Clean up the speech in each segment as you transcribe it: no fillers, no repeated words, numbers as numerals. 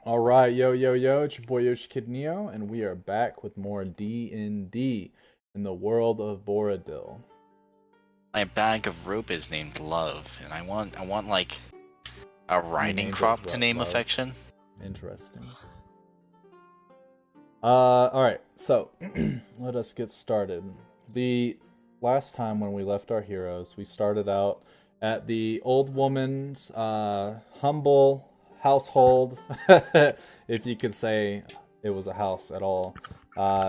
All right, yo, yo, yo, it's your boy Yoshi Kid Neo, and we are back with more D&D in the world of Boridil. My bag of rope is named Love, and I want like a You riding named it crop to name Love. affection. Interesting. All right, so let us get started. The last time when we left our heroes, we started out at the old woman's humble household, if you could say it was a house at all.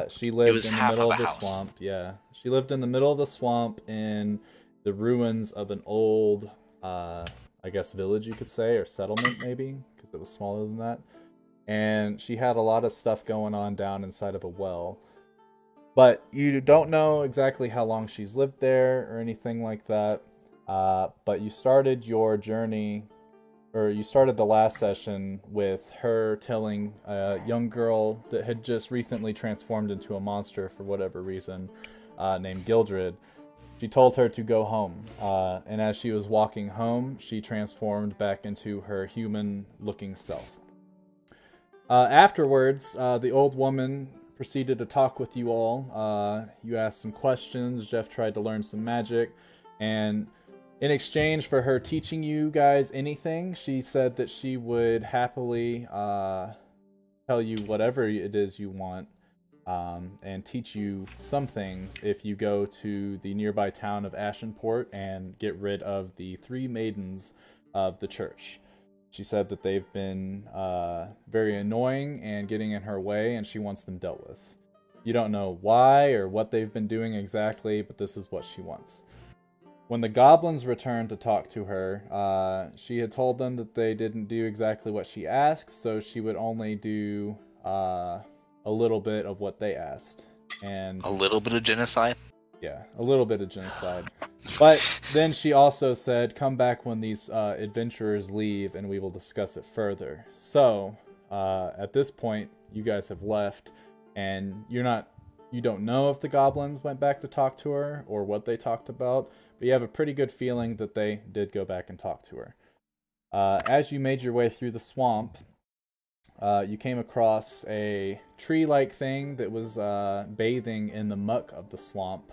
She It lived was in the half middle of a of the house. swamp. Yeah, she lived in the middle of the swamp in the ruins of an old, I guess, village you could say, or settlement maybe, because it was smaller than that. And she had a lot of stuff going on down inside of a well. But you don't know exactly how long she's lived there or anything like that. But you started your journey, or you started the last session with her telling a young girl that had just recently transformed into a monster for whatever reason, named Gildred. She told her to go home, and as she was walking home, she transformed back into her human looking self. Afterwards, the old woman proceeded to talk with you all. You asked some questions. Jeff tried to learn some magic. And in exchange for her teaching you guys anything, she said that she would happily tell you whatever it is you want, and teach you some things if you go to the nearby town of Ashenport and get rid of the three maidens of the church. She said that they've been very annoying and getting in her way, and she wants them dealt with. You don't know why or what they've been doing exactly, but this is what she wants. When the goblins returned to talk to her, she had told them that they didn't do exactly what she asked, so she would only do a little bit of what they asked. And A little bit of genocide. yeah, a little bit of genocide. But then she also said, "Come back when these adventurers leave, and we will discuss it further." So, at this point, you guys have left, and you don't know if the goblins went back to talk to her or what they talked about, but you have a pretty good feeling that they did go back and talk to her. As you made your way through the swamp, you came across a tree-like thing that was bathing in the muck of the swamp,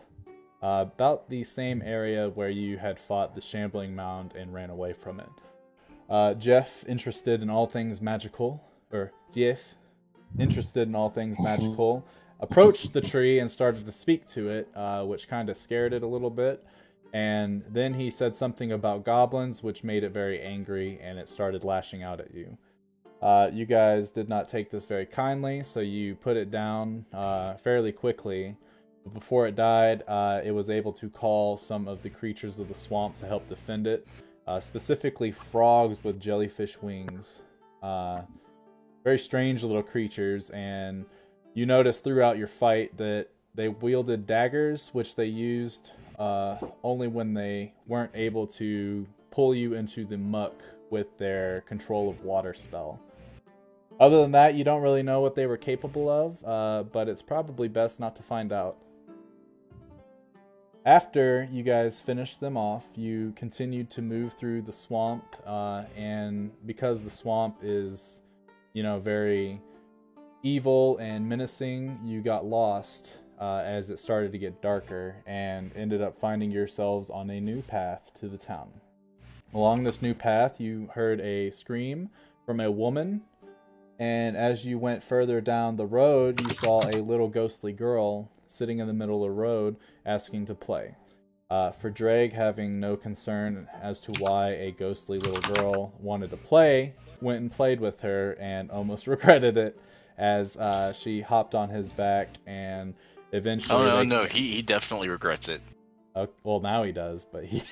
about the same area where you had fought the shambling mound and ran away from it. Jeff, interested in all things magical, or Jeff, interested in all things magical, approached the tree and started to speak to it, which kind of scared it a little bit. And then he said something about goblins, which made it very angry, and it started lashing out at you. You guys did not take this very kindly, so you put it down fairly quickly. But before it died, it was able to call some of the creatures of the swamp to help defend it, specifically frogs with jellyfish wings. Very strange little creatures, and you noticed throughout your fight that they wielded daggers, which they used only when they weren't able to pull you into the muck with their control of water spell. Other than that, you don't really know what they were capable of, but it's probably best not to find out. After you guys finished them off, you continued to move through the swamp, and because the swamp is, very evil and menacing, you got lost as it started to get darker and ended up finding yourselves on a new path to the town. Along this new path, you heard a scream from a woman, and as you went further down the road, you saw a little ghostly girl sitting in the middle of the road asking to play. For Drake, having no concern as to why a ghostly little girl wanted to play, went and played with her and almost regretted it as she hopped on his back and Oh eventually no, they. no, he definitely regrets it. Well, now he does, but he.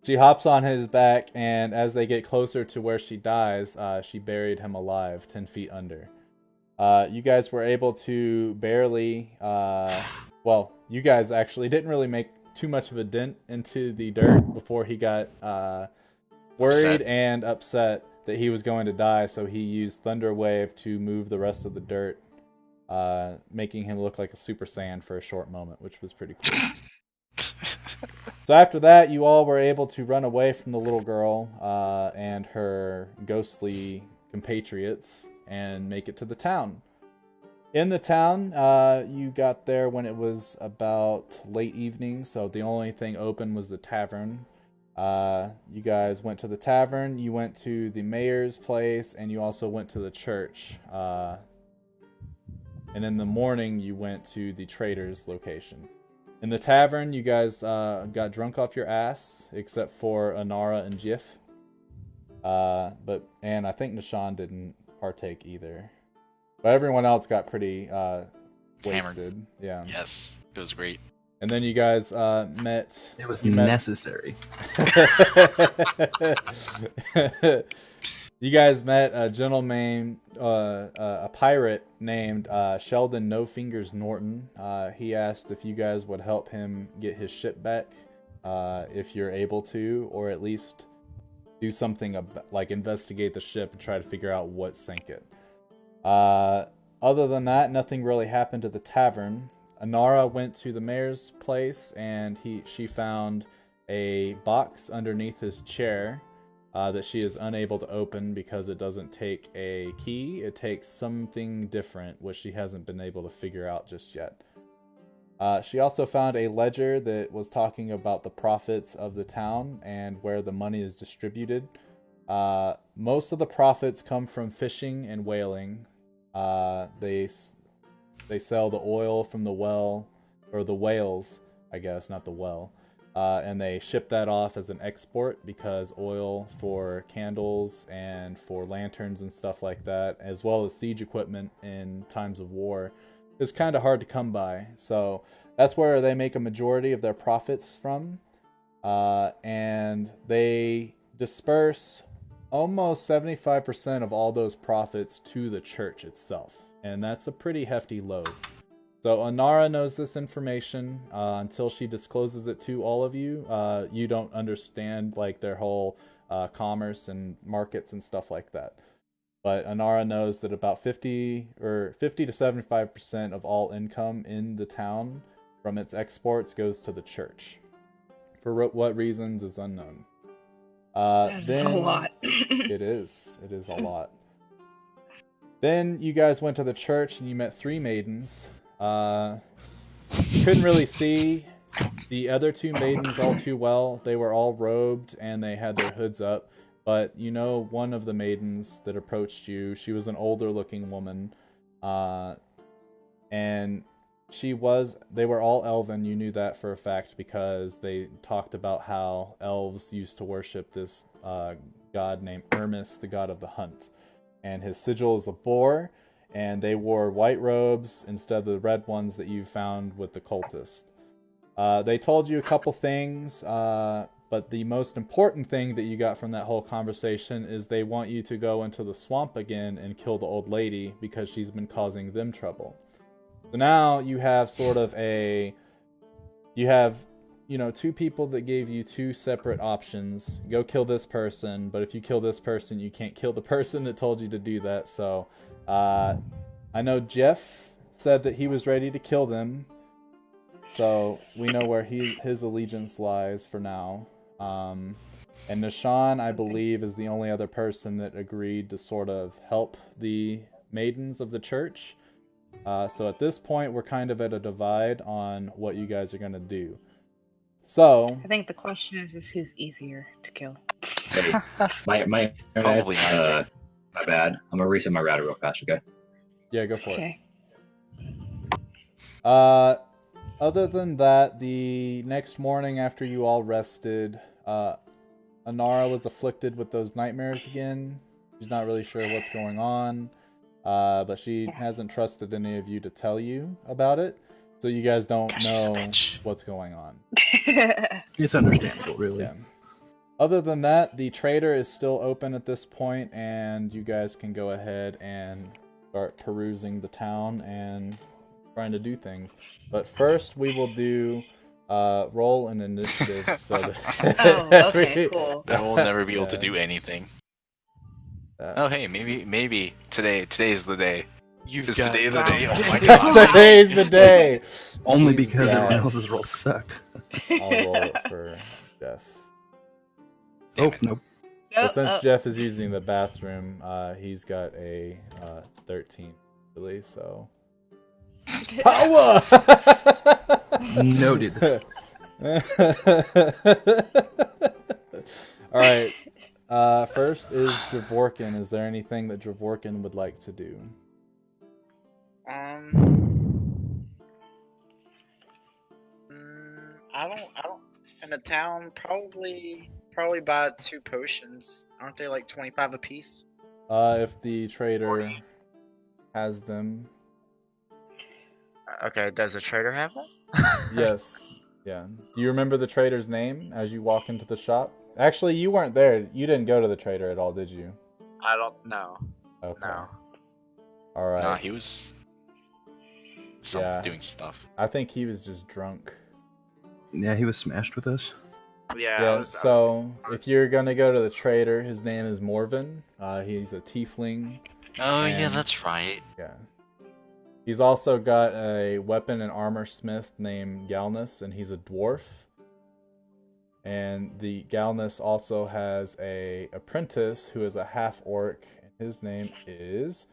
She hops on his back, and as they get closer to where she dies, she buried him alive, 10 feet under. You guys were able to barely. Well, you guys actually didn't really make too much of a dent into the dirt before he got worried Upset. and upset that he was going to die, so he used Thunder Wave to move the rest of the dirt, making him look like a Super Saiyan for a short moment, which was pretty cool. So after that, you all were able to run away from the little girl and her ghostly compatriots and make it to the town. In the town, you got there when it was about late evening, so the only thing open was the tavern. You guys went to the tavern, you went to the mayor's place, and you also went to the church. And in the morning, you went to the trader's location. In the tavern, you guys got drunk off your ass, except for Anara and Jif. And I think Nishan didn't partake either. But everyone else got pretty wasted. Hammered. Yeah. Yes, it was great. And then you guys met. It was necessary. You guys met a gentleman, a pirate named Sheldon No Fingers Norton. He asked if you guys would help him get his ship back, if you're able to, or at least do something like investigate the ship and try to figure out what sank it. Other than that, nothing really happened to the tavern. Anara went to the mayor's place and she found a box underneath his chair that she is unable to open because it doesn't take a key. It takes something different, which she hasn't been able to figure out just yet. She also found a ledger that was talking about the profits of the town and where the money is distributed. Most of the profits come from fishing and whaling. They sell the oil from the well, or the whales, I guess, not the well. And they ship that off as an export because oil for candles and for lanterns and stuff like that, as well as siege equipment in times of war, is kind of hard to come by. So that's where they make a majority of their profits from. And they disperse almost 75% of all those profits to the church itself. And that's a pretty hefty load. So Anara knows this information until she discloses it to all of you. You don't understand like their whole commerce and markets and stuff like that. But Anara knows that about 50 to 75% of all income in the town from its exports goes to the church. For what reasons is unknown. Then a lot. It is a lot. Then you guys went to the church and you met 3 maidens. You couldn't really see the other 2 maidens all too well. They were all robed and they had their hoods up. But you know, one of the maidens that approached you, she was an older looking woman. And they were all elven. You knew that for a fact because they talked about how elves used to worship this god named Hermes, the god of the hunt. And his sigil is a boar, and they wore white robes instead of the red ones that you found with the cultist. They told you a couple things, but the most important thing that you got from that whole conversation is they want you to go into the swamp again and kill the old lady because she's been causing them trouble. So now you have you know, 2 people that gave you 2 separate options. Go kill this person, but if you kill this person, you can't kill the person that told you to do that. So, I know Jeff said that he was ready to kill them. So, we know where his allegiance lies for now. And Nishan, I believe, is the only other person that agreed to sort of help the maidens of the church. So at this point, we're kind of at a divide on what you guys are going to do. So I think the question is who's easier to kill. Hey, my Probably internet's, my bad. I'm gonna reset my router real fast, okay? yeah, go for Okay. it. Other than that, the next morning after you all rested, Anara was afflicted with those nightmares again. She's not really sure what's going on, but she hasn't trusted any of you to tell you about it. So you guys don't know what's going on. It's understandable, really. Yeah. Other than that, the trader is still open at this point, and you guys can go ahead and start perusing the town and trying to do things. But first, we will do roll an initiative. So that Oh, okay, cool. I will never be able to do anything. Oh, hey, maybe today's the day. Is today the day? Oh my god. Today's the day. Only because everyone else's rolls sucked. I'll roll it for Jeff. Oh, nope. But since Jeff is using the bathroom, he's got a 13, really. So power. Noted. All right. First is Dravorkin. Is there anything that Dravorkin would like to do? I don't. In the town, probably buy 2 potions. Aren't they like 25 apiece? If the trader has them. Okay, does the trader have them? Yes. Yeah. Do you remember the trader's name as you walk into the shop? Actually, you weren't there. You didn't go to the trader at all, did you? I don't know. Okay. No. All right. Nah, he was doing stuff. I think he was just drunk. Yeah, he was smashed with us. Yeah. So if you're gonna go to the trader, his name is Morven. He's a tiefling. Oh yeah, that's right. Yeah. He's also got a weapon and armor smith named Galnus, and he's a dwarf. And the Galnus also has a apprentice who is a half orc, and his name is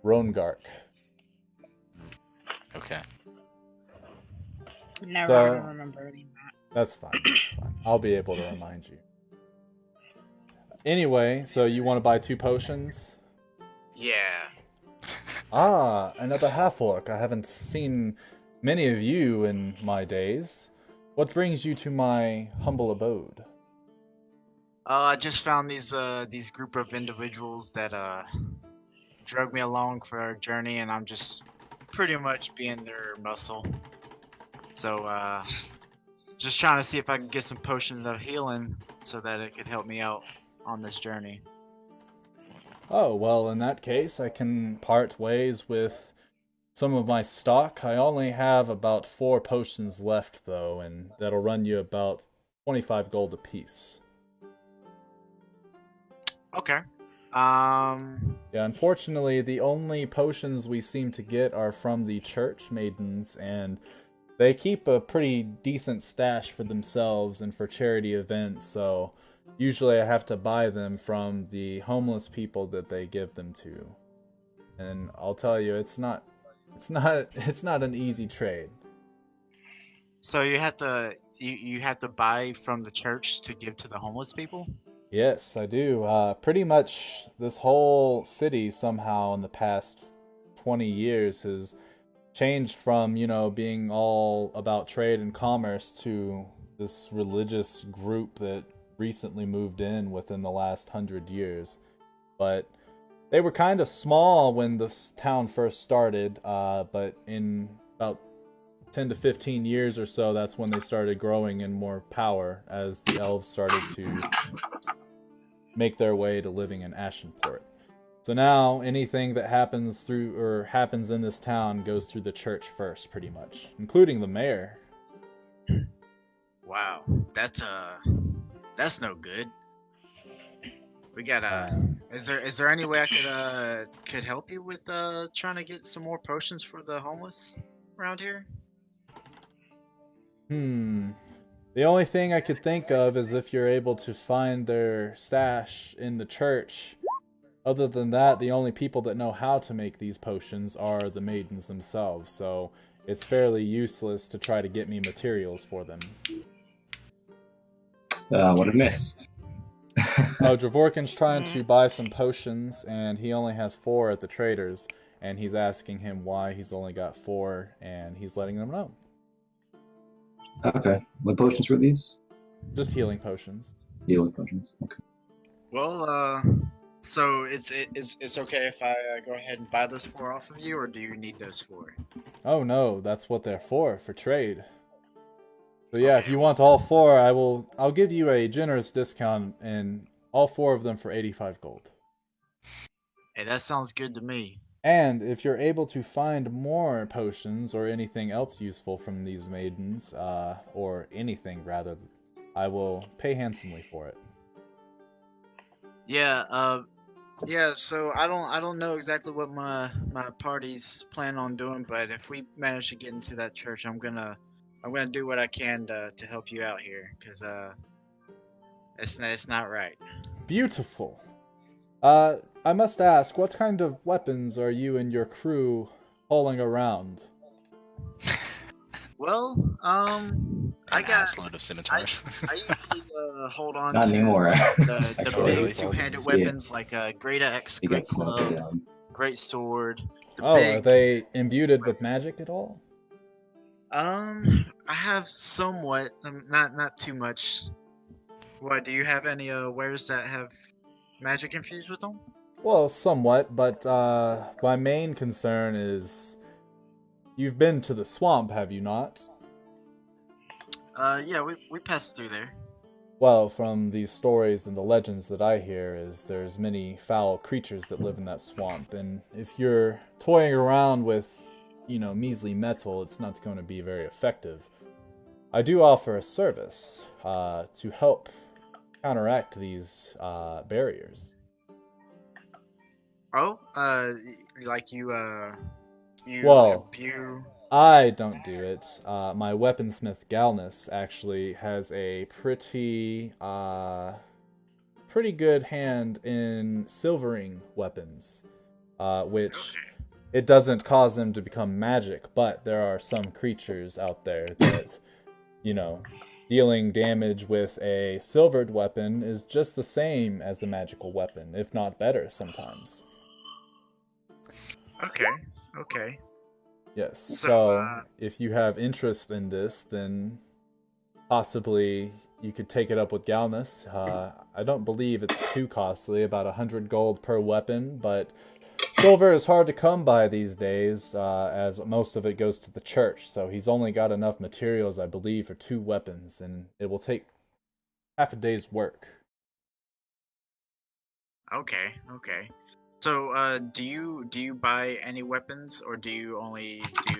Rongark. Okay. Never So- gonna remember any of that. That's fine. That's fine. I'll be able to remind you. Anyway, so you want to buy 2 potions? Yeah. Ah, another half orc. I haven't seen many of you in my days. What brings you to my humble abode? I just found these group of individuals that drug me along for our journey, and I'm just pretty much being their muscle. So just trying to see if I can get some potions of healing so that it could help me out on this journey. Oh, well, in that case, I can part ways with some of my stock. I only have about 4 potions left, though, and that'll run you about 25 gold apiece. Okay. Yeah, unfortunately, the only potions we seem to get are from the church maidens, and they keep a pretty decent stash for themselves and for charity events, so usually I have to buy them from the homeless people that they give them to. And I'll tell you, it's not an easy trade. So you have to you have to buy from the church to give to the homeless people? Yes, I do. Pretty much this whole city somehow in the past 20 years has changed from, being all about trade and commerce to this religious group that recently moved in within the last 100 years. But they were kind of small when this town first started, but in about 10 to 15 years or so, that's when they started growing in more power as the elves started to make their way to living in Ashenport. So now anything that happens in this town goes through the church first, pretty much, including the mayor. Wow, that's no good. We gotta. Is there any way I could help you with trying to get some more potions for the homeless around here? The only thing I could think of is if you're able to find their stash in the church. Other than that, the only people that know how to make these potions are the maidens themselves, so it's fairly useless to try to get me materials for them. What a miss. Dravorkin's trying to buy some potions, and he only has 4 at the trader's, and he's asking him why he's only got 4, and he's letting them know. Okay. What potions were these? Just healing potions. Healing potions. Okay. Well, so it's okay if I go ahead and buy those 4 off of you, or do you need those 4? Oh no, that's what they're for trade. So yeah, if you want all 4, I'll give you a generous discount, and all 4 of them for 85 gold. Hey, that sounds good to me. And if you're able to find more potions or anything else useful from these maidens, or anything rather, I will pay handsomely for it. Yeah, so I don't know exactly what my party's plan on doing, but if we manage to get into that church, I'm gonna do what I can to help you out here, cause it's not right. beautiful. I must ask, what kind of weapons are you and your crew hauling around? Well, An I got. assload of scimitars. I usually hold on Not to anymore. the Oh, big really? two-handed Yeah. weapons like great axe, You great got smelter club, down. great sword. The Oh, are big. they imbued with magic at all? I have somewhat, not too much. Why? Do you have any wares that have magic infused with them? Well, somewhat, but my main concern is you've been to the swamp, have you not? Yeah, we passed through there. Well, from the stories and the legends that I hear is there's many foul creatures that live in that swamp, and if you're toying around with, measly metal, it's not going to be very effective. I do offer a service to help counteract these barriers. Oh, like you Well, imbue. I don't do it. My weaponsmith Galnus actually has a pretty good hand in silvering weapons, which it doesn't cause them to become magic, but there are some creatures out there that, dealing damage with a silvered weapon is just the same as a magical weapon, if not better sometimes. Okay, okay. Yes, So, so if you have interest in this, then possibly you could take it up with Galnus. I don't believe it's too costly, about 100 gold per weapon, but silver is hard to come by these days, as most of it goes to the church, so he's only got enough materials, I believe, for 2 weapons, and it will take half a day's work. okay, okay. So, do you buy any weapons, or do you only do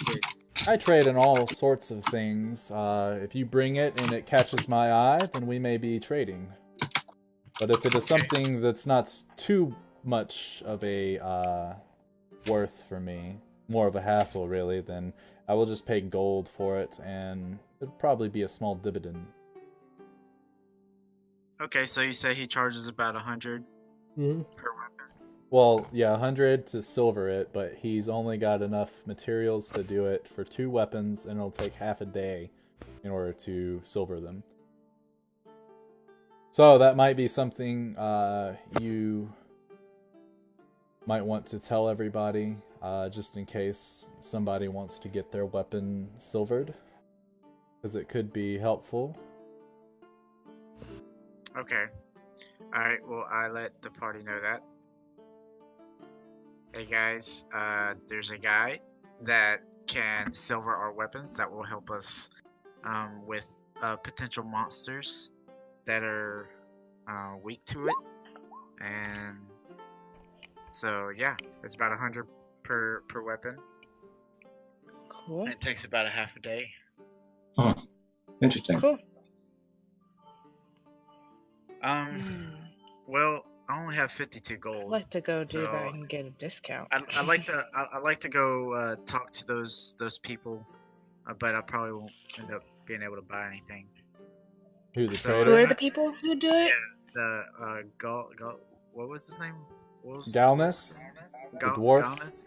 goods? I trade in all sorts of things. If you bring it and it catches my eye, then we may be trading. But if it is Okay. something that's not too much of a worth for me, more of a hassle really, then I will just pay gold for it, and it'd probably be a small dividend. Okay, so you say he charges about 100 Mm-hmm. per weapon. Well, yeah, 100 to silver it, but he's only got enough materials to do it for 2 weapons, and it'll take half a day in order to silver them. So that might be something you might want to tell everybody, just in case somebody wants to get their weapon silvered, because it could be helpful. Okay. Alright, well, I let the party know that. Hey guys, there's a guy that can silver our weapons that will help us with potential monsters that are weak to it. And so, yeah, it's about 100 per weapon. Cool. And it takes about a half a day. Huh. Interesting. Cool. Well, I only have 52 I'd gold. like to go do So, that and get a discount. I like to go talk to those people, but I probably won't end up being able to buy anything. Who, the So, Who trader? are the people who do it? The what was his name? What was Galnus? The dwarf? Galnus?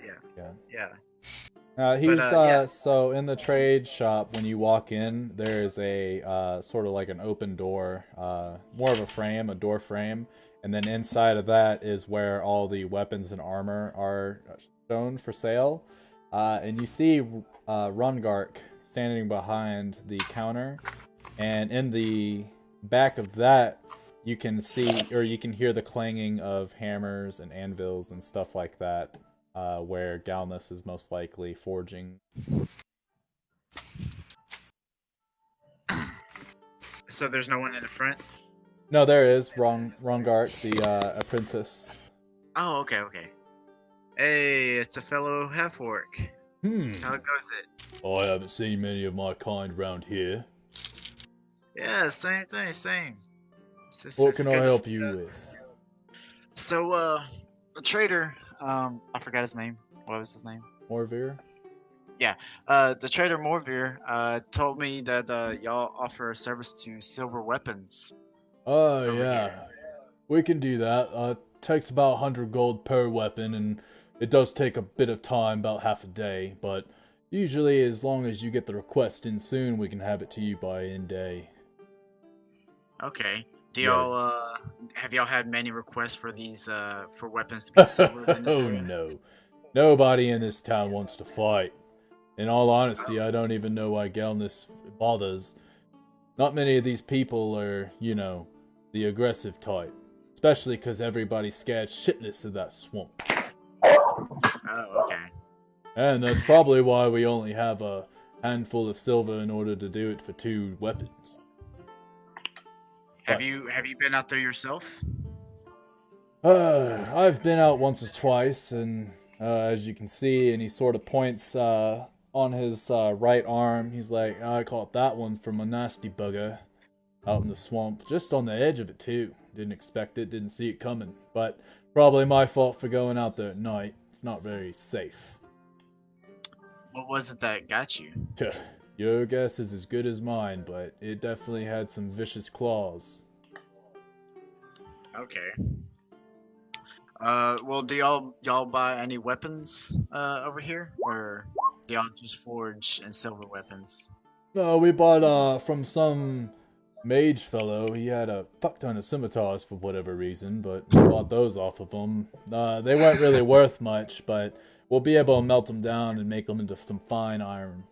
Yeah. He's yeah. so in the trade shop when you walk in, there is a sort of like an open door, more of a frame, a door frame, and then inside of that is where all the weapons and armor are shown for sale. And you see Rungark standing behind the counter, and in the back of that you can see, or you can hear, the clanging of hammers and anvils and stuff like that. Where Galnus is most likely forging. So there's no one in the front? No, there is Rongark, the apprentice. Oh, okay. Hey, it's a fellow half-orc. How goes it? I haven't seen many of my kind round here. Yeah, same thing, same. What can I help you with? So, the trader, I forgot his name. What was his name? Morvir? The trader Morvir, told me that, y'all offer a service to silver weapons. Oh, Over yeah. here. We can do that. Takes about 100 gold per weapon, and it does take a bit of time, about half a day, but usually as long as you get the request in soon, we can have it to you by end day. Okay. Do Yeah. y'all have y'all had many requests for these for weapons to be silvered in this Oh area? no. Nobody in this town wants to fight. In all honesty, I don't even know why Galnus bothers. Not many of these people are, you know, the aggressive type. Especially because everybody's scared shitless of that swamp. Oh, okay. And that's probably why we only have a handful of silver in order to do it for 2 weapons. Have you been out there yourself? I've been out once or twice, and as you can see, and he sort of points on his right arm. He's like, I caught that one from a nasty bugger out in the swamp, just on the edge of it too. Didn't expect it, didn't see it coming, but probably my fault for going out there at night. It's not very safe. What was it that got you? Your guess is as good as mine, but it definitely had some vicious claws. Okay. Well, do y'all buy any weapons over here, or do y'all just forge and silver weapons? No, we bought from some mage fellow. He had a fuck ton of scimitars for whatever reason, but we bought those off of him. They weren't really worth much, but we'll be able to melt them down and make them into some fine iron.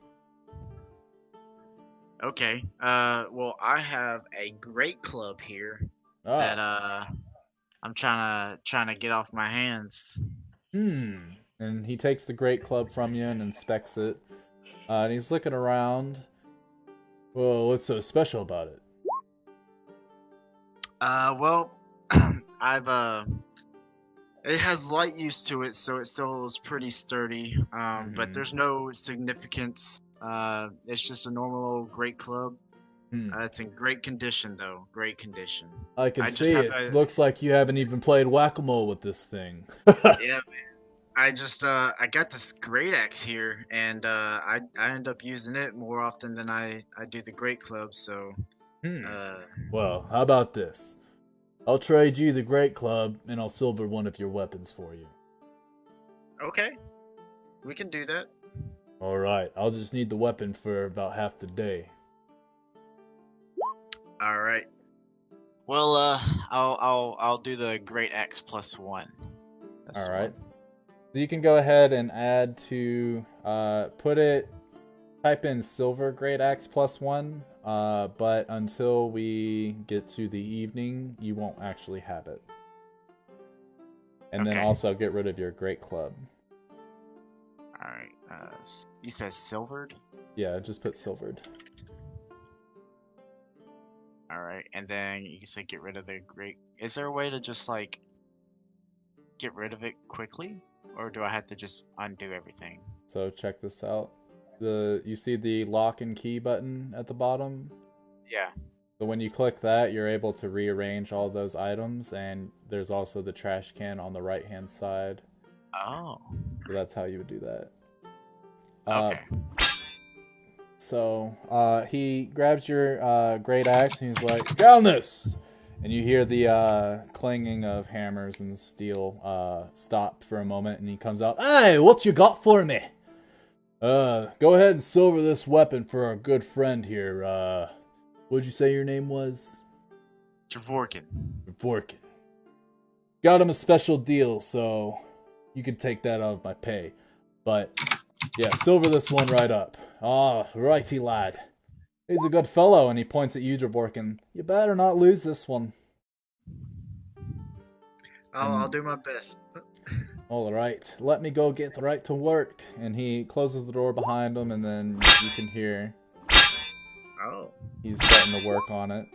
Okay. Well, I have a great club here that I'm trying to get off my hands. And he takes the great club from you and inspects it. And he's looking around. Well, what's so special about it? Well, it has light use to it, so it still is pretty sturdy. But there's no significance. It's just a normal old great club. It's in great condition, though. Great condition. I can see it. Looks like you haven't even played whack-a-mole with this thing. Yeah, man. I got this great axe here, and I end up using it more often than I do the great club. So. Well, how about this? I'll trade you the great club, and I'll silver one of your weapons for you. Okay, we can do that. All right, I'll just need the weapon for about half the day. All right. Well, I'll do the great axe +1. All right. So you can go ahead and add to type in silver great axe +1. But until we get to the evening, you won't actually have it. And then also get rid of your great club. Alright, you said silvered? Yeah, just put silvered. Alright, and then you say get rid of the great... Is there a way to just, like, get rid of it quickly? Or do I have to just undo everything? So check this out. You see the lock and key button at the bottom? Yeah. So when you click that, you're able to rearrange all those items, and there's also the trash can on the right-hand side. Oh. So that's how you would do that. Okay. So he grabs your great axe and he's like, Galnus! And you hear the clanging of hammers and steel stop for a moment, and he comes out, Hey, what you got for me? Go ahead and silver this weapon for our good friend here. What'd you say your name was? Javorkin. Javorkin. Got him a special deal, so you can take that out of my pay. But, yeah, silver this one right up. Ah, righty lad. He's a good fellow, and he points at you, Javorkin. You better not lose this one. I'll do my best. Alright, let me go get right to work. And he closes the door behind him, and then you can hear he's starting to work on it.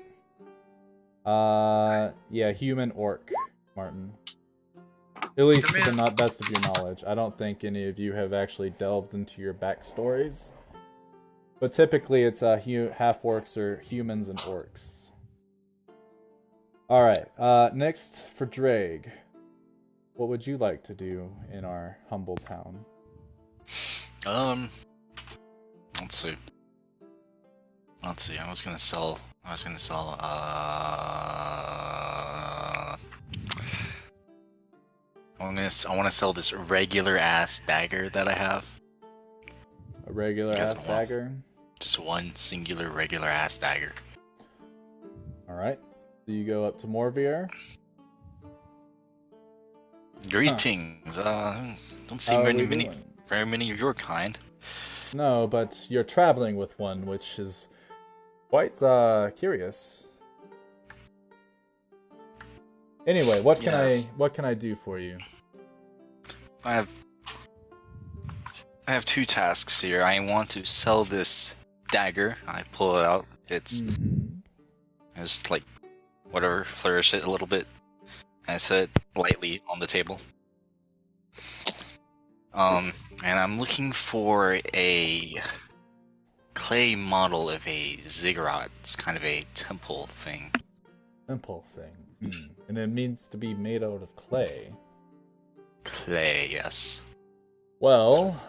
Yeah, human orc, Martin. At least to the best of your knowledge. I don't think any of you have actually delved into your backstories. But typically it's half-orcs or humans and orcs. Alright, next for Drake. What would you like to do in our humble town? Let's see. I was gonna sell I want to sell this regular ass dagger that I have. A regular You guys ass want- dagger. Just one singular regular ass dagger. All right. So you go up to Morvier. Greetings. Don't see How are very we many, doing? very many of your kind. No, but you're traveling with one, which is quite curious. Anyway, what Yes. can I do for you? I have two tasks here. I want to sell this dagger. I pull it out. It's Mhm. just like whatever, flourish it a little bit. And I set it lightly on the table. And I'm looking for a clay model of a ziggurat. It's kind of a temple thing. Simple thing. And it means to be made out of clay. Clay, yes. Well,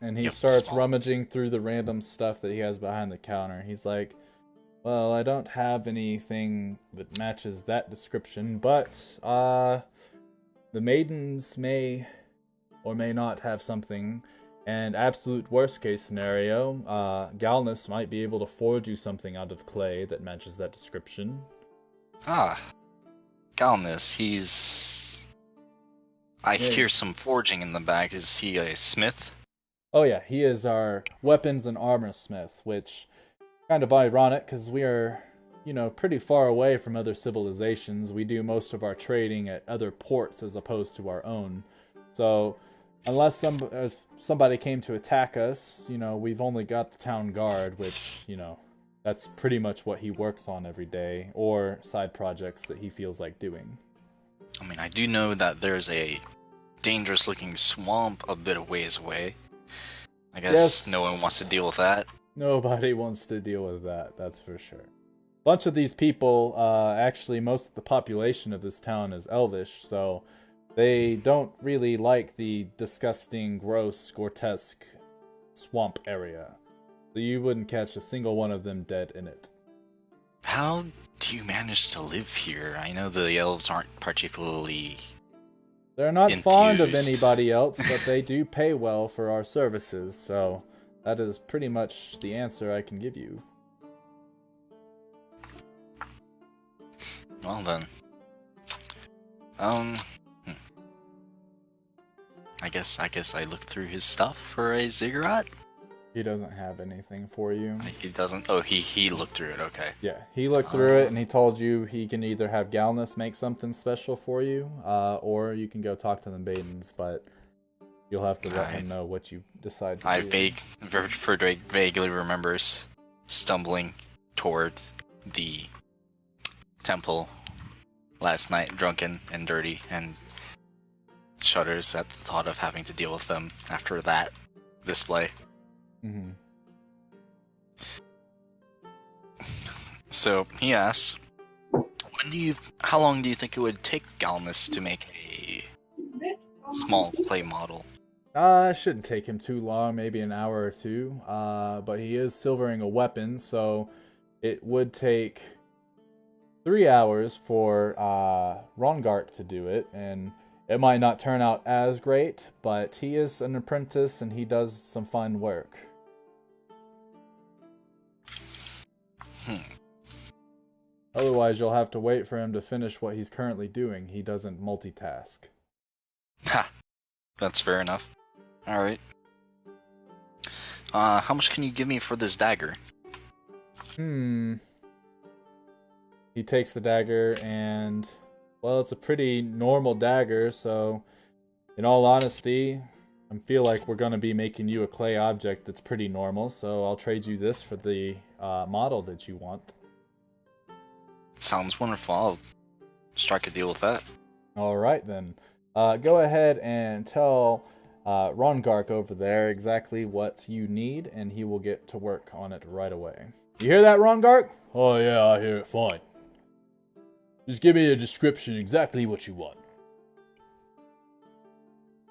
and he Yep, starts small. rummaging through the random stuff that he has behind the counter. He's like, well, I don't have anything that matches that description, but the maidens may or may not have something. And absolute worst case scenario, Galnus might be able to forge you something out of clay that matches that description. Ah, Galnus, he's... I Yeah. hear some forging in the back. Is he a smith? Oh yeah, he is our weapons and armor smith, which kind of ironic because we are, pretty far away from other civilizations. We do most of our trading at other ports as opposed to our own. So unless somebody came to attack us, we've only got the town guard, which, that's pretty much what he works on every day, or side projects that he feels like doing. I mean, I do know that there's a dangerous-looking swamp a bit of ways away. I guess Yes. no one wants to deal with that. Nobody wants to deal with that, that's for sure. A bunch of these people, actually most of the population of this town is Elvish, so they don't really like the disgusting, gross, grotesque swamp area. So you wouldn't catch a single one of them dead in it. How do you manage to live here? I know the elves aren't particularly... They're not fond of Infused. anybody else, but they do pay well for our services, so that is pretty much the answer I can give you. Well then. I guess I look through his stuff for a ziggurat? He doesn't have anything for you. He doesn't? Oh, he looked through it, okay. Yeah, he looked through it and he told you he can either have Galnus make something special for you, or you can go talk to the maidens, but you'll have to let him know what you decide to do. Frederick vaguely remembers stumbling towards the temple last night, drunken and dirty, and shudders at the thought of having to deal with them after that display. Mm-hmm. So he asks, how long do you think it would take Galnus to make a small clay model? It shouldn't take him too long, maybe an hour or two. But he is silvering a weapon, so it would take 3 hours for Rongark to do it, and it might not turn out as great, but he is an apprentice and he does some fine work. Otherwise, you'll have to wait for him to finish what he's currently doing. He doesn't multitask. Ha! That's fair enough. Alright. How much can you give me for this dagger? He takes the dagger and, well, it's a pretty normal dagger, so in all honesty, I feel like we're going to be making you a clay object that's pretty normal, so I'll trade you this for the model that you want. Sounds wonderful. I'll strike a deal with that. Alright then. Go ahead and tell Rongark over there exactly what you need, and he will get to work on it right away. You hear that, Rongark? Oh yeah, I hear it fine. Just give me a description, exactly what you want.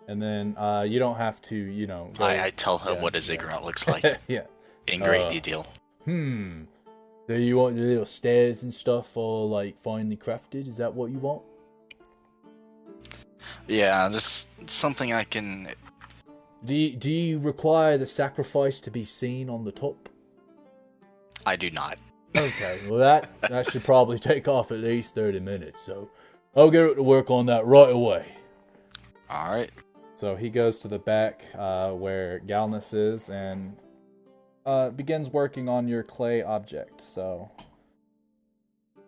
And then you don't have to, go... I tell him what a ziggurat looks like yeah. in great detail. Do you want the little stairs and stuff all, like, finely crafted? Is that what you want? Yeah, just something I can. Do you require the sacrifice to be seen on the top? I do not. Okay, well that should probably take off at least 30 minutes, so I'll get to work on that right away. Alright. So he goes to the back where Galnus is and begins working on your clay object. So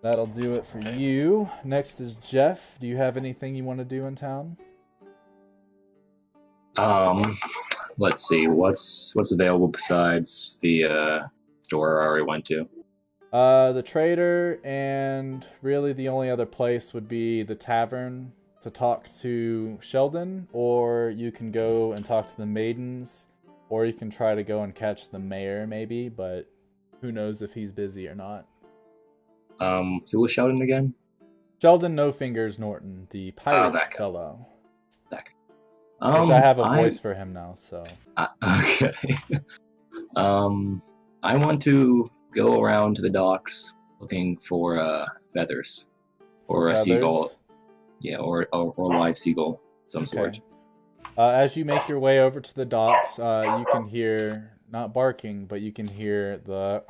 that'll do it for you. Next is Jeff. Do you have anything you want to do in town? Let's see. What's available besides the store I already went to? The trader, and really the only other place would be the tavern to talk to Sheldon, or you can go and talk to the maidens, or you can try to go and catch the mayor maybe, but who knows if he's busy or not. Who was Sheldon again? Sheldon No Fingers Norton, the pirate that guy. fellow. That Which I have a voice for him now, so. Okay. I want to go around to the docks looking for feathers. Or a seagull. Yeah, or a live seagull, some sort. As you make your way over to the docks, you can hear, not barking, but you can hear the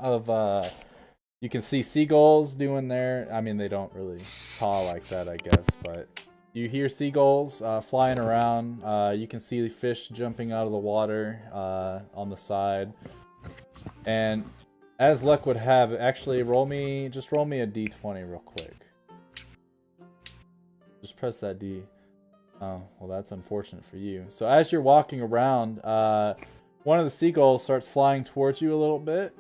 of, you can see seagulls doing their, I mean, they don't really caw like that, I guess, but you hear seagulls flying around. You can see the fish jumping out of the water on the side. And as luck would have, actually roll me a d20 real quick. Just press that D. Oh, well, that's unfortunate for you. So as you're walking around, one of the seagulls starts flying towards you a little bit,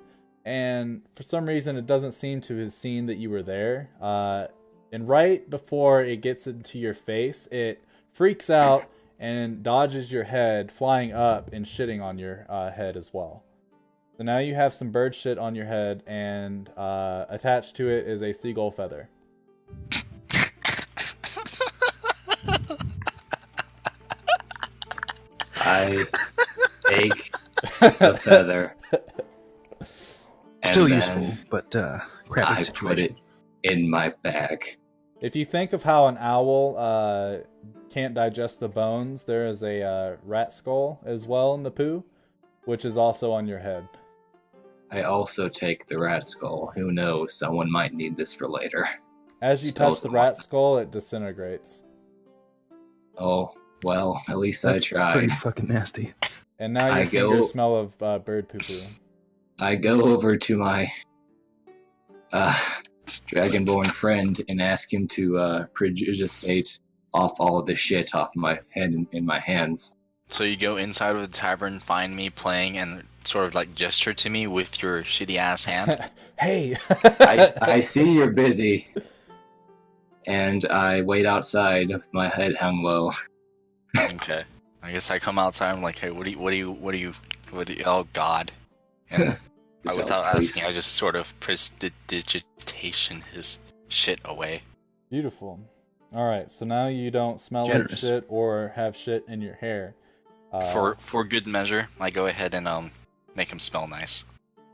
and for some reason it doesn't seem to have seen that you were there. And right before it gets into your face, it freaks out and dodges your head, flying up and shitting on your head as well. So now you have some bird shit on your head, and attached to it is a seagull feather. I take the feather. Still and useful, then but crappy I situation. put it in my bag. If you think of how an owl can't digest the bones, there is a rat skull as well in the poo, which is also on your head. I also take the rat skull. Who knows? Someone might need this for later. As you touch the rat skull, it disintegrates. Oh, well, at least That's I tried. pretty fucking nasty. And now your fingers smell of bird poo-poo. I go over to my dragonborn friend and ask him to prestidigitate off all of the shit off my head and in my hands. So you go inside of the tavern, find me playing, and sort of like gesture to me with your shitty ass hand. Hey! I see you're busy. And I wait outside with my head hung low. Okay. I guess I come outside. I'm like, hey, what do you? Oh God! And without asking, I just sort of prestidigitation his shit away. Beautiful. Alright, so now you don't smell like shit or have shit in your hair. For good measure, I go ahead and make him smell nice.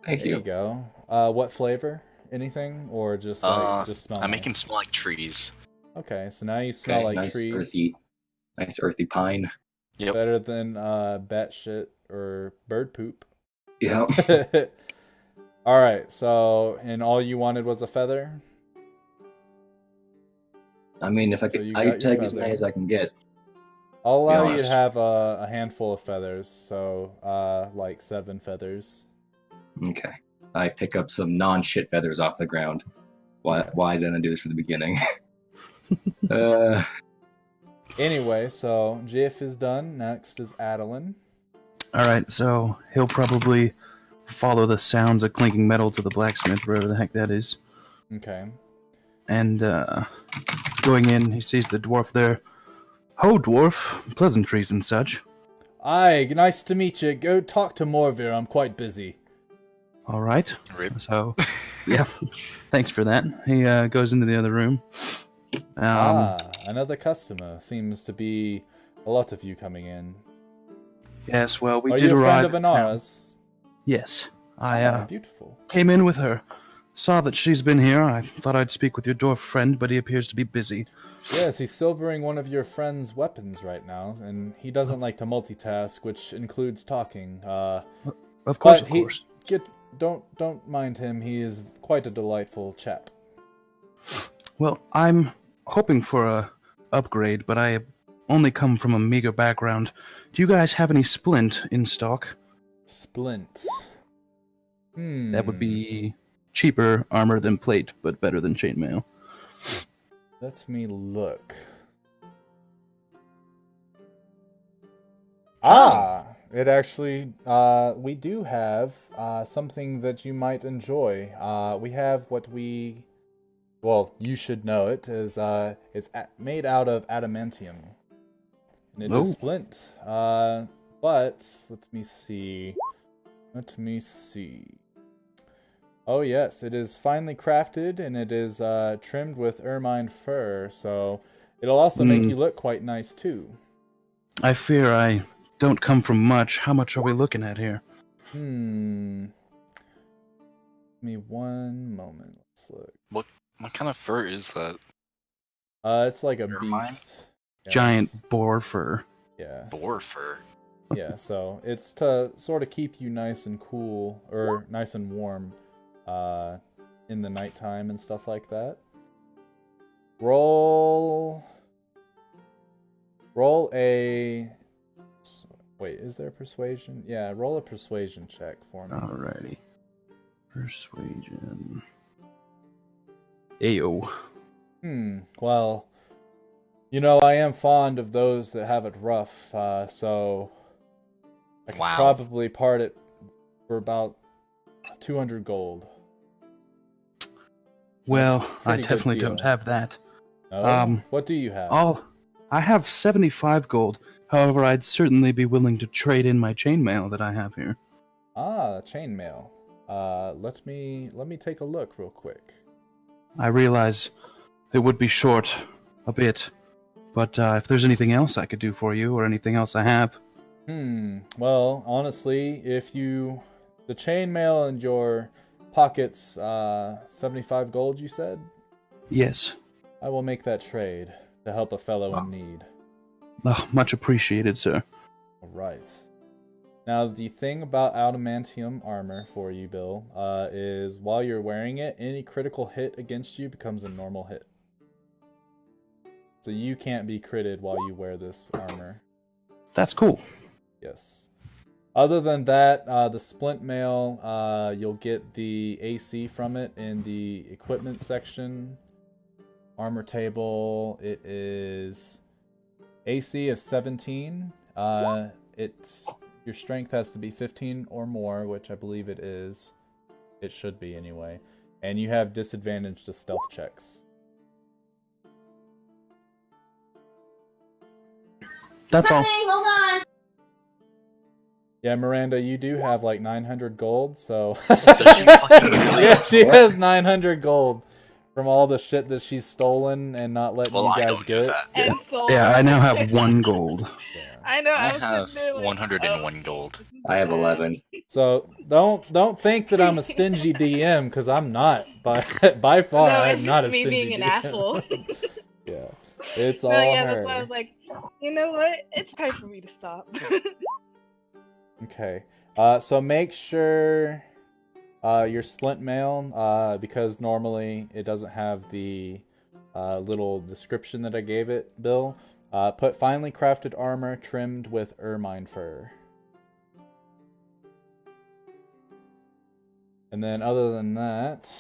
Thank you. There you go. What flavor? Anything? Or just just smell I make him smell like trees. Okay, so now you smell like nice trees. Nice earthy pine. Yep. Better than bat shit or bird poop. Yep. Alright, so, and all you wanted was a feather? I mean, if I So could, you I got your take as feather. many as I can get. I'll allow you to honest. have a handful of feathers, so like 7 feathers. Okay. I pick up some non-shit feathers off the ground. Why didn't I do this from the beginning? Anyway, so Jiff is done. Next is Adeline. Alright, so he'll probably follow the sounds of clinking metal to the blacksmith, wherever the heck that is. Okay. And going in, he sees the dwarf there. Ho, dwarf. Pleasantries and such. Aye, nice to meet you. Go talk to Morvir. I'm quite busy. Alright. Rip. So, yeah. Thanks for that. He goes into the other room. Another customer. Seems to be a lot of you coming in. Yes, well, we Are did you a arrive. friend of Inara's? Yes. I Beautiful. came in with her. saw that she's been here. I thought I'd speak with your dwarf friend, but he appears to be busy. Yes, he's silvering one of your friend's weapons right now, and he doesn't like to multitask, which includes talking. Of course, of course. Don't mind him. He is quite a delightful chap. Well, I'm hoping for a upgrade, but I only come from a meager background. Do you guys have any splint in stock? Splint. That would be cheaper armor than plate, but better than chainmail. Let me look. It actually, we do have something that you might enjoy. We have what well, you should know it, is it's made out of adamantium. And it is splint. But, let me see. Oh yes, it is finely crafted, and it is trimmed with ermine fur, so it'll also make you look quite nice too. I fear I don't come from much. How much are we looking at here? Give me one moment. Let's look. What kind of fur is that? It's like a Ermine? beast. Yeah, Giant boar fur. Yeah. Boar fur. Yeah, so it's to sort of keep you nice and cool, or nice and warm, in the nighttime and stuff like that. Roll a... Wait, is there persuasion? Yeah, roll a persuasion check for me. Alrighty. Persuasion. Ayo. Well, you know, I am fond of those that have it rough, so I could probably part it for about 200 gold. Well, I definitely don't have that. No? What do you have? I have 75 gold. However, I'd certainly be willing to trade in my chainmail that I have here. Chainmail. Let me take a look real quick. I realize it would be short a bit, but if there's anything else I could do for you, or anything else I have. Well, honestly, the chainmail and your pockets, 75 gold, you said? Yes. I will make that trade to help a fellow in need. Much appreciated, sir. Alright. Now, the thing about adamantium armor for you, Bill, is while you're wearing it, any critical hit against you becomes a normal hit. So you can't be critted while you wear this armor. That's cool. Yes. Other than that, the splint mail, you'll get the AC from it in the equipment section. Armor table, it is AC of 17. Your strength has to be 15 or more, which I believe it is. It should be anyway. And you have disadvantage to stealth checks. That's all. Hold on. Yeah, Miranda, you do have like 900 gold, so... Does she fucking really? Yeah, she has 900 gold from all the shit that she's stolen and not letting you I guys don't get. do that. And so Yeah, I now have 1 gold. I know. I was have sitting there like, 101 gold. I have 11. So don't think that I'm a stingy DM, because I'm not. By far, No, I'm it's not a just me stingy being an DM. asshole. Yeah, it's all No, yeah, her. that's why I was like, you know what? It's time for me to stop. Okay. So make sure your splint mail, because normally it doesn't have the little description that I gave it, Bill. Put finely crafted armor trimmed with ermine fur. And then other than that...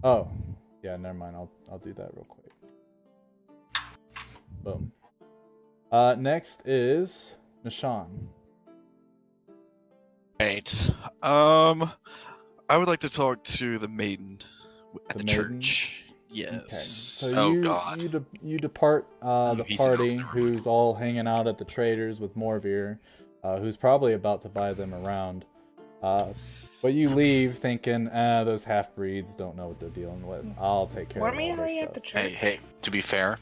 Oh. Yeah, never mind. I'll do that real quick. Boom. Next is Nishan. Right. I would like to talk to the maiden at the maiden? church. Yes. Okay. So you depart the he's party, an elf. who's all hanging out at the traders with Morvir, who's probably about to buy them around. But you leave thinking, those half-breeds don't know what they're dealing with. I'll take care Weren't of we all this already at stuff. the church? Hey, to be fair,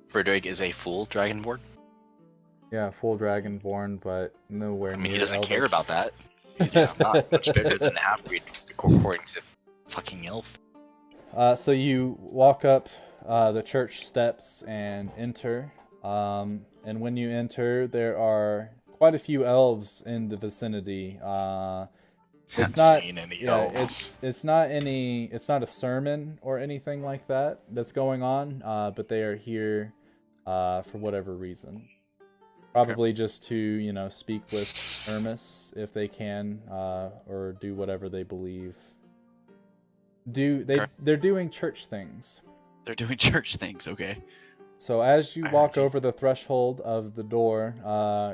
Frederick is a full dragonborn. Yeah, full dragonborn, but nowhere I mean, near he doesn't care elvish. about that. He's not much bigger than a half-breed, according to Fucking elf. So you walk up the church steps and enter. And when you enter, there are quite a few elves in the vicinity. It's not Seen any yeah, elves. it's not a sermon or anything like that that's going on, but they are here for whatever reason. Probably just to, speak with Hermes if they can, or do whatever they believe. They're doing church things. They're doing church things, okay. So as you I walk heard you. over the threshold of the door,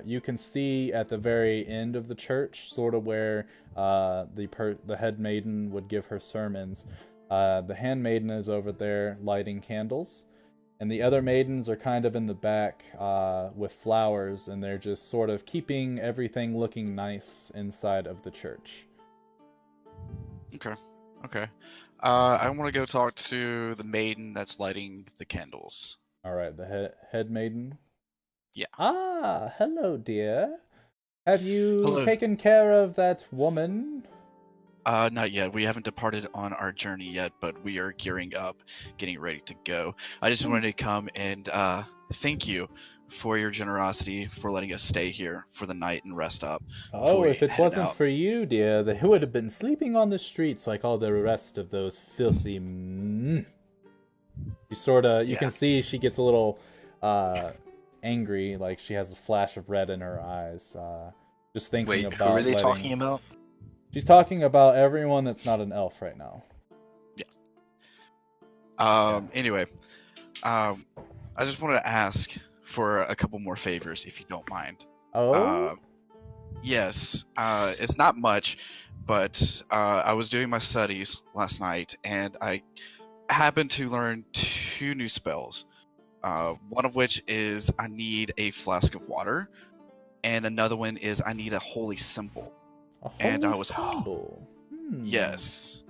you can see at the very end of the church, sort of where the head maiden would give her sermons. The handmaiden is over there lighting candles, and the other maidens are kind of in the back with flowers, and they're just sort of keeping everything looking nice inside of the church. Okay. I want to go talk to the maiden that's lighting the candles. All right, the head maiden. Yeah. Ah, hello, dear. Have you Hello. taken care of that woman? Not yet. We haven't departed on our journey yet, but we are gearing up, getting ready to go. I just wanted to come and thank you for your generosity for letting us stay here for the night and rest up. Oh, if it headed wasn't out. for you, dear, they would have been sleeping on the streets like all the rest of those filthy. You can see she gets a little angry, like she has a flash of red in her eyes. Just thinking Wait, about who are they letting... talking about? She's talking about everyone that's not an elf right now. Anyway, I just wanted to ask for a couple more favors, if you don't mind. Oh? Yes, it's not much, but I was doing my studies last night, and I happened to learn 2 new spells. One of which is I need a flask of water, and another one is I need a holy symbol. A holy symbol? Yes.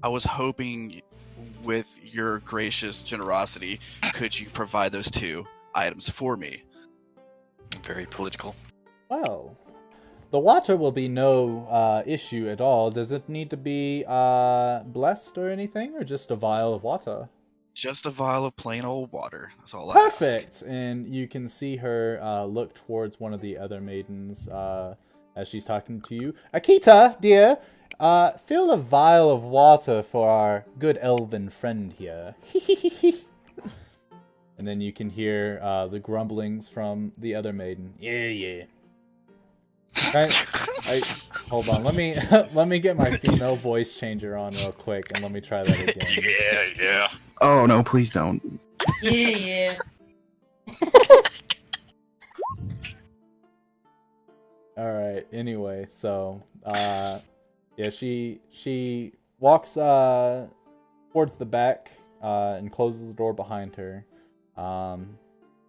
I was hoping, with your gracious generosity, could you provide those 2 items for me? Very political. Well, the water will be no issue at all. Does it need to be blessed or anything, or just a vial of water? Just a vial of plain old water. That's all I ask. Perfect! And you can see her look towards one of the other maidens as she's talking to you. Akita, dear, fill a vial of water for our good elven friend here. And then you can hear the grumblings from the other maiden. Yeah. Hold on. Let me get my female voice changer on real quick, and let me try that again. Yeah. Oh no, please don't. Yeah. All right. Anyway, so she walks towards the back and closes the door behind her.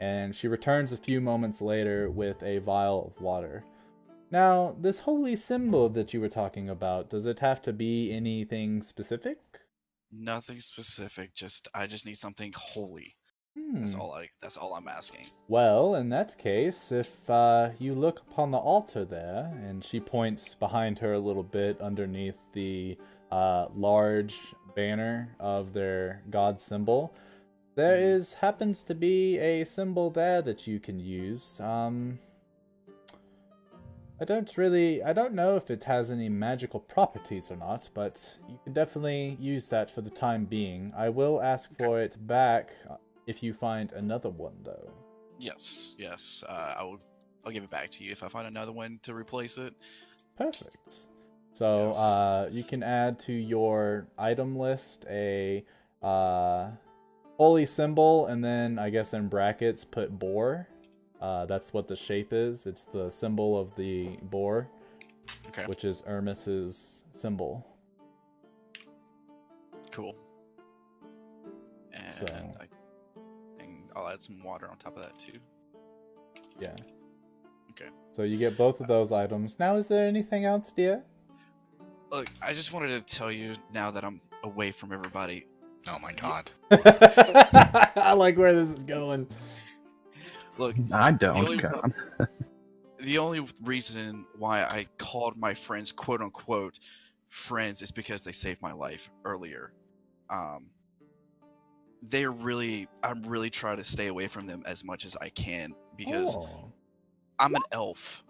And she returns a few moments later with a vial of water. Now, this holy symbol that you were talking about, does it have to be anything specific? Nothing specific. I just need something holy. That's all I'm asking. Well, in that case, if you look upon the altar there, and she points behind her a little bit underneath the large banner of their god symbol, there happens to be a symbol there that you can use. I don't know if it has any magical properties or not, but you can definitely use that for the time being. I will ask for it back if you find another one, though. Yes. I'll give it back to you if I find another one to replace it. Perfect. So you can add to your item list a holy symbol, and then I guess in brackets put boar. That's what the shape is. It's the symbol of the boar, which is Hermes's symbol. Cool. And I'll add some water on top of that too. Yeah. Okay. So you get both of those items. Now, is there anything else, dear? Look, I just wanted to tell you now that I'm away from everybody. Oh my god. I like where this is going. Look, I don't. The only reason why I called my friends "quote unquote" friends is because they saved my life earlier. I'm really trying to stay away from them as much as I can because Oh. I'm an elf.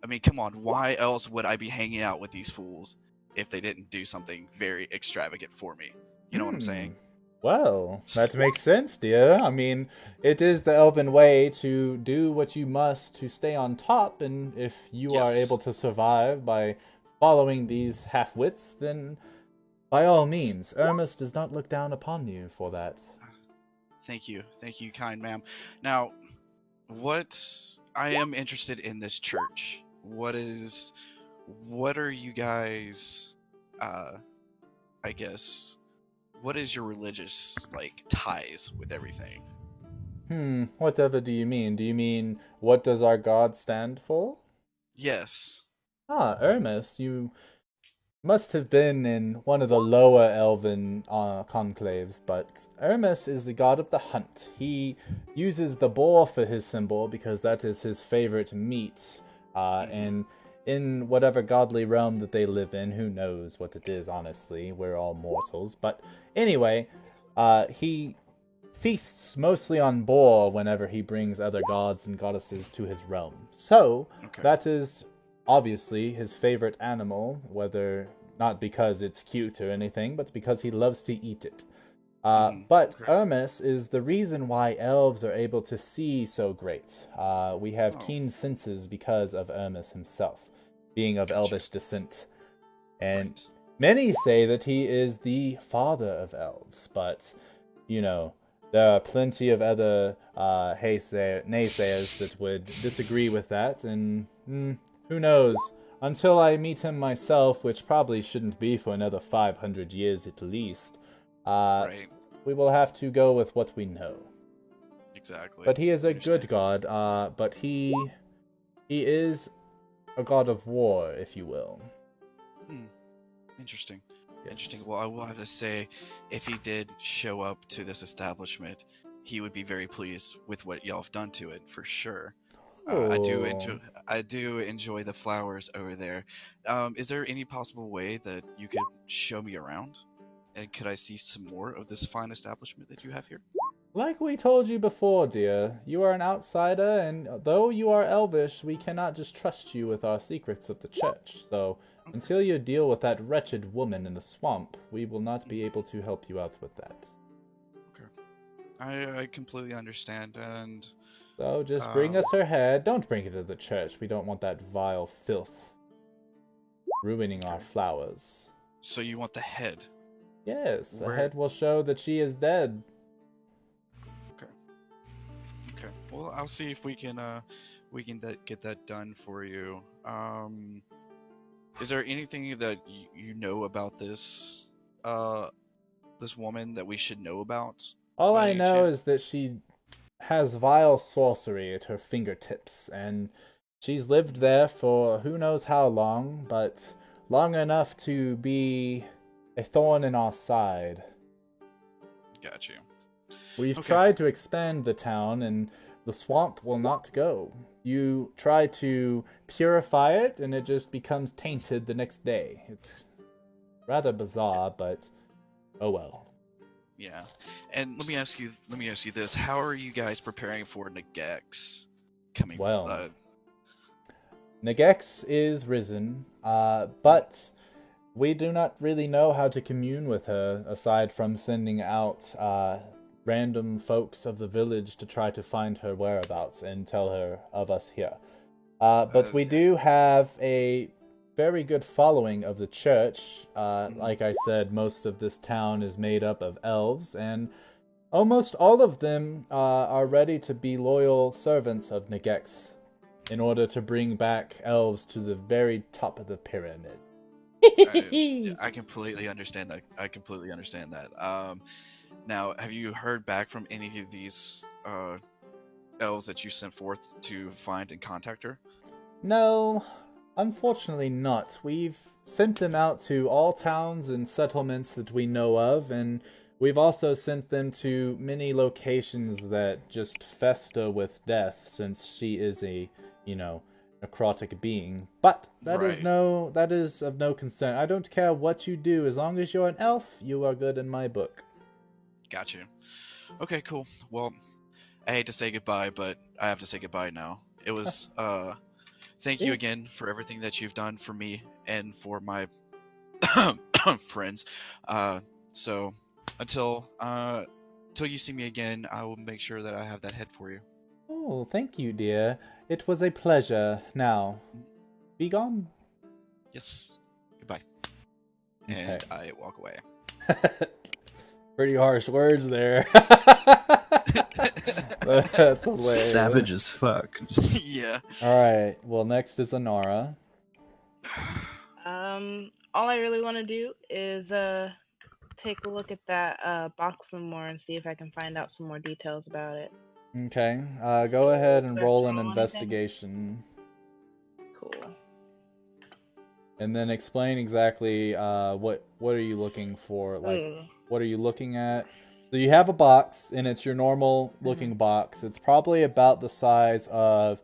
I mean, come on, why else would I be hanging out with these fools if they didn't do something very extravagant for me? You know what I'm saying? Well, that makes sense, dear. I mean, it is the elven way to do what you must to stay on top, and if you are Yes. able to survive by following these half-wits, then by all means, Hermes does not look down upon you for that. Thank you, kind ma'am. Now, what I am interested in this church. What are you guys? I guess. What is your religious ties with everything? Whatever do you mean? Do you mean, what does our god stand for? Yes. Hermes, you must have been in one of the lower elven conclaves, but Hermes is the god of the hunt. He uses the boar for his symbol because that is his favorite meat. And in whatever godly realm that they live in, who knows what it is, honestly. We're all mortals. But anyway, he feasts mostly on boar whenever he brings other gods and goddesses to his realm. So, that is obviously his favorite animal, whether not because it's cute or anything, but because he loves to eat it. But Hermes is the reason why elves are able to see so great. We have keen senses because of Hermes himself, being of elvish descent. And many say that he is the father of elves, but, you know, there are plenty of other naysayers that would disagree with that, and who knows? Until I meet him myself, which probably shouldn't be for another 500 years at least, we will have to go with what we know. Exactly. But he is a good god, but he is a god of war, if you will. Interesting. Yes. Interesting. Well, I will have to say, if he did show up to this establishment, he would be very pleased with what y'all have done to it, for sure. I do enjoy the flowers over there. Is there any possible way that you could show me around? And could I see some more of this fine establishment that you have here? Like we told you before, dear, you are an outsider, and though you are elvish, we cannot just trust you with our secrets of the church. So, until you deal with that wretched woman in the swamp, we will not be able to help you out with that. Okay. I completely understand, and... So, just bring us her head. Don't bring it to the church. We don't want that vile filth ruining our flowers. So you want the head? Yes, the head will show that she is dead. Okay. Well, I'll see if we can get that done for you. Is there anything that you know about this woman that we should know about? All I know is that she has vile sorcery at her fingertips, and she's lived there for who knows how long, but long enough to be a thorn in our side. Got you. We've tried to expand the town, and the swamp will not go. You try to purify it, and it just becomes tainted the next day. It's rather bizarre, but oh well. Yeah. And let me ask you this. How are you guys preparing for Nagex coming? Well, Nagex is risen, but we do not really know how to commune with her, aside from sending out random folks of the village to try to find her whereabouts and tell her of us here. But we do have a very good following of the church. Like I said, most of this town is made up of elves, and almost all of them are ready to be loyal servants of Nagex in order to bring back elves to the very top of the pyramid. I completely understand that. Now, have you heard back from any of these elves that you sent forth to find and contact her? No, unfortunately not. We've sent them out to all towns and settlements that we know of, and we've also sent them to many locations that just fester with death, since she is a, necrotic being. But that is Right. that is of no concern. I don't care what you do, as long as you're an elf, you are good in my book. Got you. Okay, cool. Well, I hate to say goodbye, but I have to say goodbye now. It was thank you Yeah. again for everything that you've done for me and for my friends. So until you see me again, I will make sure that I have that head for you. Oh, thank you, dear. It was a pleasure. Now, be gone. Yes. Goodbye. Okay. And I walk away. Pretty harsh words there. That's hilarious. Savage as fuck. Yeah. Alright, well, next is Anara. All I really want to do is take a look at that box some more and see if I can find out some more details about it. Okay, go ahead and Search roll an roll anything? investigation. Cool. And then explain exactly what are you looking for? Like, what are you looking at? So you have a box, and it's your normal looking box. It's probably about the size of,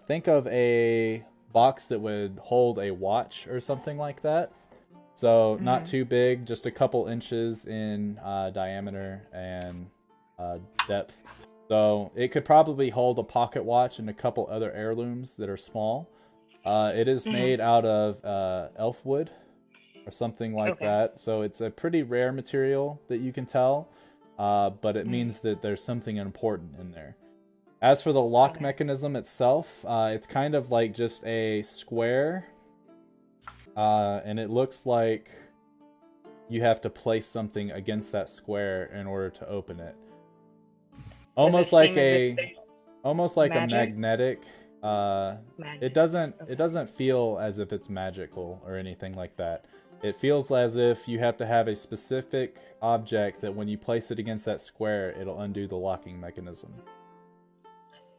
think of a box that would hold a watch or something like that. So not too big, just a couple inches in diameter and depth. So it could probably hold a pocket watch and a couple other heirlooms that are small. It is made out of elf wood or something like that. So it's a pretty rare material that you can tell, but it means that there's something important in there. As for the lock mechanism itself, it's kind of like just a square, and it looks like you have to place something against that square in order to open it. Almost like a magnetic. It doesn't feel as if it's magical or anything like that. It feels as if you have to have a specific object that when you place it against that square, it'll undo the locking mechanism.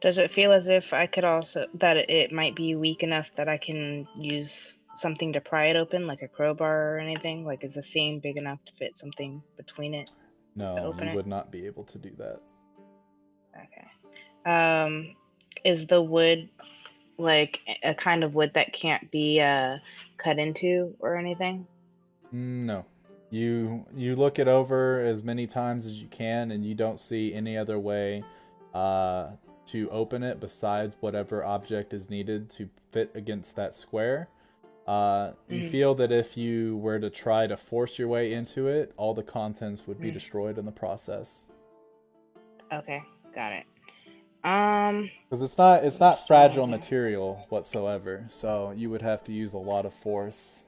Does it feel as if I could also that it might be weak enough that I can use something to pry it open, like a crowbar or anything? Like, is the seam big enough to fit something between it? No, you would not be able to do that. Okay. Is the wood like a kind of wood that can't be cut into or anything? No. You look it over as many times as you can, and you don't see any other way to open it besides whatever object is needed to fit against that square. You feel that if you were to try to force your way into it, all the contents would be destroyed in the process. Okay, got it. Because it's not fragile material whatsoever, so you would have to use a lot of force.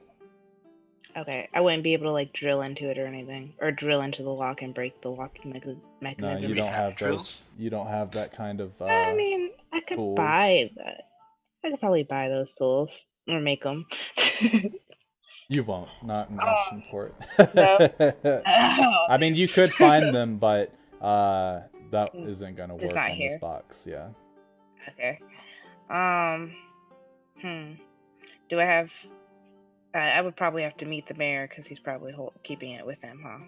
Okay, I wouldn't be able to like drill into it or anything, or drill into the lock and break the locking mechanism. No, you don't have those. You don't have that kind of. I mean, I could tools. buy that. I could probably buy those tools or make them. You won't. Not in Russianport. No. I mean, you could find them, but that isn't gonna work on here. this box. Yeah. Okay. Do I have? I would probably have to meet the mayor because he's probably keeping it with him, huh?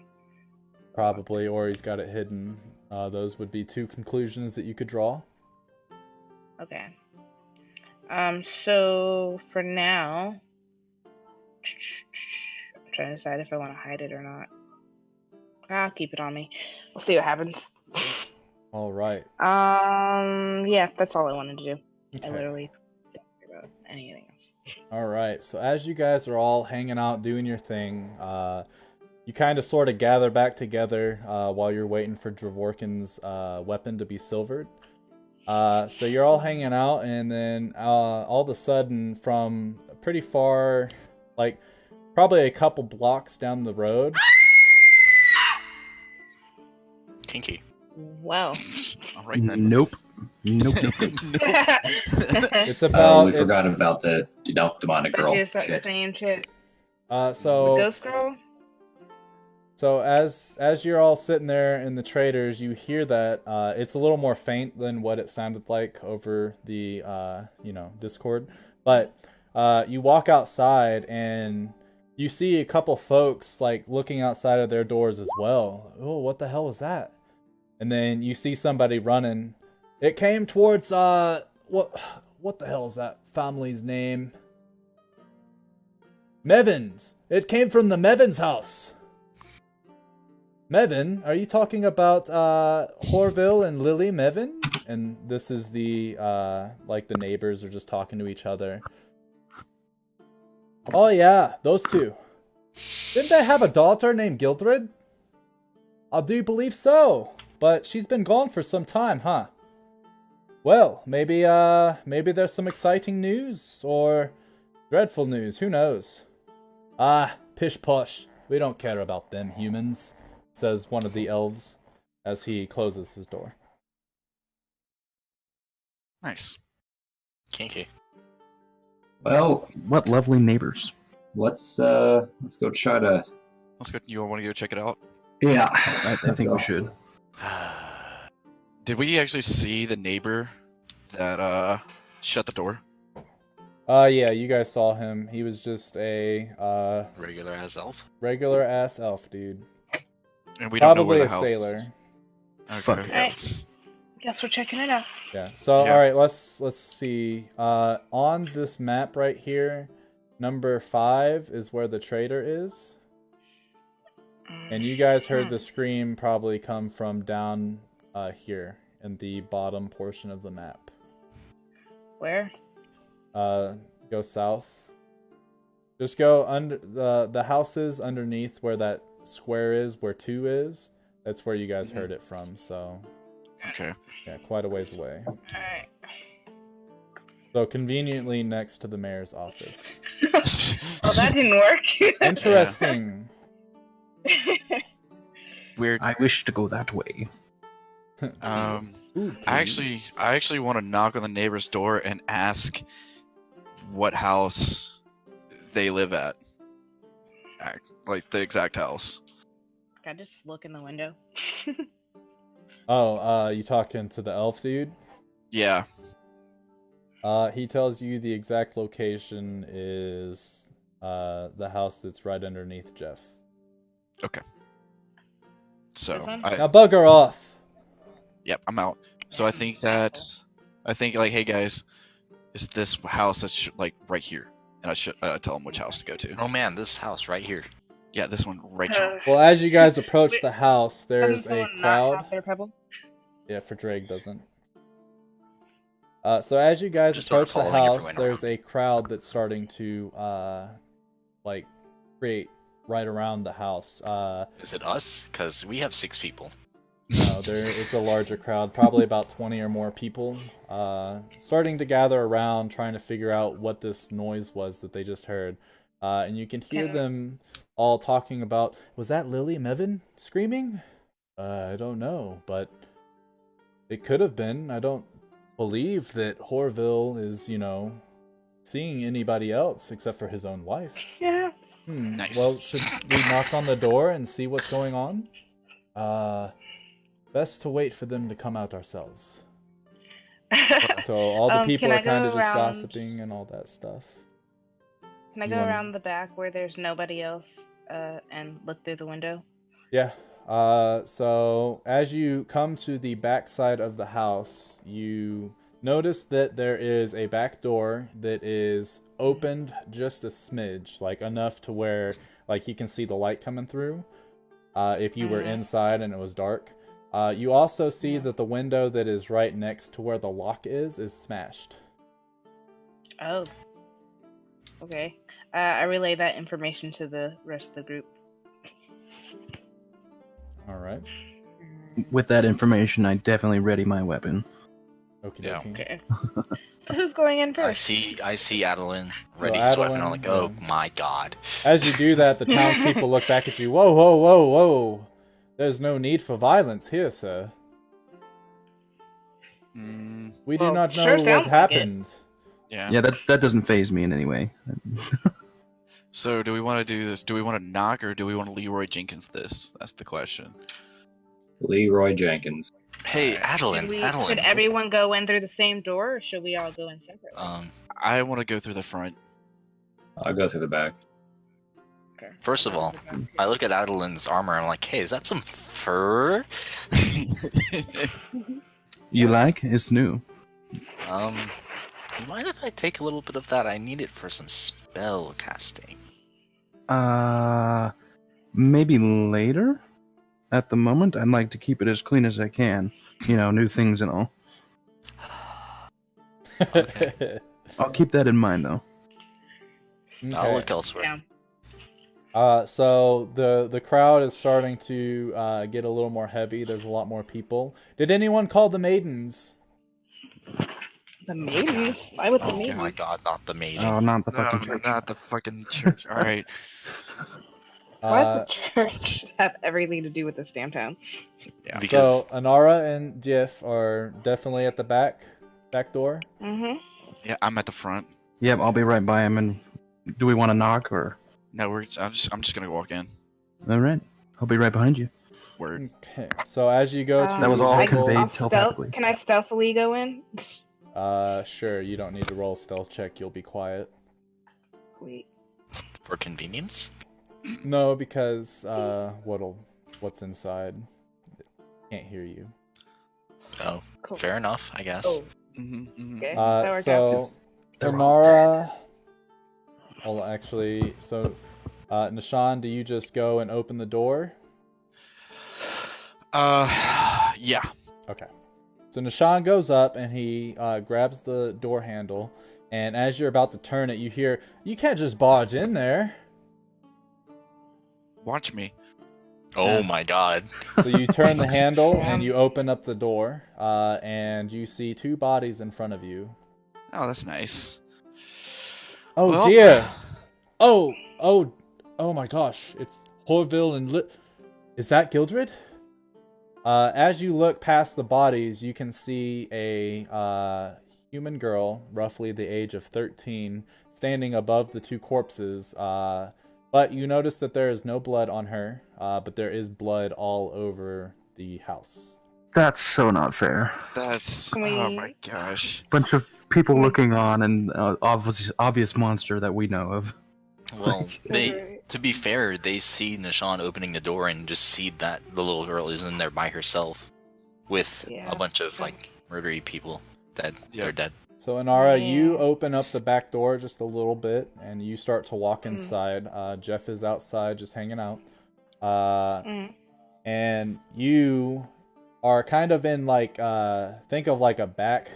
Probably, or he's got it hidden. Those would be two conclusions that you could draw. Okay. So for now, I'm trying to decide if I want to hide it or not. I'll keep it on me. We'll see what happens. All right. Yeah, that's all I wanted to do. Okay. I literally don't care about anything else. All right. So as you guys are all hanging out, doing your thing, you kind of sort of gather back together while you're waiting for Dravorkin's weapon to be silvered. So you're all hanging out, and then all of a sudden, from pretty far, like probably a couple blocks down the road. Kinky. Wow. All right then. Nope. Nope. It's about. We forgot about the demonic girl. Is that the same shit? So. The ghost girl. So as you're all sitting there in the traders, you hear that it's a little more faint than what it sounded like over the Discord. But you walk outside and you see a couple folks like looking outside of their doors as well. Oh, what the hell was that? And then you see somebody running. It came towards what the hell is that? family's name? Mevins. It came from the Mevins house. Mevin, are you talking about Horville and Lily Mevin? And this is the like the neighbors are just talking to each other. Oh yeah, those two. Didn't they have a daughter named Gildred? I do believe so, but she's been gone for some time, huh? Well, maybe there's some exciting news or dreadful news, who knows? Ah, pish posh. We don't care about them humans, says one of the elves as he closes his door. Nice. Kinky. Well, What lovely neighbors. let's go try to. Let's go. You want to go check it out? Yeah, I think we should. Did we actually see the neighbor that shut the door? Yeah, you guys saw him. He was just a Regular ass elf. regular ass elf, dude. And we don't know Probably where a the house sailor. is. Fuck. Okay. Alright. Guess we're checking it out. Yeah. So Yeah. all right, let's see. On this map right here, number 5 is where the trader is. And you guys heard the scream probably come from down here in the bottom portion of the map. Where? Go south. Just go under the houses underneath where that square is, where 2 is. That's where you guys heard it from. So Okay. yeah, quite a ways away. Alright. So conveniently next to the mayor's office. Oh, that didn't work. Interesting. Weird. I wish to go that way. Ooh, I please. actually want to knock on the neighbor's door and ask what house they live at. Like the exact house. Can I just look in the window? Oh, you talking to the elf dude? Yeah. He tells you the exact location is the house that's right underneath Jeff. So This one? Now bugger off. yep, I'm out. So I think like, hey guys, is this house that's like right here? And I should tell them which house to go to. Oh man, this house right here. Yeah, this one right here. Well, as you guys approach the house, there's Doesn't a someone not crowd. have their pebble? Yeah, for Drake doesn't. So as you guys Just start approach the following house, everyone there's a crowd that's starting to like create right around the house. Is it us? Because we have 6 people. No, it's a larger crowd, probably about 20 or more people, starting to gather around, trying to figure out what this noise was that they just heard. And you can hear them all talking about, was that Lily Mevin screaming? I don't know, but it could have been. I don't believe that Horville is, seeing anybody else except for his own wife. Yeah. Nice. Well, should we knock on the door and see what's going on? Best to wait for them to come out ourselves. So all the people can I are kind of go just around- gossiping and all that stuff. Can I You go wanna- around the back where there's nobody else and look through the window? Yeah. So as you come to the back side of the house, you notice that there is a back door that is opened just a smidge, like enough to where like you can see the light coming through. If you were inside and it was dark. You also see that the window that is right next to where the lock is smashed. Oh. Okay. I relay that information to the rest of the group. All right. With that information, I definitely ready my weapon. Okie Yeah. dokie. Okay. So who's going in I first? see Adeline ready So his weapon. I'm Adeline, like, oh yeah. my god. As you do that, the townspeople look back at you. Whoa, whoa, whoa, whoa. There's no need for violence here, sir. We do Well, not know sure what sounds like happened. Yeah. Yeah, that doesn't phase me in any way. So do we want to do this? Do we want to knock or do we want to Leroy Jenkins this? That's the question. Leroy Jenkins. Hey, Adeline, Should everyone go in through the same door, or should we all go in separately? I want to go through the front. I'll go through the back. Okay. First of all, I look at Adeline's armor and I'm like, hey, is that some fur? You like? It's new. You mind if I take a little bit of that? I need it for some spell casting. Maybe later? At the moment, I'd like to keep it as clean as I can. You know, new things and all. Okay. I'll keep that in mind, though. I'll look elsewhere. Yeah. So the crowd is starting to get a little more heavy. There's a lot more people. Did anyone call the maidens? The maidens? Why would the Oh maidens? my god, not the maiden. Oh, not the No, fucking church. not the fucking church. All right. Why does the church have everything to do with this damn town? Yeah. Because So Anara and Jif are definitely at the back door. Mm-hmm. Yeah, I'm at the front. Yep, I'll be right by him. And do we want to knock or? No, I'm just gonna walk in. All right, I'll be right behind you. Word. Okay. So as you go to That was all the conveyed I'll telepathically. Can I stealthily go in? Sure. You don't need to roll a stealth check. You'll be quiet. Sweet. for convenience. No, because what's inside can't hear you. Oh, Cool. fair enough, I guess. Oh, Mm-hmm, okay. That worked out. So They're all Nara. Well, actually, so Nishan, do you just go and open the door? Yeah. Okay. So Nishan goes up and he grabs the door handle, and as you're about to turn it, you hear, "You can't just barge in there." Watch me. Oh my god. So you turn the handle and you open up the door, and you see two bodies in front of you. Oh, that's nice. Oh Well- dear! Oh my gosh! It's Horville and Is that Gildred? As you look past the bodies, you can see a human girl, roughly the age of 13, standing above the two corpses. But you notice that there is no blood on her, but there is blood all over the house. That's so not fair. That's Can we- oh my gosh. Bunch of people looking on, and obvious monster that we know of. Well, to be fair, they see Nishan opening the door and just see that the little girl is in there by herself with Yeah. a bunch of like murdery people dead. Yeah. They're dead. So Inara, Yeah. you open up the back door just a little bit, and you start to walk inside. Jeff is outside, just hanging out. And you are kind of in like, think of like a back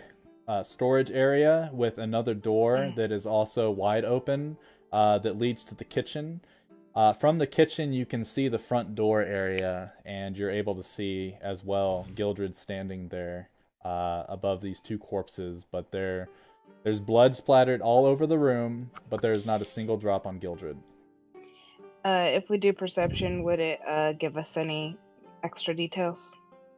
storage area with another door that is also wide open that leads to the kitchen. From the kitchen, you can see the front door area, and you're able to see as well Gildred standing there above these two corpses. But there's blood splattered all over the room, but there's not a single drop on Gildred. If we do perception, would it give us any extra details?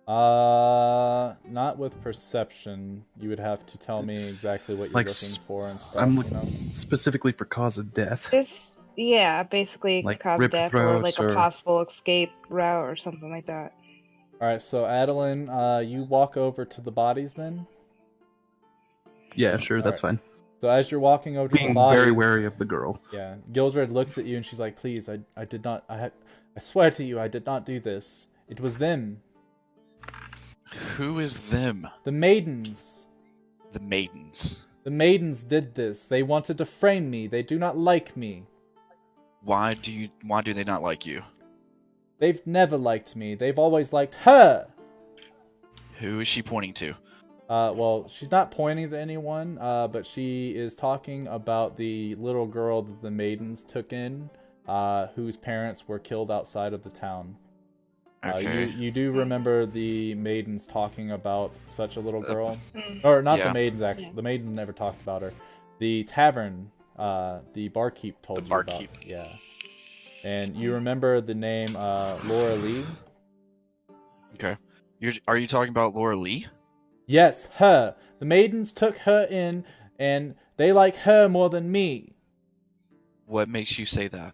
Not with perception. You would have to tell me exactly what you're Like, looking for and stuff. I'm you looking know? specifically for cause of death. Yeah, basically Like cause rip death or like throats a or- possible escape route or something like that. All right, so Adeline, you walk over to the bodies then. Yeah, sure, that's fine. So as you're walking over to the Being bodies, very wary of the girl. yeah, Gildred looks at you and she's like, "Please, I did not. I swear to you, I did not do this. It was them, Who is them? the maidens. The maidens. The maidens did this. They wanted to frame me. They do not like me. Why do they not like you? They've never liked me. They've always liked her." Who is she pointing to? Well, she's not pointing to anyone, but she is talking about the little girl that the maidens took in, whose parents were killed outside of the town. Okay. You do remember the maidens talking about such a little girl? Or not yeah. the maidens, actually. The maiden never talked about her. The tavern, the barkeep told you barkeep. about. Yeah. And you remember the name Laura Lee? Okay. Are you talking about Laura Lee? Yes, her. The maidens took her in, and they like her more than me. What makes you say that?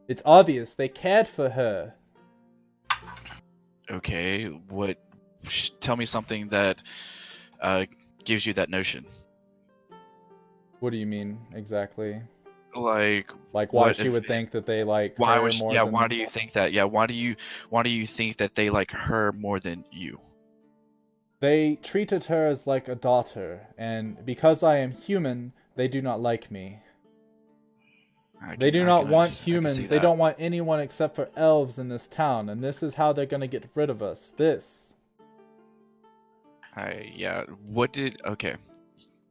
It's obvious they cared for her. Okay. Tell me something that gives you that notion. What do you mean exactly? Like Why what she if- would think that they like why her would more yeah? than... Why do you think that? Yeah. Why do you think that they like her more than you? They treated her as like a daughter, and because I am human, they do not like me. They do not want humans. They don't want anyone except for elves in this town, and this is how they're gonna get rid of us. This. Yeah. Okay.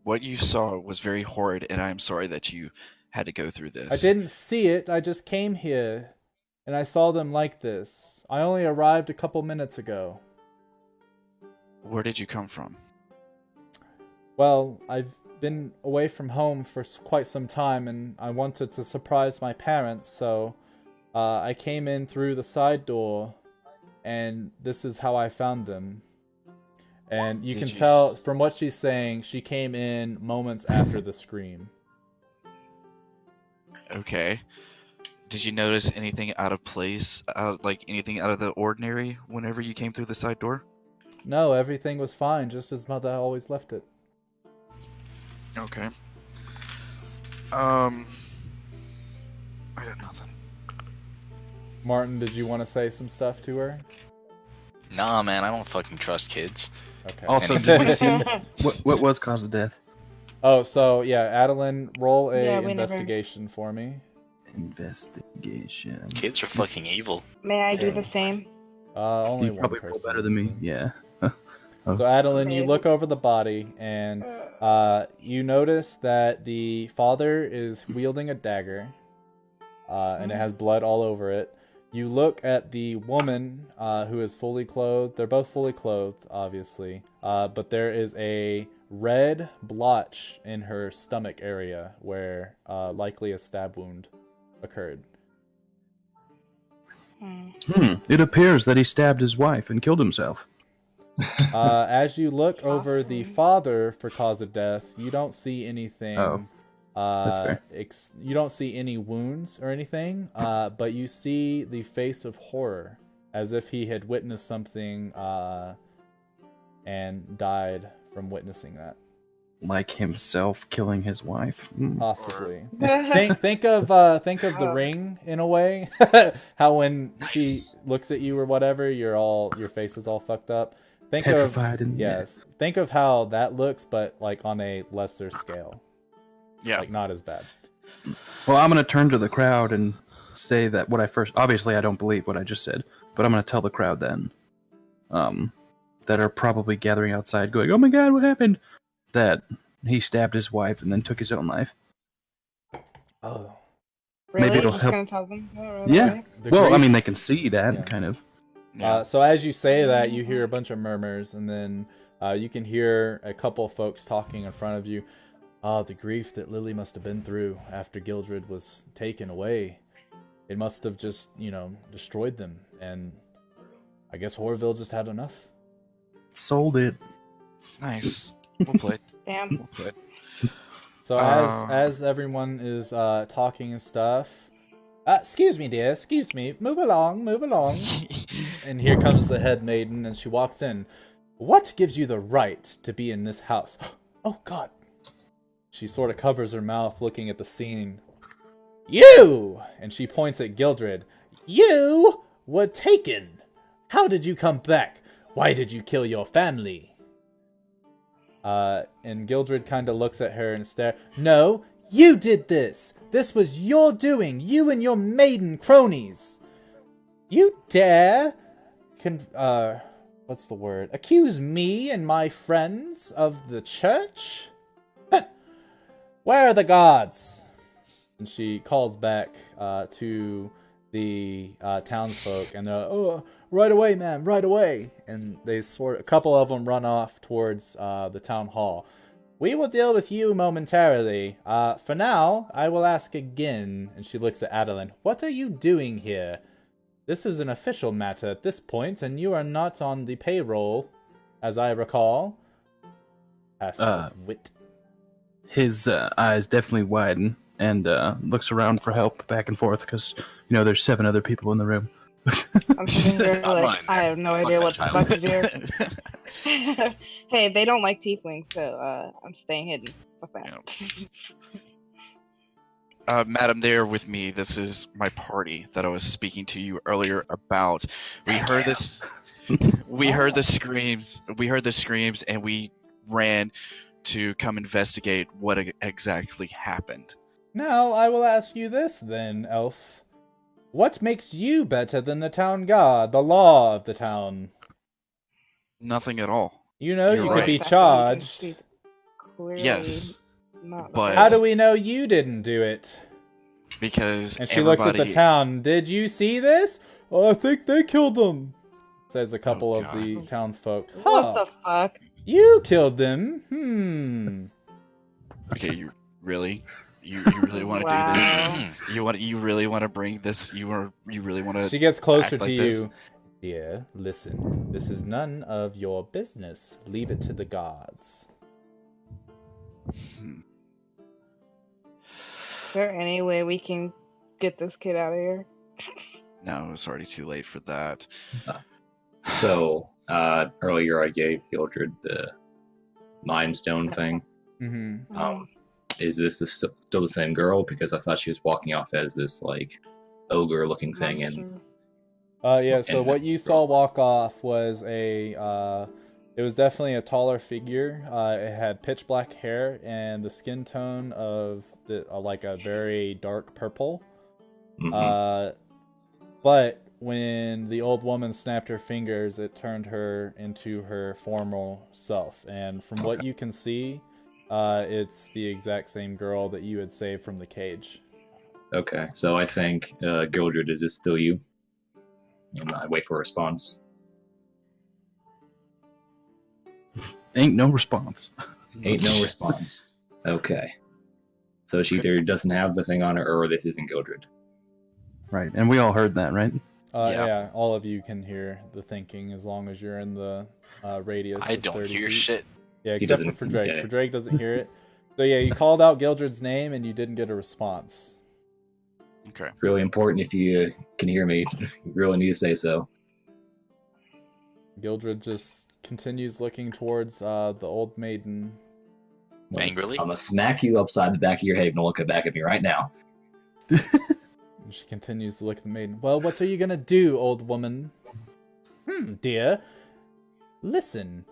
What you saw was very horrid, and I'm sorry that you had to go through this. I didn't see it. I just came here, and I saw them like this. I only arrived a couple minutes ago. Where did you come from? Well, I've been away from home for quite some time, and I wanted to surprise my parents, so I came in through the side door, and this is how I found them. And you can tell from what she's saying, she came in moments after the scream. Okay. Did you notice anything out of place, like anything out of the ordinary whenever you came through the side door? No, everything was fine, just as Mother always left it. Okay. I got nothing. Martin, did you want to say some stuff to her? Nah, man, I don't fucking trust kids. Okay. Also, did we see what was cause of death? Oh, so yeah, Adeline, roll a Yeah, investigation for me. Investigation. Kids are fucking evil. May I do the same? Only You one probably person. roll better than me. Yeah. So Adeline, you look over the body, and you notice that the father is wielding a dagger, and it has blood all over it. You look at the woman who is fully clothed. They're both fully clothed, obviously, but there is a red blotch in her stomach area where likely a stab wound occurred. It appears that he stabbed his wife and killed himself. As you look over the father for cause of death, you don't see anything. Oh, that's fair. You don't see any wounds or anything, but you see the face of horror, as if he had witnessed something and died from witnessing that. Like himself killing his wife. Possibly. think of the Ring in a way. How when she looks at you or whatever, your face is all fucked up. Petrified. Think of how that looks, but like on a lesser scale. Yeah. Like not as bad. Well, I'm gonna turn to the crowd and say that obviously I don't believe what I just said, but I'm gonna tell the crowd then, that are probably gathering outside, going, "Oh my God, what happened?" That he stabbed his wife and then took his own life. Oh. Really? Maybe it'll Just help. gonna tell them? Oh, Yeah. really? Well, I mean, they can see that kind of. So as you say that, you hear a bunch of murmurs, and then you can hear a couple of folks talking in front of you. The grief that Lily must have been through after Gildred was taken away. It must have just, destroyed them. And I guess Horville just had enough. Sold it. Nice. We'll play. Damn. We'll play. So as everyone is talking and stuff, excuse me, dear, excuse me, move along. And here comes the head maiden, and she walks in. What gives you the right to be in this house? Oh, God. She sort of covers her mouth, looking at the scene. You! And she points at Gildred. You were taken. How did you come back? Why did you kill your family? And Gildred kind of looks at her and stares. No, you did this. This was your doing. You and your maiden cronies. You dare what's the word? Accuse me and my friends of the church? Where are the guards? And she calls back to the townsfolk, and they're, oh, right away, ma'am, right away. And a couple of them run off towards the town hall. We will deal with you momentarily. For now, I will ask again. And she looks at Adeline. What are you doing here? This is an official matter at this point, and you are not on the payroll, as I recall. Half of wit. His eyes definitely widen and looks around for help back and forth because, there's 7 other people in the room. I'm sitting here like, I have no idea what the fuck to do. Hey, they don't like tieflings, so I'm staying hidden. Fuck that. Madam, there with me. This is my party that I was speaking to you earlier about. We heard this. We heard the screams. We heard the screams, and we ran to come investigate what exactly happened. Now, I will ask you this then, elf. What makes you better than the town guard, the law of the town? Nothing at all. You know, You're you right. could be Exactly, charged. she's clearly Yes, not but- How do we know you didn't do it? Because And she looks at the everybody- town. Did you see this? Oh, I think they killed them, says a couple of God. the townsfolk. What the fuck? You killed them? Okay, you really want to Wow. do this? You really want to bring this? You really want to? She gets closer act to like you. this? Dear, listen. This is none of your business. Leave it to the gods. Is there any way we can get this kid out of here? No, it's already too late for that. So, earlier I gave Gildred the Mind Stone thing. Mm-hmm. Is this still the same girl? Because I thought she was walking off as this, like, ogre-looking thing, and Yeah, so And- what you saw walk off was it was definitely a taller figure. It had pitch black hair and the skin tone of like a very dark purple. But when the old woman snapped her fingers, it turned her into her formal self. And from what you can see, it's the exact same girl that you had saved from the cage. Okay, so I think, Gildred, is this still you? And I wait for a response. Ain't no response. Ain't no response. Okay. So she either doesn't have the thing on her, or this isn't Gildred. Right, and we all heard that, right? Yeah. Yeah, all of you can hear the thinking as long as you're in the radius I of don't 30 hear feet. shit. Yeah, He except doesn't- for Drake. yeah. For Drake doesn't hear it. So yeah, you called out Gildred's name and you didn't get a response. Okay. Really important if you can hear me. You really need to say so. Gildred just continues looking towards the old maiden. Angrily? I'm gonna smack you upside the back of your head and look back at me right now. And she continues to look at the maiden. Well, what are you gonna do, old woman? Dear. Listen.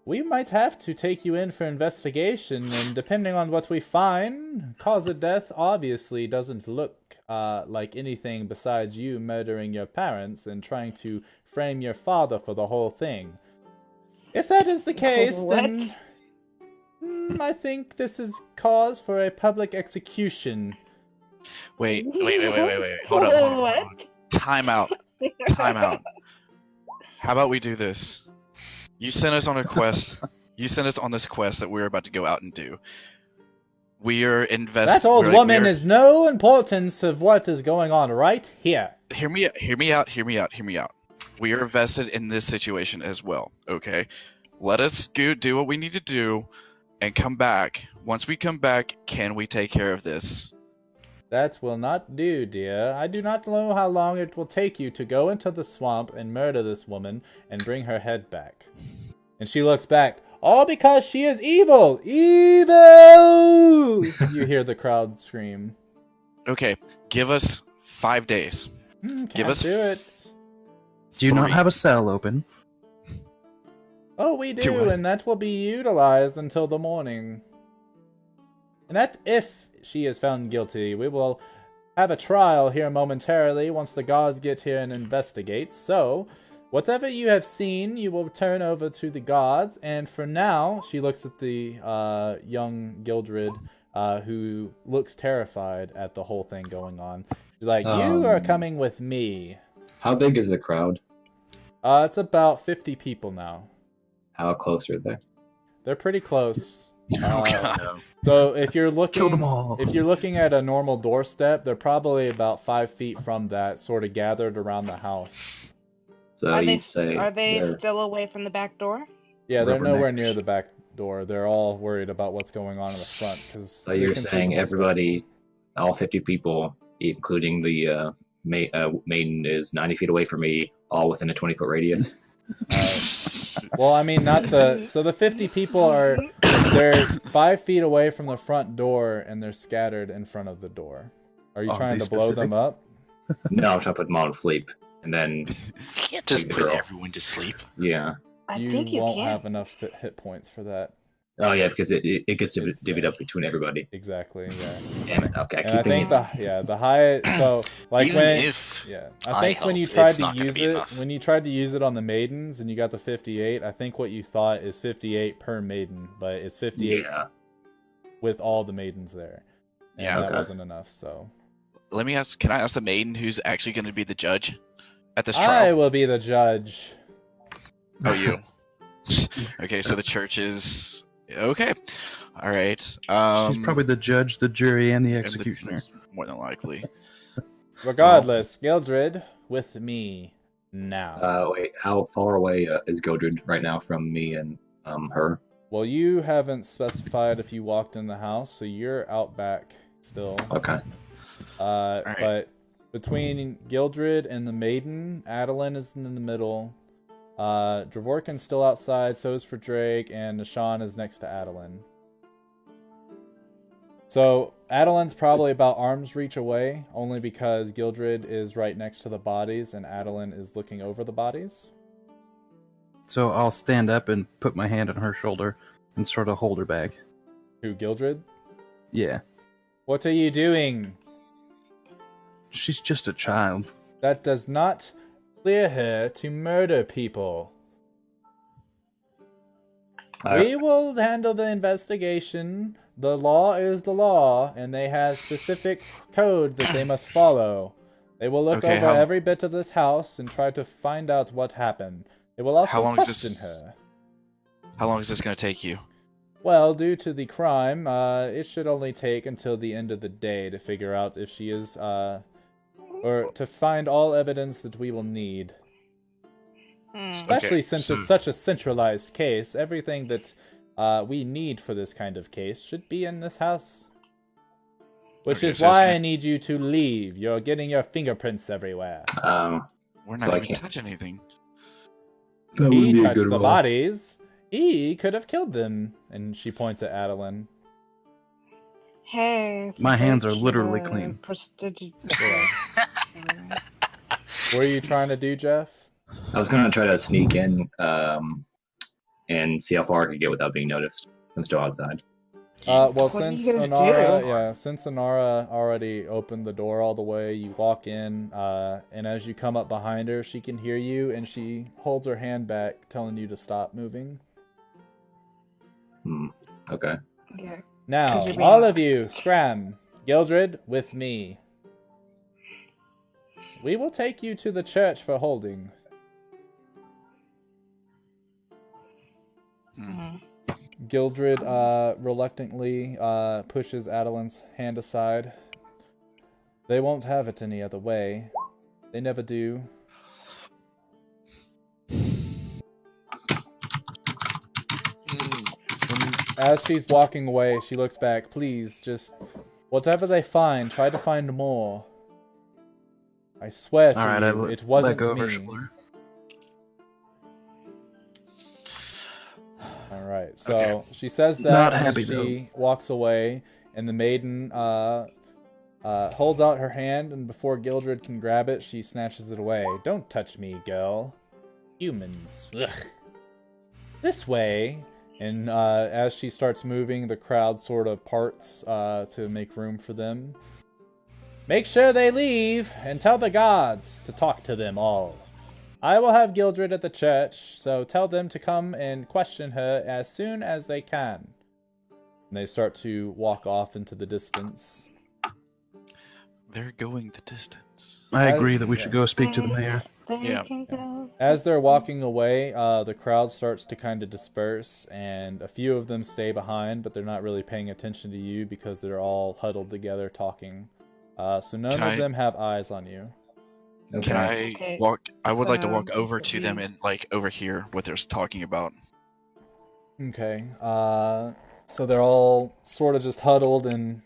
We might have to take you in for investigation, and depending on what we find, cause of death obviously doesn't look like anything besides you murdering your parents and trying to frame your father for the whole thing. If that is the case, What? then I think this is cause for a public execution. Wait. Hold up. What? Time out. How about we do this? You sent us on a quest. You sent us on this quest that we're about to go out and do. We are That old woman is no importance of what is going on right here. Hear me out. We are invested in this situation as well, okay? Let us go do what we need to do and come back. Once we come back, can we take care of this? That will not do, dear. I do not know how long it will take you to go into the swamp and murder this woman and bring her head back. And she looks back. All because she is evil! Evil! You hear the crowd scream. Okay, give us 5 days. Can't us do it. Do you not 3. have a cell open? Oh, we Do do, what? and that will be utilized until the morning. And that if she is found guilty, we will have a trial here momentarily once the gods get here and investigate. So, whatever you have seen, you will turn over to the gods. And for now, she looks at the young Gildred, who looks terrified at the whole thing going on. She's like, you are coming with me. How big is the crowd? It's about 50 people now. How close are they? They're pretty close. God. So if you're looking, Kill them all. if you're looking at a normal doorstep, they're probably about 5 feet from that, sort of gathered around the house. So Are you'd say they they're- still away from the back door? Yeah, they're nowhere Rubberneckers. near the back door. They're all worried about what's going on in the front because. So you're saying everybody, all 50 people, including the maiden, is 90 feet away from me, all within a 20-foot radius? Well, I mean, not the. So the 50 people they're 5 feet away from the front door and they're scattered in front of the door. Are you Are trying they to blow them specific? up? No, I'm trying to put them all to sleep. and then You can't just Take the put girl. everyone to sleep. yeah. I You think you won't can. have enough hit points for that. Oh yeah, because it gets It's- divvied up between everybody. Exactly. Yeah. Damn it. Okay, I And keep I think thinking. the high. So like Even when. if Yeah, I I think when help, you tried it's to not going to use be it, enough. when you tried to use it on the maidens and you got the 58, I think what you thought is 58 per maiden, but it's 58 Yeah. with all the maidens there. And Yeah. that Okay. wasn't enough, so. Let me ask. Can I ask the maiden who's actually going to be the judge at this I trial? will be the judge. Oh, you. Okay, so the church is okay. All right. She's probably the judge, the jury, and the and executioner. more than likely. Regardless, Gildred, with me now. Wait, how far away is Gildred right now from me and her? Well, you haven't specified if you walked in the house, so you're out back still. Okay. right. But between Gildred and the maiden, Adeline is in the middle. Dravorkin's still outside, so is for Drake, and Nishan is next to Adeline. So Adeline's probably about arm's reach away, only because Gildred is right next to the bodies and Adeline is looking over the bodies. So I'll stand up and put my hand on her shoulder and sort of hold her back. Who, Gildred? Yeah. What are you doing? She's just a child. That does not clear her to murder people. We will handle the investigation. The law is the law, and they have specific code that they must follow. They will look Okay, over how- every bit of this house and try to find out what happened. They will also How long is question this- her. How long is this going to take you? Well, due to the crime, it should only take until the end of the day to figure out if she is, or to find all evidence that we will need. Especially Okay, since so- it's such a centralized case, everything that we need for this kind of case should be in this house. Which Okay, is so it's why gonna- I need you to leave. You're getting your fingerprints everywhere. We're So not I even can't- touch anything. That He would be a touched good the roll. bodies. He could have killed them. And she points at Adeline. Hey. My hands are search literally the clean. What are you trying to do, Jeff? I was gonna try to sneak in and see how far I could get without being noticed. I'm still outside. Well, What are since you guys Inara, doing? since Inara already opened the door all the way, you walk in, and as you come up behind her, she can hear you, and she holds her hand back, telling you to stop moving. Okay. Yeah. Now, 'Cause you're being- all of you, scram. Gildred, with me. We will take you to the church for holding. Gildred reluctantly pushes Adeline's hand aside. They won't have it any other way. They never do. As she's walking away, she looks back. Please, just whatever they find, try to find more. I swear to Alright, you, it wasn't let go of her me. shoulder. Alright, so Okay. she says that Not and happy, she walks away, and the maiden holds out her hand, and before Gildred can grab it, she snatches it away. Don't touch me, girl. Humans. Ugh. This way. And as she starts moving, the crowd sort of parts to make room for them. Make sure they leave, and tell the gods to talk to them all. I will have Gildred at the church, so tell them to come and question her as soon as they can. And they start to walk off into the distance. They're going the distance. I agree that we should go speak to the mayor. Yeah. As they're walking away, the crowd starts to kind of disperse, and a few of them stay behind, but they're not really paying attention to you because they're all huddled together talking. So none Can of I- them have eyes on you. Okay. Can I Okay. walk? I would like to walk over if to them you- and like overhear what they're talking about. Okay. So they're all sort of just huddled and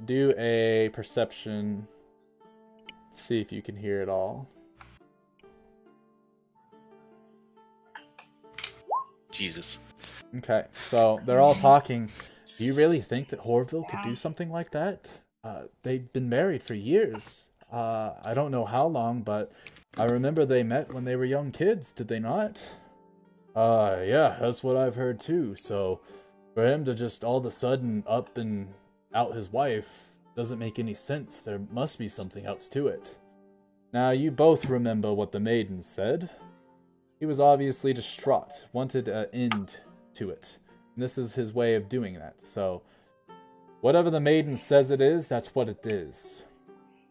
do a perception. See if you can hear it all. Jesus. Okay, so they're all talking. Do you really think that Horville could do something like that? They've been married for years. I don't know how long, but I remember they met when they were young kids, did they not? Yeah, that's what I've heard too. So, for him to just all of a sudden up and out his wife doesn't make any sense. There must be something else to it. Now, you both remember what the maiden said. He was obviously distraught, wanted an end to it. And this is his way of doing that. So, whatever the maiden says it is, that's what it is.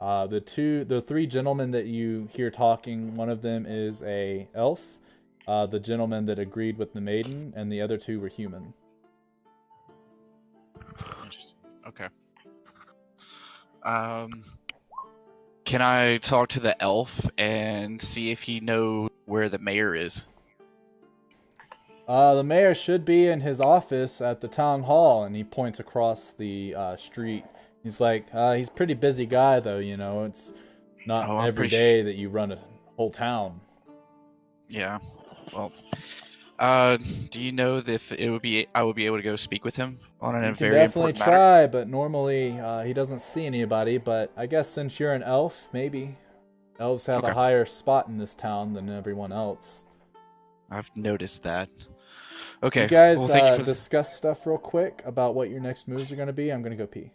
The three gentlemen that you hear talking, one of them is a elf, the gentleman that agreed with the maiden, and the other two were human. Interesting. Okay. Can I talk to the elf and see if he knows where the mayor is? The mayor should be in his office at the town hall, and he points across the street. He's like, he's a pretty busy guy, though, you know. It's not every day that you run a whole town. Yeah. Well, do you know if I would be able to go speak with him on a very definitely important try, matter? but normally he doesn't see anybody. But I guess since you're an elf, maybe elves have a higher spot in this town than everyone else. I've noticed that. Okay. You guys well, thank you for discuss stuff real quick about what your next moves are going to be. I'm going to go pee.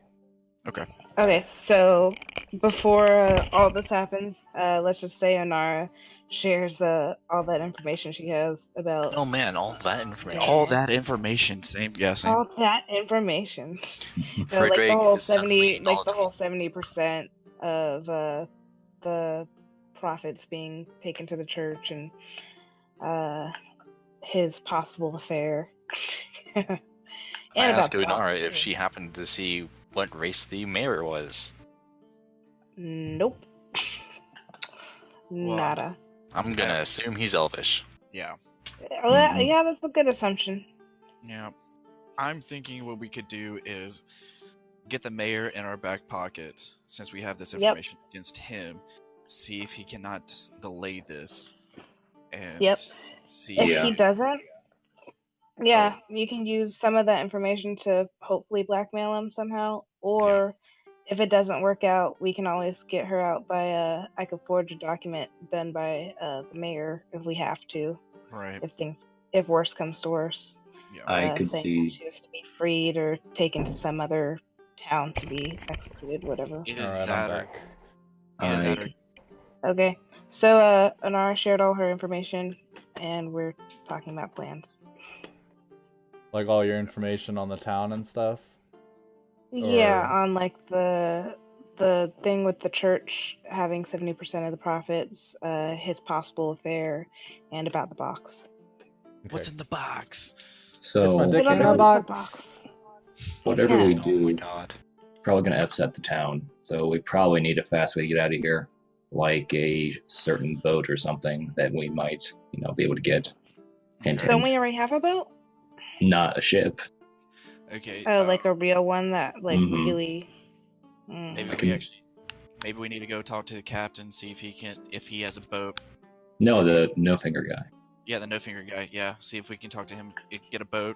Okay. Okay, so before all this happens, let's just say Onara shares all that information she has about. Oh man, all that information. All that information. Same. All that information. So like Frederick the whole is suddenly 70% of the profits being taken to the church and his possible affair. I asked Onara if she happened to see what race the mayor was. Nope. Nada. I'm gonna assume he's elvish. Yeah. Yeah, that's a good assumption. Yeah. I'm thinking what we could do is get the mayor in our back pocket, since we have this information against him, see if he cannot delay this. And see if he doesn't, you can use some of that information to hopefully blackmail him somehow, or if it doesn't work out, we can always get her out by I could forge a document done by the mayor if we have to. Right. If worse comes to worse. Yeah. I could see she has to be freed or taken to some other town to be executed, whatever. Alright, I'm back. Okay. So Onara shared all her information and we're talking about plans. Like all your information on the town and stuff? Yeah, on like the thing with the church having 70% of the profits, his possible affair, and about the box. Okay. What's in the box? So it's my dick in a box. Whatever we do, probably gonna upset the town. So we probably need a fast way to get out of here, like a certain boat or something that we might, be able to get. Hint, Don't we already have a boat? Not a ship. Okay. Oh, like a real one that really. Maybe we need to go talk to the captain, see if he has a boat. No, the No Finger guy. Yeah, the No Finger guy. Yeah, see if we can talk to him, get a boat.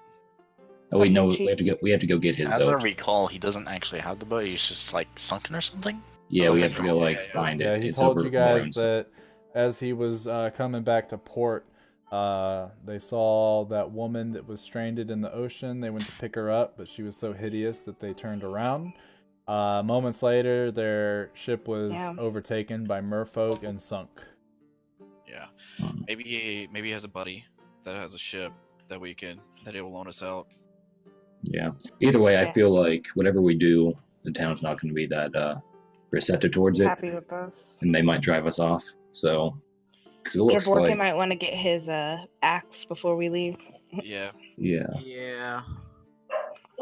Oh wait, no, we have to go get his boat. As I recall, he doesn't actually have the boat. He's just like sunken or something. Yeah, we have to go find it. Yeah, he told you guys that as he was coming back to port, they saw that woman that was stranded in the ocean. They went to pick her up, but she was so hideous that they turned around. Moments later, their ship was overtaken by merfolk and sunk. Yeah, maybe he has a buddy that has a ship that it will loan us out. Yeah. Either way, I feel like whatever we do, the town's not going to be that receptive towards it. Happy with us. And they might drive us off. So, because it looks Borky might want to get his axe before we leave. Yeah. Yeah.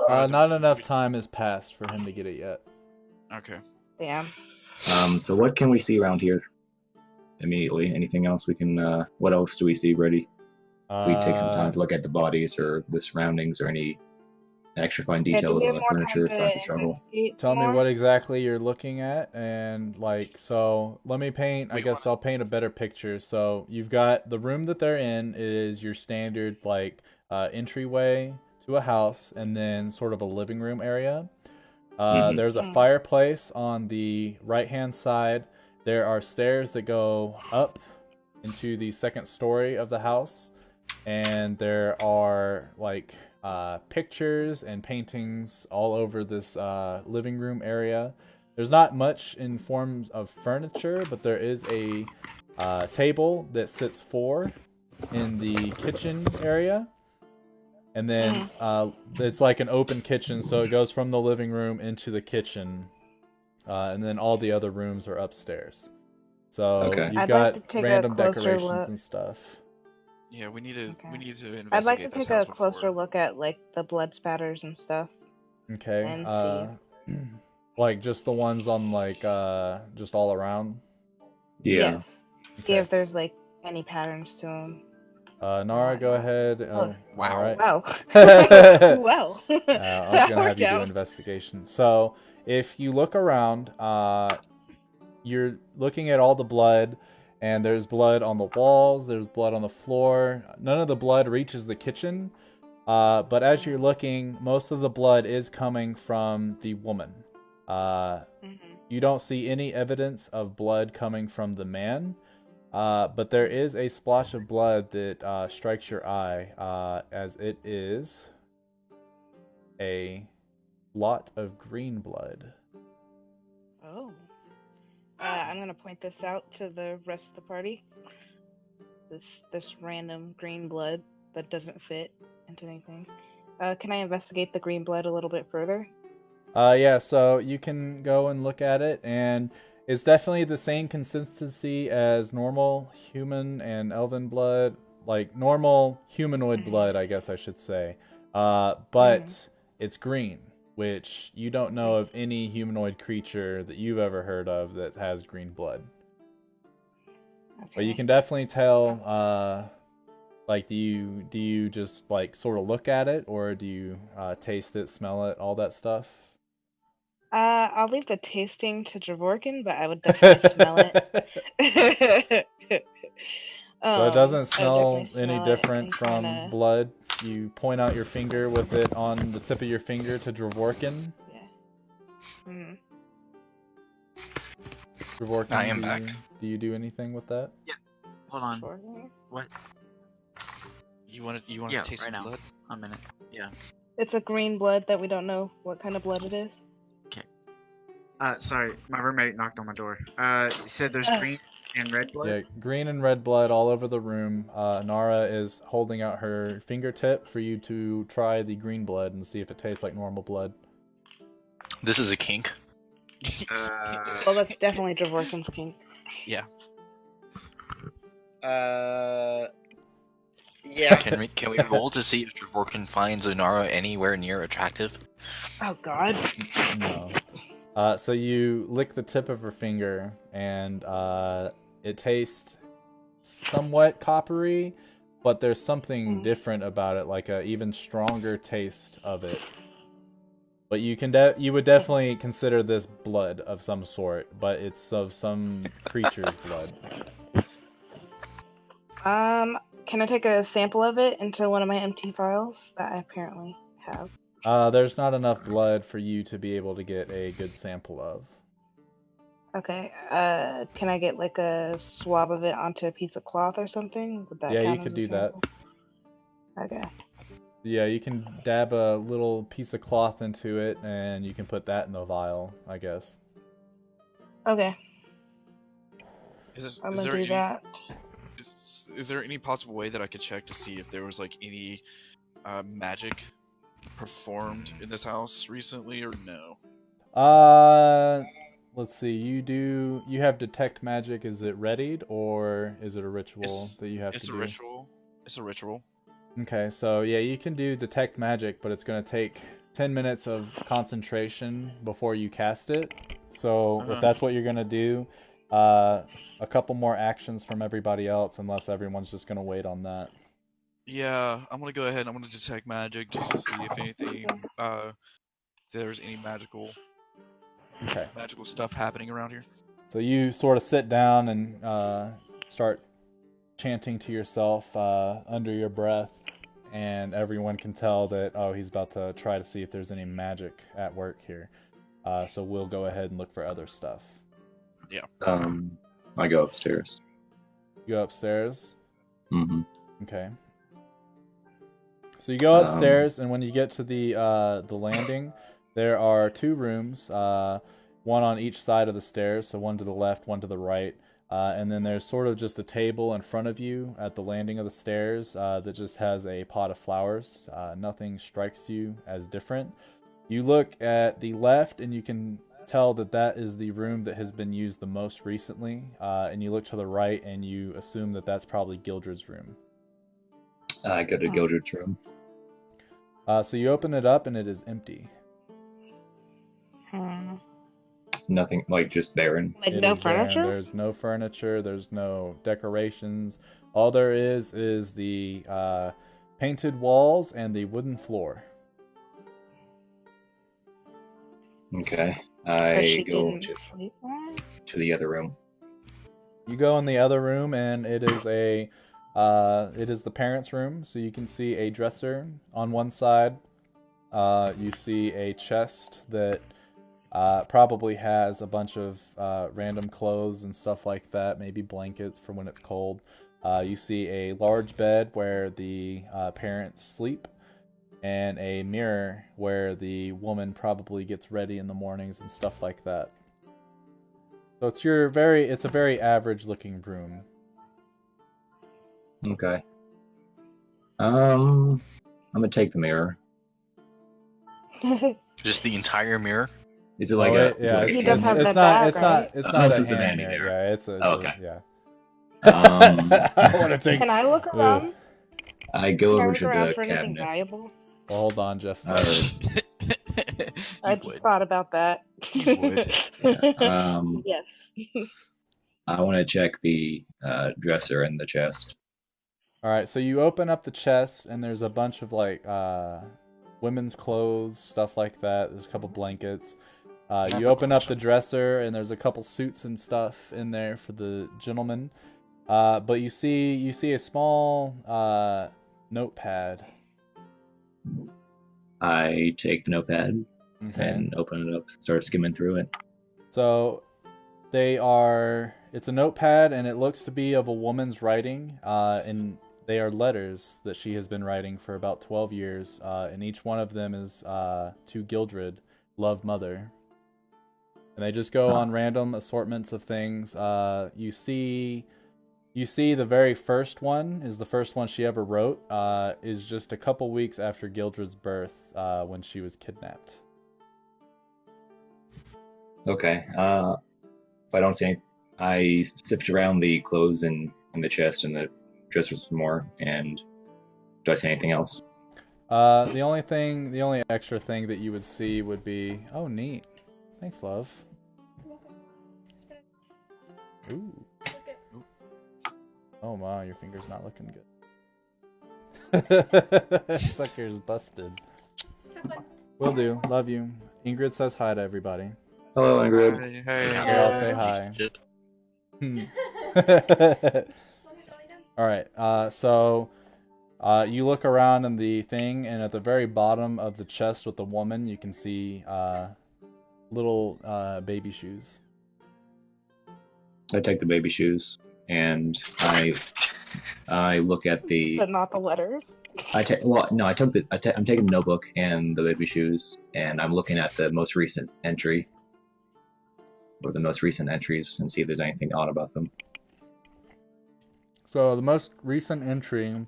Not enough time has passed for him to get it yet. Okay. Yeah. So what can we see around here? Immediately. Anything else we can? What else do we see ready? If we take some time to look at the bodies or the surroundings or any extra fine details on the furniture, signs of struggle. Tell me what exactly you're looking at, and so let me paint. I guess I'll paint a better picture. So you've got the room that they're in is your standard entryway to a house, and then sort of a living room area. There's a fireplace on the right hand side. there are stairs that go up into the second story of the house, and there are like pictures and paintings all over this living room area. There's not much in forms of furniture, but there is a table that sits 4 in the kitchen area. And then it's like an open kitchen, so it goes from the living room into the kitchen. And then all the other rooms are upstairs. So you've I'd got like to take random a closer decorations look. and stuff. Yeah, we need to investigate I'd like to this take house a closer before. look at like the blood spatters and stuff. Okay. And Like just the ones on like just all around. Yeah. Yes. See if there's like any patterns to them. Nara, go ahead. Wow. All right. Wow. Wow. I was gonna have you do investigation. So if you look around, you're looking at all the blood, and there's blood on the walls. There's blood on the floor. None of the blood reaches the kitchen, but as you're looking, most of the blood is coming from the woman. You don't see any evidence of blood coming from the man. But there is a splash of blood that strikes your eye, as it is a lot of green blood. Oh. I'm gonna point this out to the rest of the party. This random green blood that doesn't fit into anything. Can I investigate the green blood a little bit further? Yeah, so you can go and look at it, and it's definitely the same consistency as normal human and elven blood, like normal humanoid blood, I guess I should say. But it's green, which you don't know of any humanoid creature that you've ever heard of that has green blood. Okay. But you can definitely tell. Like, do you just like sort of look at it, or do you taste it, smell it, all that stuff? I'll leave the tasting to Javorkin, but I would definitely smell it. So it doesn't I smell would definitely any smell it different and from kinda... blood. You point out your finger with it on the tip of your finger to Dravorkin. Yeah. Dravorkin, I am back. Do you do anything with that? Yeah. Hold on. Javorkin? What? You want to Yeah, taste right some now. blood? A minute. Yeah. It's a green blood that we don't know what kind of blood it is. Sorry, my roommate knocked on my door. You said there's green and red blood? Yeah, green and red blood all over the room. Nara is holding out her fingertip for you to try the green blood and see if it tastes like normal blood. This is a kink. Well, that's definitely Javorkin's kink. Yeah. Yeah. Can we roll to see if Javorkin finds Onara anywhere near attractive? Oh God. No. So you lick the tip of her finger, and it tastes somewhat coppery, but there's something different about it, like a even stronger taste of it. But you would definitely consider this blood of some sort, but it's of some creature's blood. Can I take a sample of it into one of my empty files that I apparently have? There's not enough blood for you to be able to get a good sample of. Okay. Can I get like a swab of it onto a piece of cloth or something? Would that Yeah, you count could as a do that. sample? Okay. Yeah, you can dab a little piece of cloth into it, and you can put that in the vial, I guess. Okay. Is I'm there gonna do any, that. is there any possible way that I could check to see if there was like any magic performed in this house recently, or no? Let's see. You have detect magic. Is it readied, or is it a ritual that you have to do? It's a ritual. It's a ritual. Okay, so yeah, you can do detect magic, but it's going to take 10 minutes of concentration before you cast it. So if that's what you're going to do, a couple more actions from everybody else, unless everyone's just going to wait on that. Yeah, I'm gonna go ahead and I'm gonna detect magic just to see if anything, there's any magical stuff happening around here. So you sort of sit down and start chanting to yourself under your breath, and everyone can tell that, oh, he's about to try to see if there's any magic at work here. So we'll go ahead and look for other stuff. I go upstairs. You go upstairs. Mm-hmm. Okay. So you go upstairs, and when you get to the landing, there are 2 rooms, one on each side of the stairs, so one to the left, one to the right, and then there's sort of just a table in front of you at the landing of the stairs that just has a pot of flowers. Nothing strikes you as different. You look at the left, and you can tell that that is the room that has been used the most recently, and you look to the right, and you assume that that's probably Gildred's room. I go to Gildred's room. So you open it up, and it is empty. Nothing, like just barren. Like It no is barren. furniture? There's no furniture. There's no decorations. All there is the painted walls and the wooden floor. Okay. So I she go didn't sleep on it? to the other room. You go in the other room, and it is the parents' room. So you can see a dresser on one side. You see a chest that probably has a bunch of random clothes and stuff like that, maybe blankets for when it's cold. You see a large bed where the parents sleep, and a mirror where the woman probably gets ready in the mornings and stuff like that. So it's a very average looking room. Okay. I'm gonna take the mirror. Just the entire mirror? Is it like He does have that bag, right? It's Oh, not so a it's an hand handy mirror. mirror. Yeah, it's a Okay. yeah. I I want to take. Can I look around? go Can I over look to around the for anything cabinet. valuable? Well, hold on, Jeff. Uh, Sorry. I just thought about that. You would. Yes. I want to check the dresser and the chest. All right, so you open up the chest, and there's a bunch of like women's clothes, stuff like that. There's a couple blankets. You open up the dresser, and there's a couple suits and stuff in there for the gentleman. But you see a small notepad. I take the notepad and open it up, start skimming through it. So it's a notepad, and it looks to be of a woman's writing, and they are letters that she has been writing for about 12 years, and each one of them is to Gildred, love mother. And they just go on random assortments of things. You see the very first one is the first one she ever wrote, is just a couple weeks after Gildred's birth, when she was kidnapped. Okay. If I don't see anything, I sift around the clothes and the chest and the dresser some more. And do I see anything else? The only extra thing that you would see would be, oh, neat. Thanks, love. Ooh. Oh wow, your finger's not looking good. Sucker's busted. Will do. Love you. Ingrid says hi to everybody. Hello, Ingrid. Hey. They all say hi. Alright, so you look around in the thing, and at the very bottom of the chest with the woman, you can see little baby shoes. I take the baby shoes and I look at the. But not the letters. I'm taking the notebook and the baby shoes, and I'm looking at the most recent entry, or the most recent entries, and see if there's anything odd about them. So the most recent entry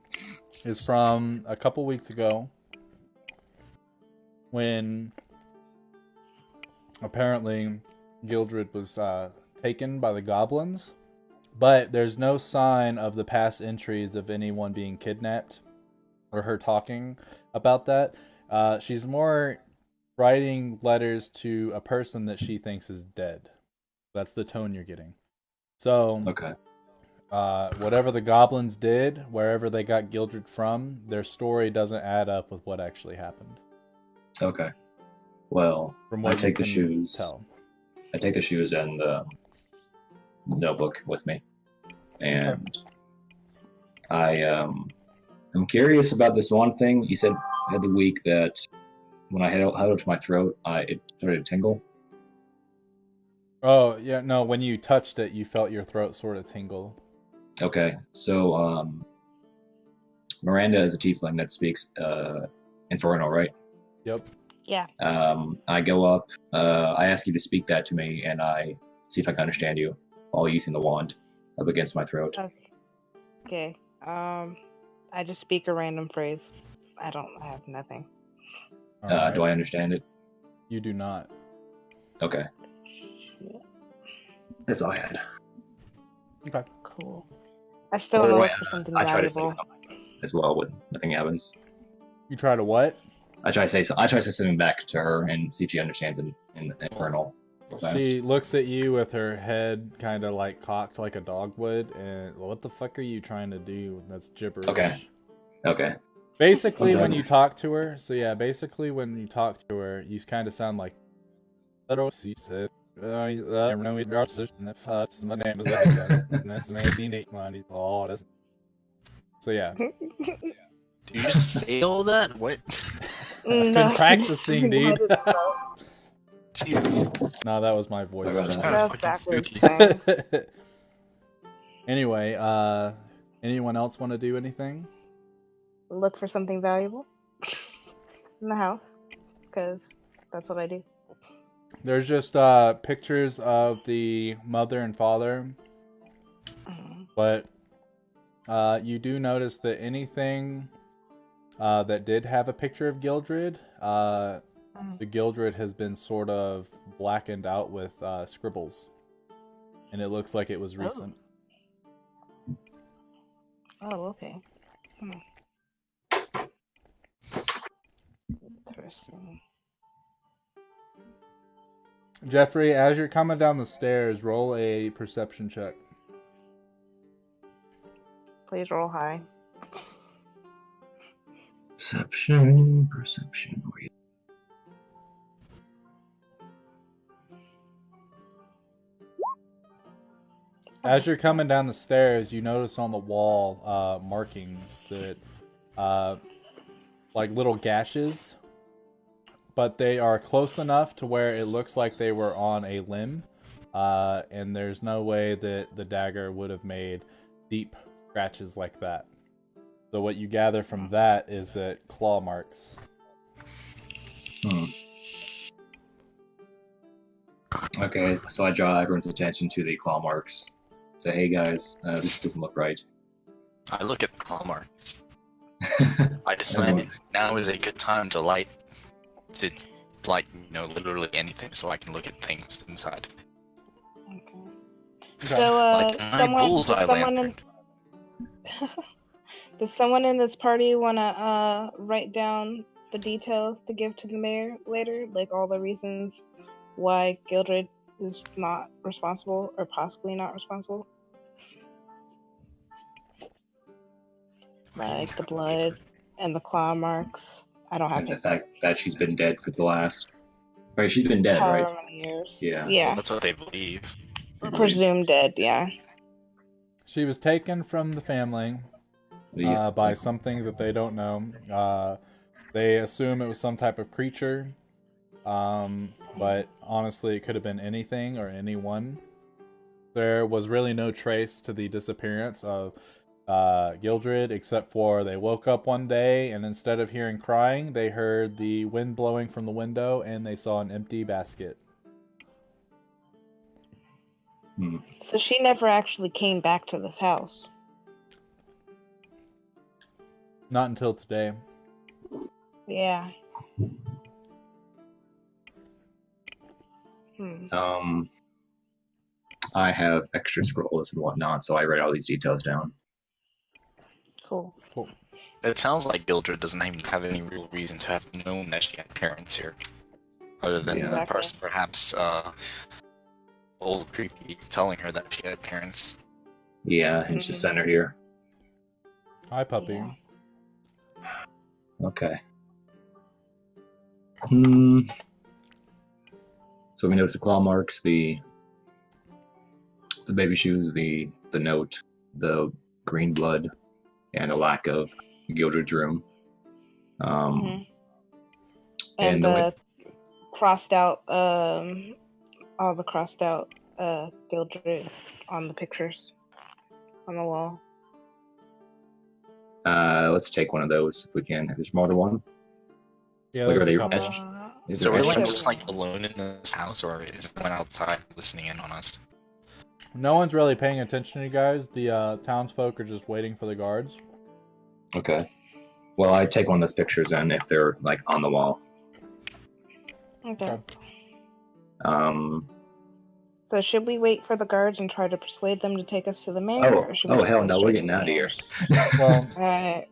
is from a couple weeks ago, when apparently Gildred was taken by the goblins, but there's no sign of the past entries of anyone being kidnapped or her talking about that. She's more writing letters to a person that she thinks is dead. That's the tone you're getting. So, Okay. Whatever the goblins did, wherever they got Gildred from, their story doesn't add up with what actually happened. Okay. Well, From what I take you the can shoes. tell. I take the shoes and the notebook with me, and I'm curious about this one thing. You said I had the week that when I held it to my throat, it started to tingle. Oh, yeah, no, when you touched it, you felt your throat sort of tingle. Okay, so Miranda is a tiefling that speaks Infernal, right? Yep. Yeah. I go up, I ask you to speak that to me, and I see if I can understand you while using the wand up against my throat. Okay. I just speak a random phrase. I have nothing. All right. Do I understand it? You do not. Okay. That's all I had. Okay. Cool. I still Or want to do look for something I try to say valuable. something as well when nothing happens. You try to what? I try to say something back to her and see if she understands in Infernal. real fast. She looks at you with her head kind of like cocked like a dog would, and what the fuck are you trying to do? That's gibberish. Okay. Basically, Okay. when you talk to her, when you talk to her, you kind of sound like. So yeah. Did you just say all that? What? I've been practicing, dude. Jesus. No, that was my voice. Sorry about Kinda That's fucking backwards. spooky. Thing. Anyway, anyone else want to do anything? Look for something valuable in the house, because that's what I do. There's just pictures of the mother and father, but you do notice that anything that did have a picture of Gildred, the Gildred has been sort of blackened out with scribbles, and it looks like it was recent. Oh, okay. Interesting. Jeffrey, as you're coming down the stairs, roll a perception check. Please roll high. Perception. As you're coming down the stairs, you notice on the wall markings that, like little gashes, but they are close enough to where it looks like they were on a limb, and there's no way that the dagger would have made deep scratches like that. So what you gather from that is that claw marks. Okay, so I draw everyone's attention to the claw marks. Say, hey guys, this doesn't look right. I look at the claw marks. I decided now is a good time to light, literally anything, so I can look at things inside. Okay. So, Like my bullseye lantern. Does someone in this party want to write down the details to give to the mayor later? Like all the reasons why Gildred is not responsible or possibly not responsible? Like the blood and the claw marks. I don't have And the to. fact that she's been dead for the last... Right, she's been dead, right? However many years. Yeah. Well, that's what they believe. Presumed dead, yeah. She was taken from the family by something that they don't know. They assume it was some type of creature, but honestly, it could have been anything or anyone. There was really no trace to the disappearance of Gildred, except for they woke up one day and instead of hearing crying, they heard the wind blowing from the window and they saw an empty basket. So she never actually came back to this house? Not until today. Yeah. I have extra scrolls and whatnot, so I write all these details down. Cool. It sounds like Gildred doesn't even have any real reason to have known that she had parents here. Other than perhaps old creepy telling her that she had parents. Yeah, and just send her here. Hi, puppy. Yeah. Okay. So we notice the claw marks, the baby shoes, the note, the green blood, and the lack of Gildred's room. And the crossed out all the crossed out Gildred on the pictures on the wall. Let's take one of those if we can. If there's more than one. Yeah, Like, there's are a they couple. etched? Is So there we're etched? like just like alone in this house, or is someone outside listening in on us? No one's really paying attention to you guys. The townsfolk are just waiting for the guards. Okay. Well, I take one of those pictures then if they're like on the wall. Okay. Um. So should we wait for the guards and try to persuade them to take us to the mayor? Or should we Oh just hell go no! straight We're to getting the out of here. mayor's? Well, Alright.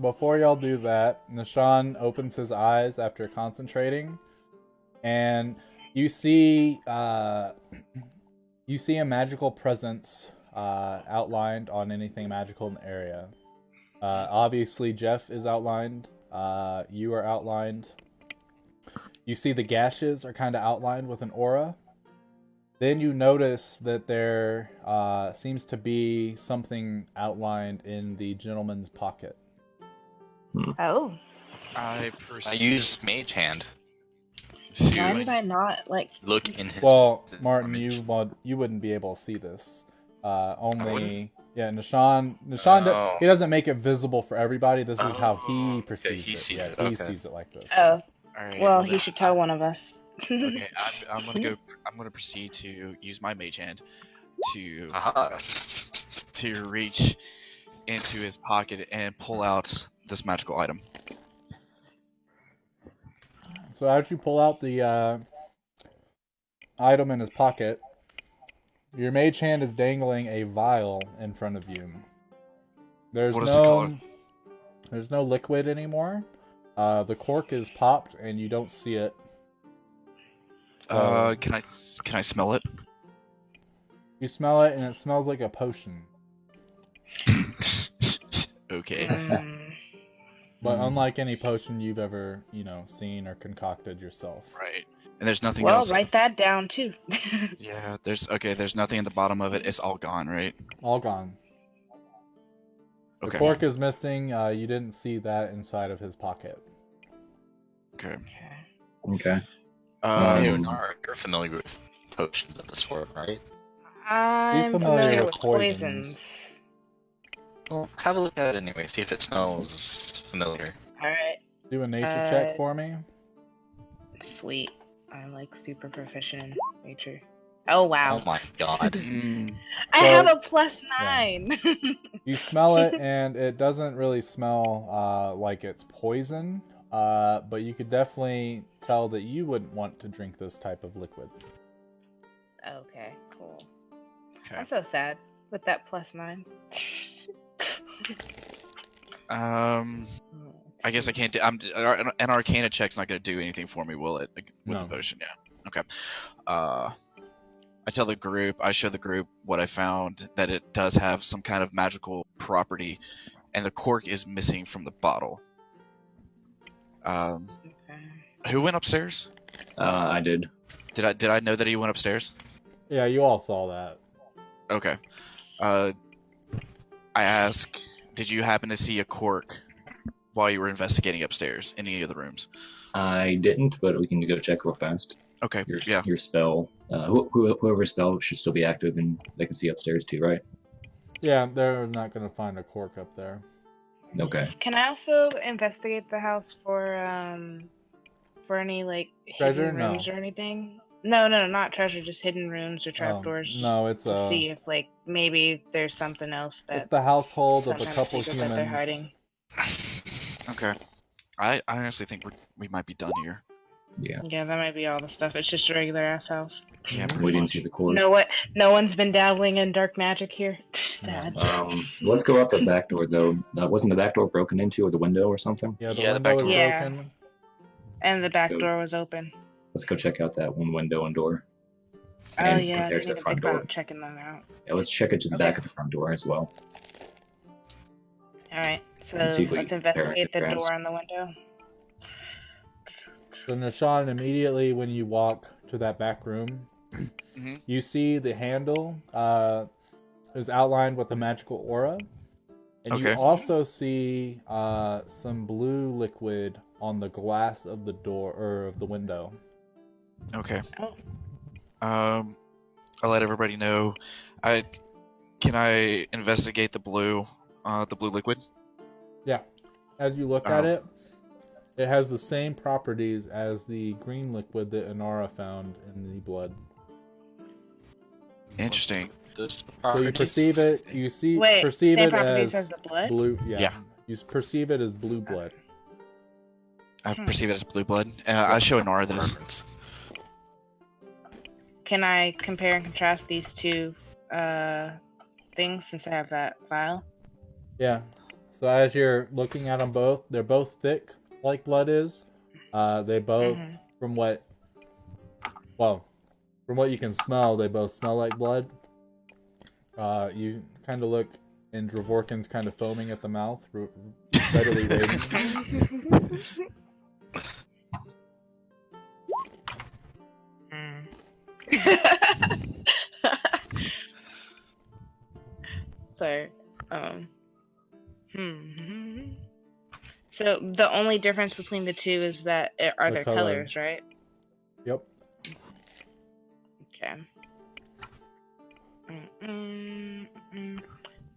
before y'all do that, Nishan opens his eyes after concentrating, and you see a magical presence outlined on anything magical in the area. Obviously, Jeff is outlined. You are outlined. You see the gashes are kind of outlined with an aura. Then you notice that there seems to be something outlined in the gentleman's pocket. Oh. I I use Mage Hand Why did I to not like? look in his. Well, Martin, image. you wouldn't be able to see this. Only wouldn't? yeah, Nishan Oh. he doesn't make it visible for everybody. This is how he Okay, perceives he it. sees Yeah, it, he okay. sees it like this. Oh. All right. Well, he then should tell one of us. Okay, I'm gonna go. I'm gonna proceed to use my mage hand to Aha. to reach into his pocket and pull out this magical item. So as you pull out the item in his pocket, your mage hand is dangling a vial in front of you. There's What is the color? There's no liquid anymore. The cork is popped and you don't see it. Can I smell it? You smell it and it smells like a potion. Okay. But unlike any potion you've ever, seen or concocted yourself. Right. And there's nothing Well, else. write that down too. Yeah. There's nothing in the bottom of it. It's all gone, right? All gone. The Okay. cork is missing. You didn't see that inside of his pocket. Okay. Okay. You're familiar with potions of the sort, right? He's I'm familiar with poisons. poisons. Well, have a look at it anyway. See if it smells familiar. Alright. Do a nature check for me. Sweet. I'm like super proficient in nature. Oh wow. Oh my god. Mm, I So- have a +9. You smell it, and it doesn't really smell like it's poison. But you could definitely tell that you wouldn't want to drink this type of liquid. Okay, cool. okay. I'm so sad with that +9. I guess I can't do. An Arcana check's not going to do anything for me, will it? Like, with the No. potion, yeah. Okay. I tell the group. I show the group what I found. That it does have some kind of magical property, and the cork is missing from the bottle. Who went upstairs? I did. Did I know that he went upstairs? Yeah, you all saw that. Okay. I ask, did you happen to see a cork while you were investigating upstairs in any of the rooms? I didn't, but we can go check real fast. Okay. Your Yeah. your spell. Whoever's spell should still be active, and they can see upstairs too, right? Yeah, they're not going to find a cork up there. Okay. Can I also investigate the house for any like Treasure? hidden No. rooms or anything? No, not treasure, just hidden rooms or trapdoors. No, it's to see if like maybe there's something else it's that the household of some a kind of couple secret that they're humans. hiding. Okay. I honestly think we might be done here. Yeah. Yeah, that might be all the stuff. It's just a regular ass house. Yeah, We pretty didn't much. see the cord. No one's been dabbling in dark magic here. Sad. Let's go out the back door though. Wasn't the back door broken into, or the window or something? Yeah, the Yeah, the window back is door. Yeah. broken. And the back Go. door was open. Let's go check out that one window and door. Oh And yeah, I compare need to the to front think door. about checking that out. Yeah, let's check it to the Okay. back of the front door as well. Alright, so And see if we let's can compare investigate the contrast. door and the window. So Nishan, immediately when you walk to that back room, Mhm. you see the handle is outlined with a magical aura. And you Okay. also see some blue liquid on the glass of the door or of the window. Okay. Oh. I'll let everybody know. Can I investigate the blue liquid? Yeah. As you look at it, it has the same properties as the green liquid that Inara found in the blood. Interesting. So you perceive it. You see, Wait, perceive same it properties as as the blood? blue. Yeah. Yeah. You perceive it as blue blood. I perceive it as blue blood. I show Nora this. Can I compare and contrast these two things since I have that file? Yeah. So as you're looking at them both, they're both thick, like blood is. They both, from what you can smell, they both smell like blood. You kind of look, and Dravorkin's kind of foaming at the mouth, readily waiting. So, So the only difference between the two is that are The their color. colors, right? Yep. Okay. Do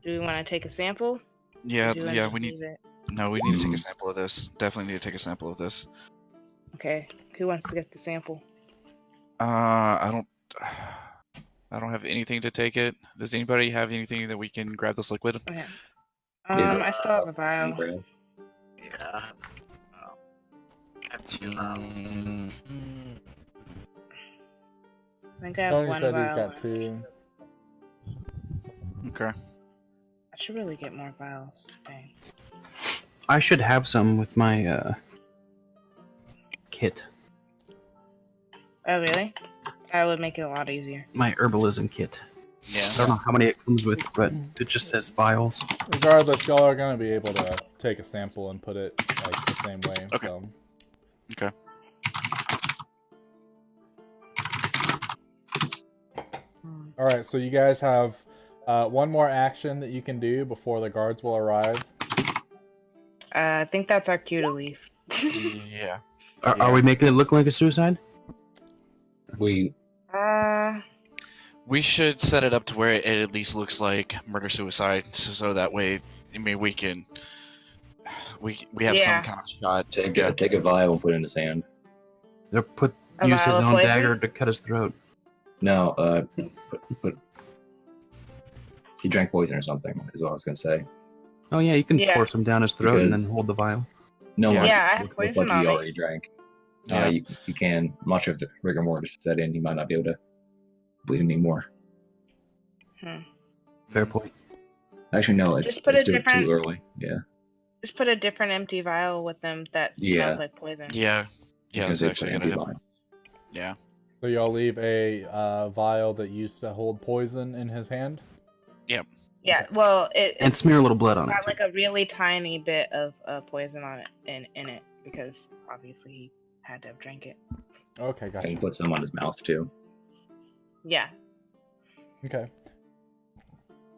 we want to take a sample? Yeah, Do you want yeah. to We leave need. it? No, we need to take a sample of this. Definitely need to take a sample of this. Okay. Who wants to get the sample? I don't have anything to take it. Does anybody have anything that we can grab this liquid? Okay. Is it, I still have a vial. Brad? Yeah. I have 2 rounds. I think I have Tony one said he's vial. got 2. Okay. I should really get more vials. Dang. I should have some with my kit. Oh, really? That would make it a lot easier. My herbalism kit. Yeah. I don't know how many it comes with, but it just says vials. Regardless, y'all are gonna be able to take a sample and put it like the same way. Okay. So. Okay. All right. So you guys have one more action that you can do before the guards will arrive. I think that's our cue to leave. Yeah. Are we making it look like a suicide? We We should set it up to where it at least looks like murder-suicide, so that way, I mean, we can... We have some Yeah. kind of shot. take a vial and put it in his hand. Or A use his vial of own poison? dagger to cut his throat. No, put. He drank poison or something, is what I was gonna say. Oh yeah, you can Yeah. pour some down his throat and Because- then hold the vial. No, Yeah. much. Yeah, I have Looked poison like on he me. already drank. Yeah. You can. Much of the rigor mortis set in, he might not be able to bleed anymore. Fair point. Actually, no, it's Just put a do it different- too early. Yeah. Just put a different empty vial with them that Yeah. smells like poison. Yeah. Yeah, that's actually gonna gonna be do. fine. Yeah. So y'all leave a vial that used to hold poison in his hand. Yeah, well, And smear a little blood on it. got like a really tiny bit of poison on it in it because obviously he had to have drank it. Okay, And gotcha. put some on his mouth too. Yeah. Okay.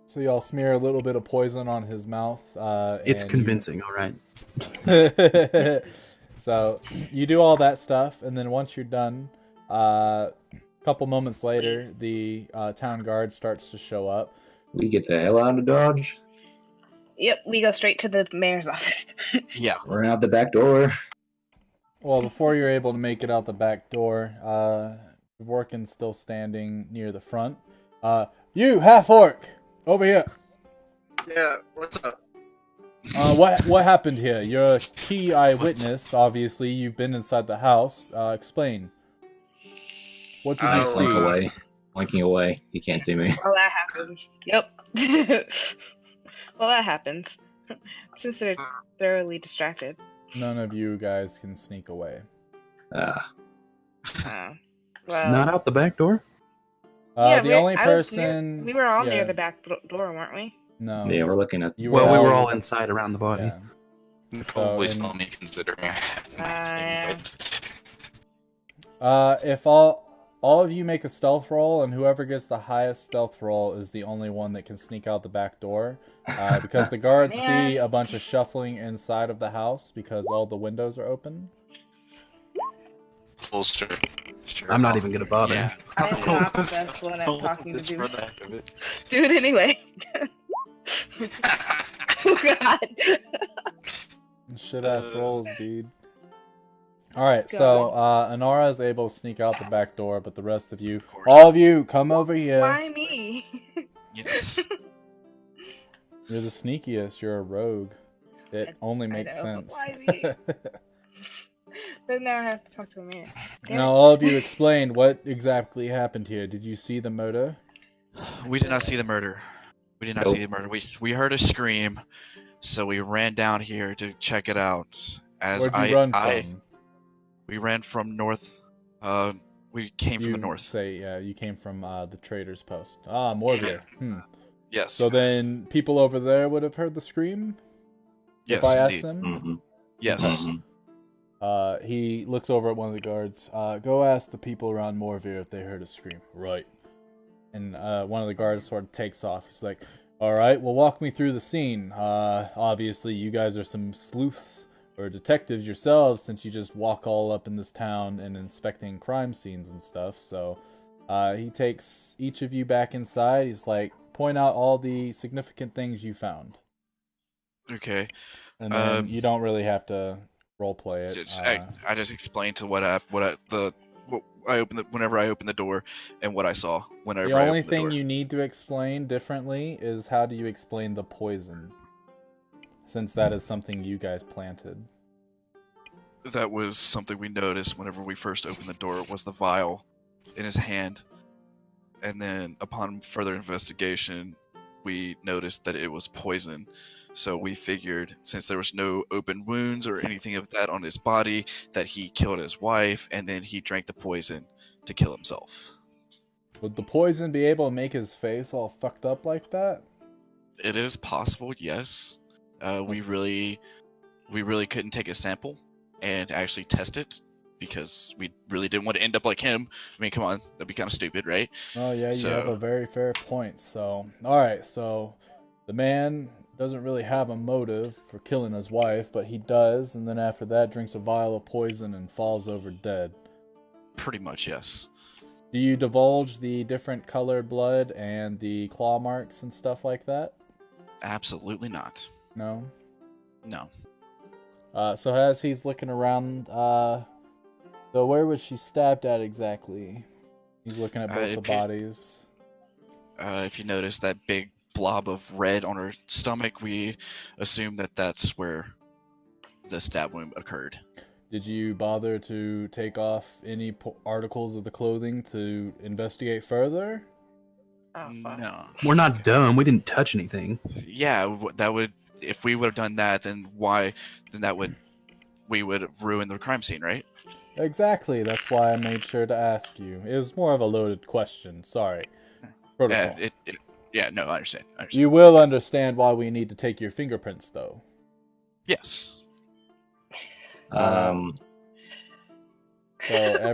So y'all smear a little bit of poison on his mouth. It's and convincing, all right. So you do all that stuff, and then once you're done, a couple moments later, the town guard starts to show up. We get the hell out of Dodge. Yep, we go straight to the mayor's office. Yeah. We're out the back door. Well, before you're able to make it out the back door, Dvorkin's still standing near the front. You half-orc, over here. Yeah, what's up? What happened here? You're a key eyewitness. Obviously, you've been inside the house. Explain. What did you Oh, see? Blink away. Blinking away. He can't see me. Well, that happens. Yep. Well, that happens. Since they're thoroughly distracted. None of you guys can sneak away. Ah. Well, Not out the back door? yeah, The only I was person... we were all yeah, near the back door, weren't we? No. Yeah, we're looking at. You Well, we were all inside around the body. Yeah. Probably and- saw me considering I had nothing, but If all of you make a stealth roll, and whoever gets the highest stealth roll is the only one that can sneak out the back door. Because the guards see a bunch of shuffling inside of the house because all the windows are open. holster Sure. I'm not even gonna bother. Yeah. I am not the best one at talking to people. Do it anyway. Oh god. Shit ass rolls, dude. Alright, so Anara is able to sneak out the back door, but the rest of you, all of you, come over here. Why me? Yes. You're the sneakiest, you're a rogue. It only makes sense. Why me? But now I have to talk to a man. Now all of you explain what exactly happened here. Did you see the murder? We did not see the murder. We did not see the murder. We heard a scream, so we ran down here to check it out. Where'd you run from? We ran from north. We came from the north. You came from the trader's post. Ah, Morvir. Yes. So then people over there would have heard the scream? Yes, if I asked indeed. them? Mm-hmm. Yes. Mm-hmm. He looks over at one of the guards. Go ask the people around Morvir if they heard a scream. Right. And one of the guards sort of takes off. He's like, alright, well walk me through the scene. Obviously you guys are some sleuths or detectives yourselves, since you just walk all up in this town and inspecting crime scenes and stuff. So he takes each of you back inside. He's like, point out all the significant things you found. Okay. And then you don't really have to roleplay it. I just explained to whenever I opened the door and what I saw whenever the I only opened the thing door. you need to explain differently is how do you explain the poison, since that is something you guys planted. That was something we noticed whenever we first opened the door, was the vial in his hand. And then upon further investigation, we noticed that it was poison. So we figured, since there was no open wounds or anything of that on his body, that he killed his wife and then he drank the poison to kill himself. Would the poison be able to make his face all fucked up like that? It is possible, yes. We really couldn't take a sample and actually test it, because we really didn't want to end up like him. I mean, come on, that'd be kind of stupid, right? Oh yeah, you have a very fair point. So, alright, so the man doesn't really have a motive for killing his wife, but he does, and then after that drinks a vial of poison and falls over dead. Pretty much, yes. Do you divulge the different colored blood and the claw marks and stuff like that? Absolutely not. No? No. So as he's looking around, so where was she stabbed at exactly? He's looking at both the bodies. If you notice that big blob of red on her stomach, we assume that that's where the stab wound occurred. Did you bother to take off any articles of the clothing to investigate further? No. We're not dumb. We didn't touch anything. Yeah, that would. If we would have done that, then why? Then we would have ruined the crime scene, right? Exactly. That's why I made sure to ask you. It was more of a loaded question. Sorry. Protocol. No, I understand. You will understand why we need to take your fingerprints, though. Yes. So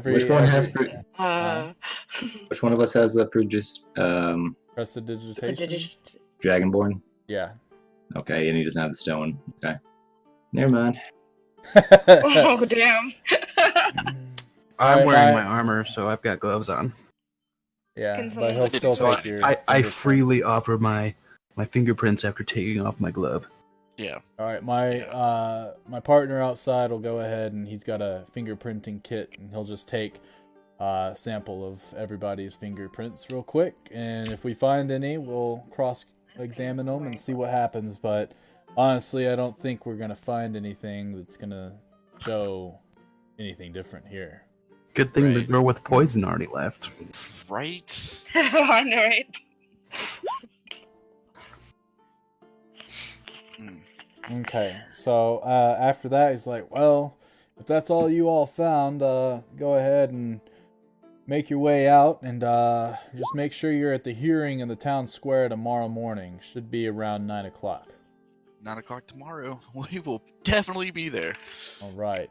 which one of us has the prestidigitation? Dragonborn? Yeah. Okay, and he doesn't have the stone. Okay. Never mind. Oh, damn. I'm wearing my armor, so I've got gloves on. Yeah, but he'll still take your I freely offer my fingerprints after taking off my glove. Yeah. Alright, my partner outside will go ahead, and he's got a fingerprinting kit, and he'll just take a sample of everybody's fingerprints real quick, and if we find any, we'll cross-examine them and see what happens, but honestly, I don't think we're going to find anything that's going to show anything different here. Good thing the girl with poison already left. Right? I know, right? Okay, so after that, he's like, well, if that's all you all found, go ahead and make your way out, and just make sure you're at the hearing in the town square tomorrow morning. Should be around 9 o'clock. 9 o'clock tomorrow. We will definitely be there. Alright.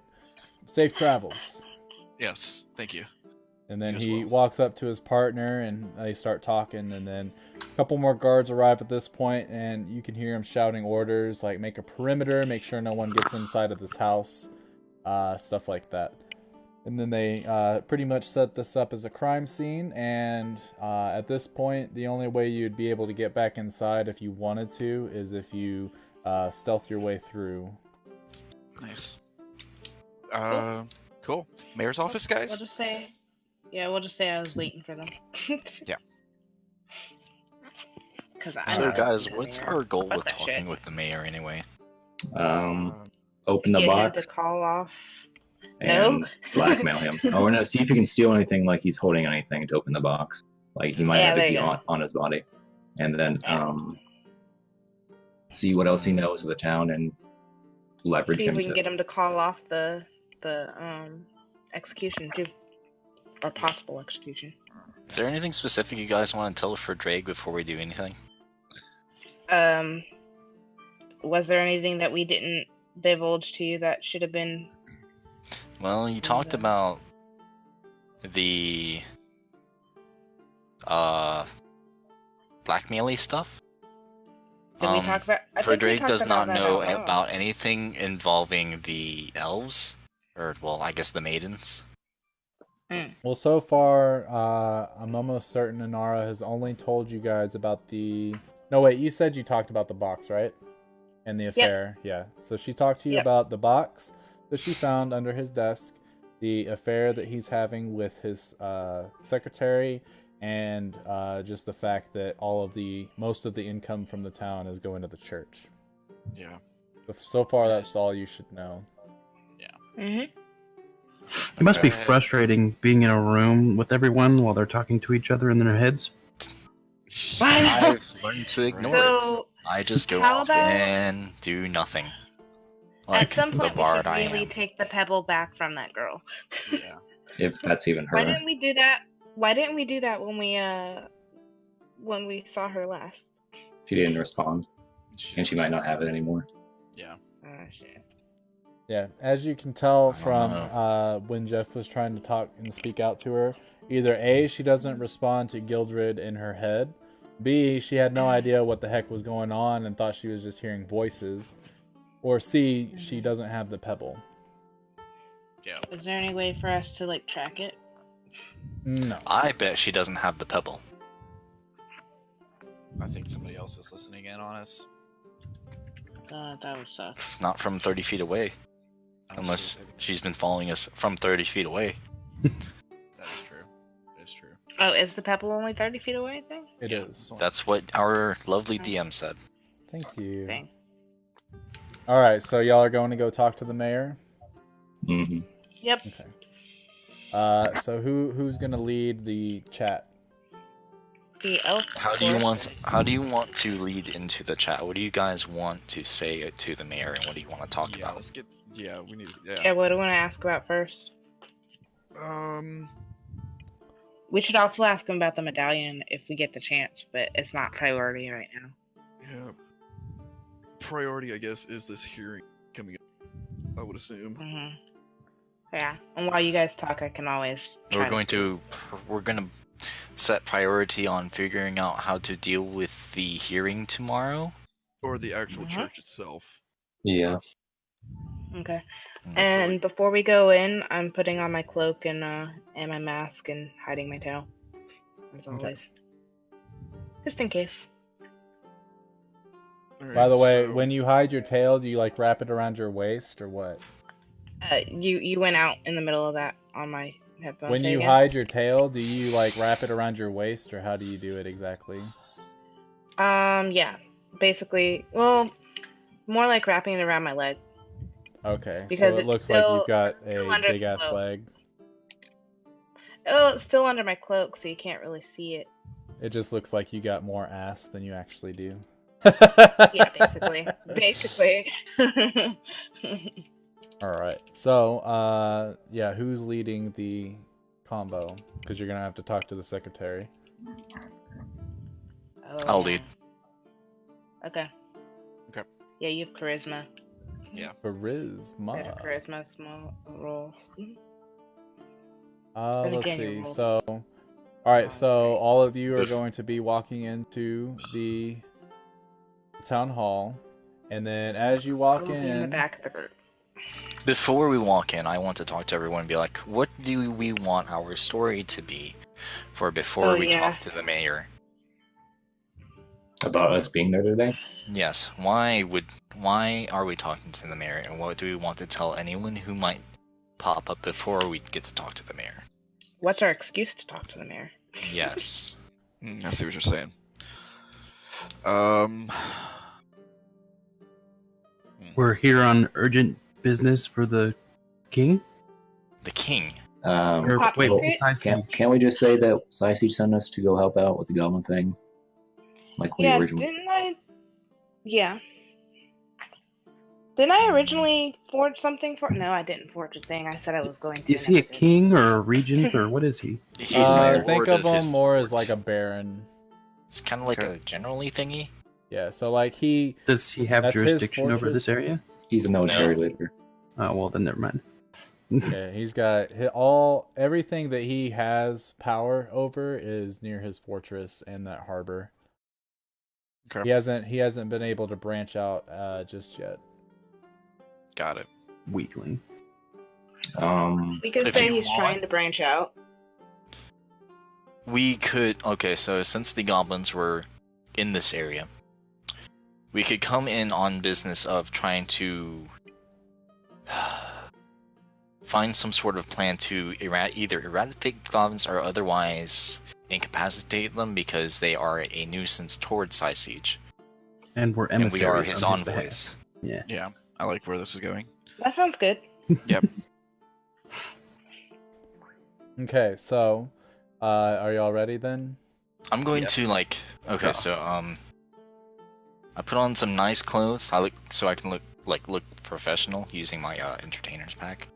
Safe travels. Yes, thank you. And then he walks up to his partner, and they start talking, and then a couple more guards arrive at this point, and you can hear him shouting orders, like make a perimeter, make sure no one gets inside of this house, stuff like that. And then they pretty much set this up as a crime scene, and at this point, the only way you'd be able to get back inside if you wanted to is if you stealth your way through. Nice. Cool. Mayor's office, We'll guys? just say, yeah, we'll just say I was waiting for them. Yeah. So, guys, what's our goal Fuck with that talking shit. with the mayor anyway? Open the Get him box to call off. and No? blackmail him. Oh no, see if he can steal anything, like he's holding anything to open the box. Like he might Yeah, have a there key you go. on his body. And then Yeah. see what else he knows of the town and leverage See if him we can to. get him to call off the execution too, or possible execution. Is there anything specific you guys want to tell for Drake before we do anything? Was there anything that we didn't divulge to you that should have been? Well, you talked about the blackmail-y stuff. Did we talk about? I think we Drake talked does about not that know out loud. about anything involving the elves, or well, I guess the maidens. Well, so far, I'm almost certain Inara has only told you guys about the... No, wait, you said you talked about the box, right? And the affair, yeah. So she talked to you about the box that she found under his desk, the affair that he's having with his secretary, and just the fact that most of the income from the town is going to the church. Yeah. So far, that's all you should know. Mhm. It must be frustrating being in a room with everyone while they're talking to each other in their heads. I've learned to ignore it. So, I just go how off about- and do nothing. Like at some the point, we bard should I really am. take the pebble back from that girl. Yeah. If that's even her. Why didn't we do that? Why didn't we do that when we saw her last? She didn't respond, and she might not have it anymore. Yeah. Oh shit. Yeah, as you can tell from know. when Jeff was trying to talk and speak out to her, either A, she doesn't respond to Gildred in her head, B, she had no idea what the heck was going on and thought she was just hearing voices, or C, she doesn't have the pebble. Yeah. Is there any way for us to like track it? No. I bet she doesn't have the pebble. I think somebody else is listening in on us. That would suck. Not from 30 feet away. Unless she's been following us from 30 feet away. That is true. That is true. Oh, is the pebble only 30 feet away, I think? It is. That's what our lovely DM said. Thank you. Dang. Alright, so y'all are going to go talk to the mayor? Mm-hmm. Yep. Okay. So who's gonna lead the chat? The elf. How do you want to lead into the chat? What do you guys want to say to the mayor, and what do you want to talk Yeah, about? let's get. Yeah, we need. Yeah, Yeah. what do we want to ask about first? Um. We should also ask him about the medallion if we get the chance, but it's not priority right now. Yeah. Priority, I guess, is this hearing coming up. I would assume. Mm-hmm. Yeah, and while you guys talk, I can always. We're going to set priority on figuring out how to deal with the hearing tomorrow. Or the actual Mhm. church itself. Yeah. Okay. Mm. And before we go in, I'm putting on my cloak and my mask and hiding my tail, as always, just in case. Alright, By the way, so- when you hide your tail, do you like wrap it around your waist or what? You went out in the middle of that on my headphones. When Say you again? hide your tail, do you like wrap it around your waist or how do you do it exactly? Yeah, basically, well, more like wrapping it around my leg. Okay, Because so it it's looks like still- you've got still a under big ass the cloak. leg. Oh, it's still under my cloak, so you can't really see it. It just looks like you got more ass than you actually do. Yeah, basically. Basically. Alright, so, yeah, who's leading the combo? Because you're going to have to talk to the secretary. Oh, I'll yeah. lead. Okay. Okay. Yeah, you have charisma. Charisma. Better charisma, small rolls. Let's again, see. your rolls. So, alright, so all of you are going to be walking into the town hall. And then as you walk I'll be in the in, back of the group. Before we walk in, I want to talk to everyone and be like, what do we want our story to be for before we talk to the mayor? About us being there today? Yes. Why are we talking to the mayor, and what do we want to tell anyone who might pop up before we get to talk to the mayor? What's our excuse to talk to the mayor? Yes. I see what you're saying. We're here on urgent business for the king? The king. Or, Top wait, secret? Can't we just say that Saisi sent us to go help out with the goblin thing? Like we originally... Didn't I? Yeah. Didn't I originally forge something for? No, I didn't forge a thing. I said I was going to. Is he a king or a regent or what is he? He's the Think lord of him his more as lords. like a baron. It's kind of like a generally thingy. Yeah, so like he... Does he have That's his jurisdiction over this fortress. area? He's a military leader. Oh, well, then never mind. Yeah, he's got everything that he has power over is near his fortress and that harbor. Okay. He hasn't been able to branch out just yet. Got it. Weakling. We could If say you he's want- trying to branch out. We could... Okay, so since the goblins were in this area, we could come in on business of trying to find some sort of plan to either eradicate goblins or otherwise incapacitate them because they are a nuisance towards Siege. And we're And emissaries. we are his on envoys. behalf. Yeah, I like where this is going. That sounds good. Yep. Okay, so are y'all ready then? I'm going Yeah. to like... Okay, Yeah. so I put on some nice clothes. I can look professional using my entertainer's pack.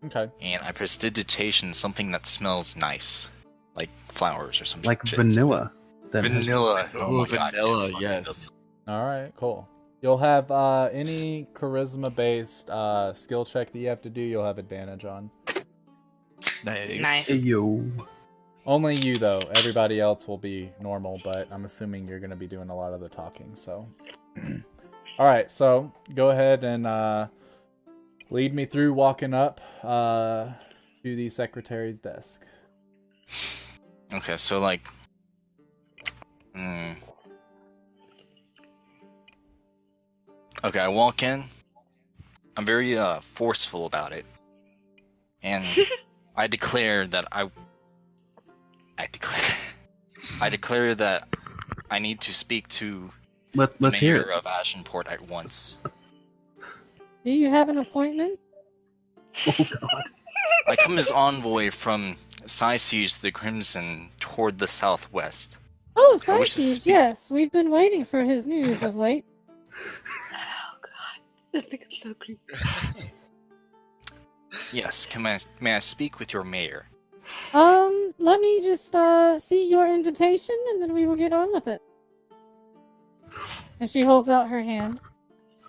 Okay. And I prestidigitation something that smells nice, like flowers or something. Like vanilla. That has- Vanilla. Oh, my God, vanilla, fucking yes. All right, cool. You'll have any charisma-based skill check that you have to do, you'll have advantage on. Nice. Hey, yo. Only you, though. Everybody else will be normal, but I'm assuming you're going to be doing a lot of the talking, so... All right, so go ahead and lead me through walking up to the secretary's desk. Okay, so like... Okay, I walk in. I'm very forceful about it. And I declare that I declare that I need to speak to Let's the hear mayor it. of Ashenport at once. Do you have an appointment? Oh, God. I come as envoy from Siege the Crimson toward the southwest. Oh, I wish to Psyches, speak- yes. We've been waiting for his news of late. Oh god, I think it's so creepy. Yes, may I speak with your mayor? Let me just see your invitation and then we will get on with it. And she holds out her hand.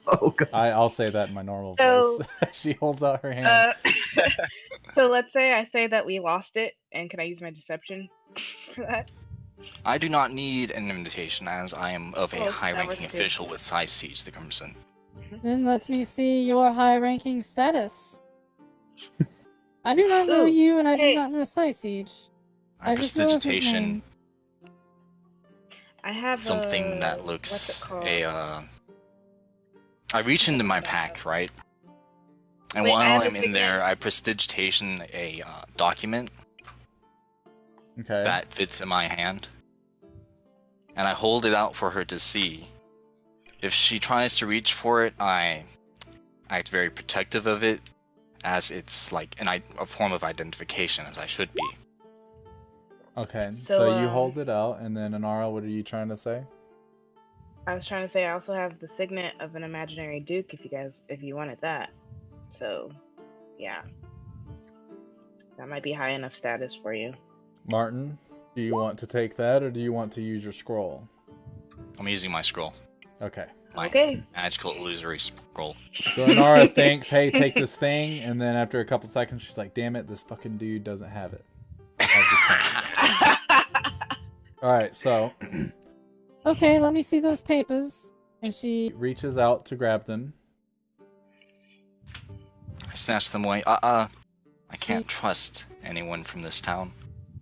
Oh, God. I'll say that in my normal So- voice. She holds out her hand. So let's say I say that we lost it, and can I use my deception for that? I do not need an invitation, as I am of a Oh, high-ranking that was official with Siege the Crimson. Then let me see your high-ranking status. I do not know Ooh, you, and I do hey. not know Siege. I I just know of his prestidigitation name. I have something that what's looks it called? I reach into my pack, right? And Wait, I while have a I'm in signet. there, I prestidigitation a document Okay. that fits in my hand. And I hold it out for her to see. If she tries to reach for it, I act very protective of it, as it's like a form of identification, as I should be. Okay, So, so you hold it out, and then Inara, what are you trying to say? I was trying to say I also have the signet of an imaginary duke if you wanted that. So, yeah. That might be high enough status for you. Martin, do you want to take that, or do you want to use your scroll? I'm using my scroll. Okay. My Okay. magical illusory scroll. So Inara thinks, hey, take this thing, and then after a couple seconds, she's like, damn it, this fucking dude doesn't have it. Alright, so Okay, let me see those papers. And she... reaches out to grab them. I snatch them away. I can't trust anyone from this town.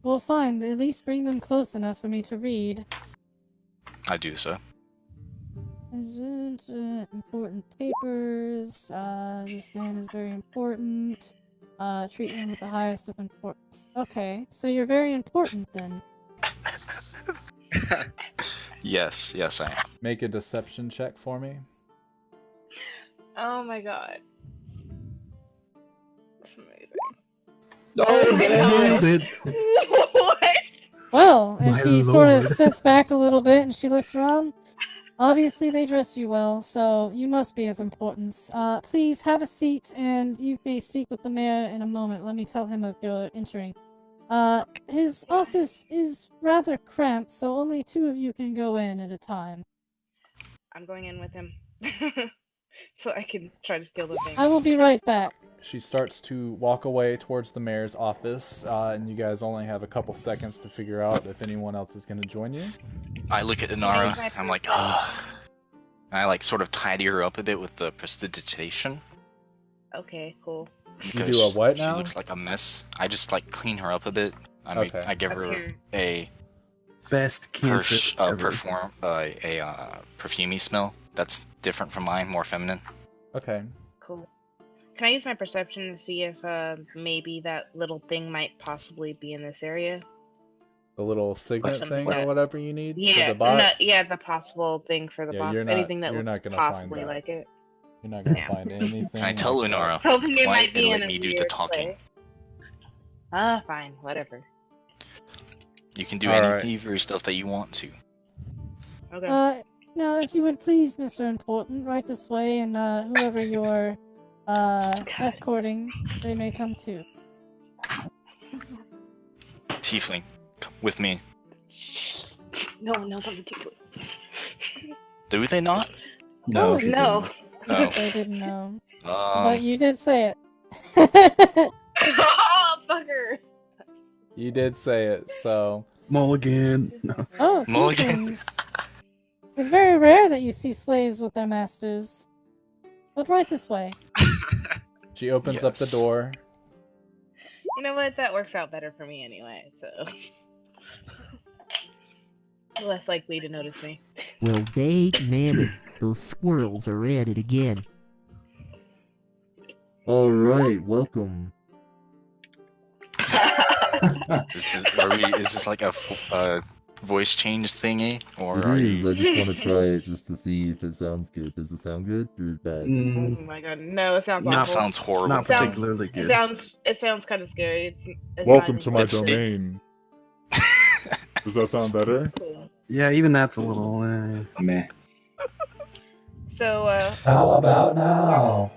Well, fine. At least bring them close enough for me to read. I do so. Important papers. This man is very important. Treat him with the highest of importance. Okay, so you're very important then. Yes, I am. Make a deception check for me. Oh my god. That's amazing. Oh, Nailed it. What? Well, and My she sort of lord. sits back a little bit and she looks around. Obviously, they dress you well, so you must be of importance. Please have a seat, and you may speak with the mayor in a moment. Let me tell him of your entering. His office is rather cramped, so only 2 of you can go in at a time. I'm going in with him. So I can try to steal the thing. I will be right back. She starts to walk away towards the mayor's office, and you guys only have a couple seconds to figure out if anyone else is going to join you. I look at Inara. I'm like, ugh. And I like sort of tidy her up a bit with the prestidigitation. Okay, cool. You do a what She now? looks like a mess. I just like clean her up a bit. I mean, Okay. I give her Okay. a Best cantrip ever. perfumey smell that's different from mine, more feminine. Okay. Cool. Can I use my perception to see if maybe that little thing might possibly be in this area? The little signet something thing like or that. whatever you need for Yeah, the box. the possible thing for the Yeah, box. you're not- Anything that you're looks not gonna find possibly that. like it. You're not going to Yeah. find anything. Can I tell like that. Unara? Hoping it Quiet might be and in let a me do the weird talking. place. Fine, whatever. You can do All any right. thievery stuff that you want to. Okay. Now, if you would please, Mr. Important, right this way, and whoever you're escorting, they may come too. Tiefling, with me. No, don't do it. Do they not? No, she No. Oh. They didn't know. But Um, you did say it. Oh, fucker! You did say it, so Mulligan. No. Oh, Mulligan. tieflings. It's very rare that you see slaves with their masters. But right this way. she opens up the Yes. door. You know what? That works out better for me anyway, so. Less likely to notice me. Well, they nabbed it. Those squirrels are at it again. Alright, welcome. is this like a voice change thingy, or It are is, you? I just want to try it just to see if it sounds good. Does it sound good or bad? Oh Mm, my god, no, it sounds No. That awful. sounds horrible. not Sounds- particularly It good. sounds kind of scary. It's Welcome not to even my It's the- domain. Does that sound better? cool. Yeah, even that's a little. Meh. So, How about now?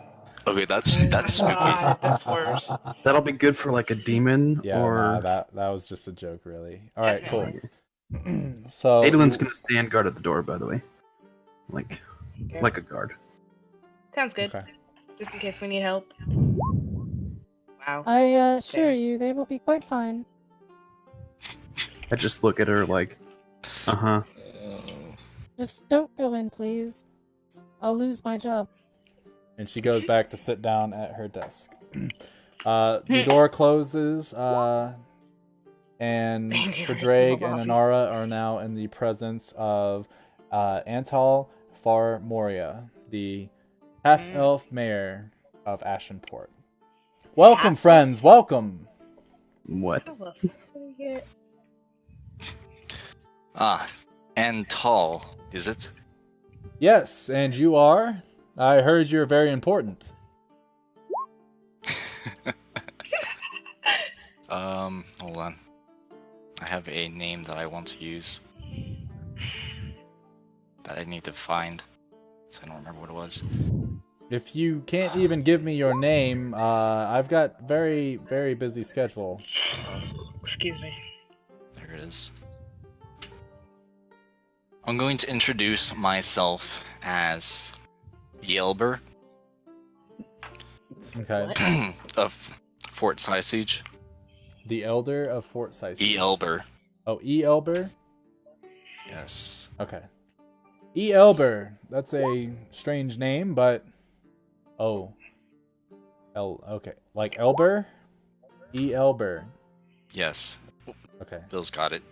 Okay, that's oh my spooky. god, that's worse. That'll be good for like a demon Yeah, or. nah, that was just a joke, really. All right, cool. Definitely. So Adolin's gonna stand guard at the door, by the way. Like a guard. Sounds good. Okay. Just in case we need help. Wow. I assure you, they will be quite fine. I just look at her like, uh-huh. Just don't go in, please. I'll lose my job. And she goes back to sit down at her desk. The door closes, and Thank you. Fradraig and Inara are now in the presence of Antal Far Moria, the half-elf mayor of Ashenport. Welcome, friends. Welcome. What? How the fuck did we get- And tall, is it? Yes, and you are? I heard you're very important. Hold on. I have a name that I want to use. That I need to find. So I don't remember what it was. If you can't even give me your name, I've got very, very busy schedule. Excuse me. There it is. I'm going to introduce myself as Yelber Okay. of Fort Siege. The Elder of Fort Sice. Elber. Oh, E. Elber? Yes. Okay. E. Elber. That's a strange name, but... Oh. Okay. Like Elber? E. Elber. Yes, Okay. Bill's got it.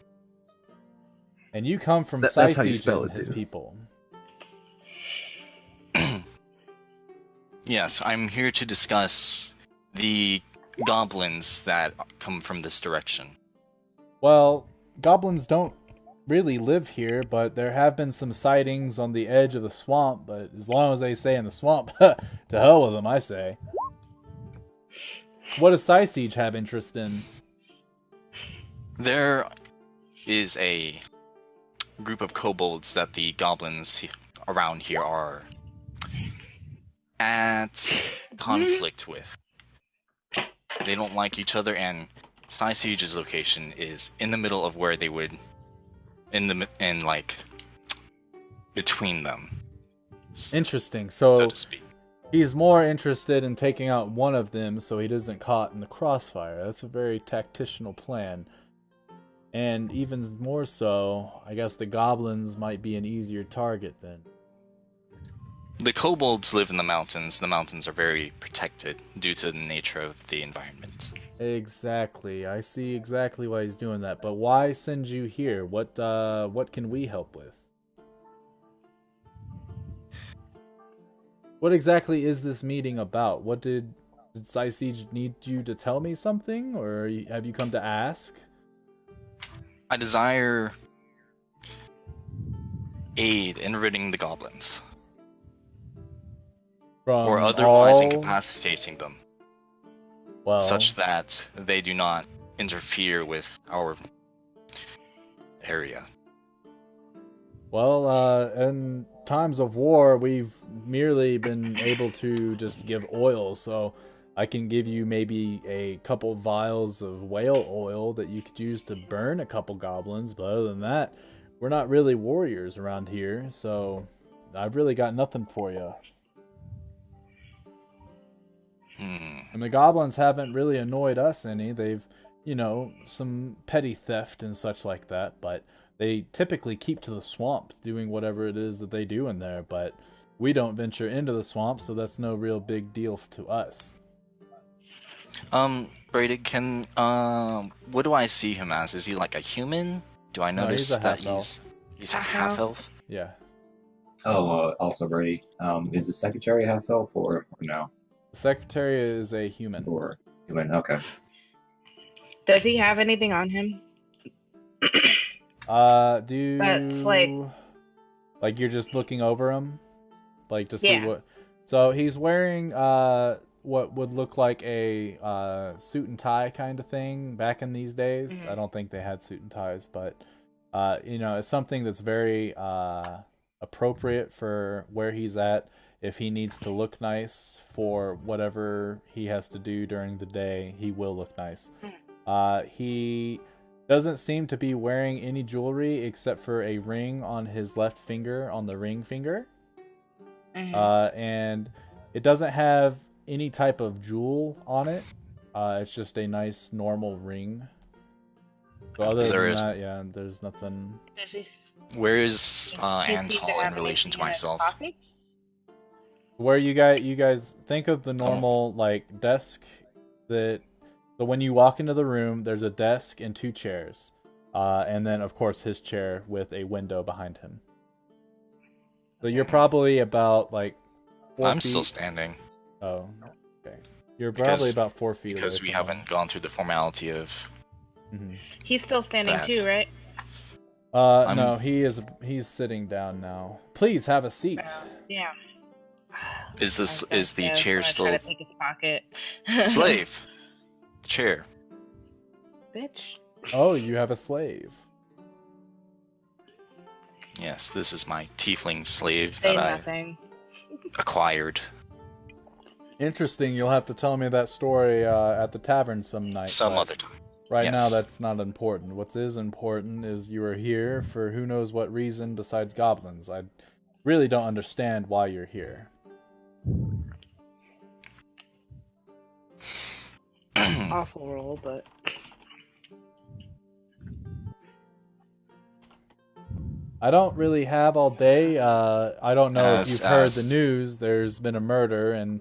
And you come from That's how you Saisij spell and it, his dude. people. Yes, I'm here to discuss the goblins that come from this direction. Well, goblins don't really live here, but there have been some sightings on the edge of the swamp, but as long as they stay in the swamp, to hell with them, I say. What does Saisij have interest in? There is a group of kobolds that the goblins around here are at conflict with. They don't like each other, and Saisij's location is in the middle of where they would, between them. Interesting. So So to speak. he's more interested in taking out one of them so he doesn't caught in the crossfire. That's a very tactical plan. And even more so, I guess the goblins might be an easier target then. The kobolds live in the mountains. The mountains are very protected due to the nature of the environment. Exactly. I see exactly why he's doing that. But why send you here? What can we help with? What exactly is this meeting about? What did Saisij need you to tell me something, or have you come to ask? I desire aid in ridding the goblins, From or otherwise all... incapacitating them, Well, such that they do not interfere with our area. Well, in times of war, we've merely been able to just give oil, so I can give you maybe a couple vials of whale oil that you could use to burn a couple goblins, but other than that, we're not really warriors around here, so I've really got nothing for you. And the goblins haven't really annoyed us any. They've, some petty theft and such like that, but they typically keep to the swamps doing whatever it is that they do in there, but we don't venture into the swamp, so that's no real big deal to us. Brady, what do I see him as? Is he like a human? Do I No, notice he's a that half-elf. he's a half-elf? Yeah. Oh, also Brady. Is the secretary half elf or no? The secretary is a human. Or human? Okay. Does he have anything on him? That's like you're just looking over him? Like to see what... So he's wearing, what would look like a suit and tie kind of thing back in these days. Mm-hmm. I don't think they had suit and ties, but it's something that's very appropriate for where he's at. If he needs to look nice for whatever he has to do during the day, he will look nice. He doesn't seem to be wearing any jewelry except for a ring on his left finger, on the ring finger. Mm-hmm. And it doesn't have any type of jewel on it. It's just a nice normal ring. So other than that, yeah, there's nothing. Where is Antal in relation to myself? Where you guys think of the normal like desk that. So when you walk into the room, there's a desk and 2 chairs, and then of course his chair with a window behind him. So you're probably about like 4 I'm feet. still standing. Oh, okay. You're probably about 4 feet because away we from haven't gone through the formality of. Mm-hmm. He's still standing too, right? No, he's sitting down now. Please have a seat. Yeah. Is the chair still? Try to pick his pocket. Slave. Chair. Bitch. Oh, you have a slave. Yes, this is my tiefling slave Say that nothing. I acquired. Interesting. You'll have to tell me that story at the tavern some night. Some other time. Right Yes. now, that's not important. What is important is you are here for who knows what reason besides goblins. I really don't understand why you're here. Awful roll, but I don't really have all day. I don't know if you've heard the news. There's been a murder, and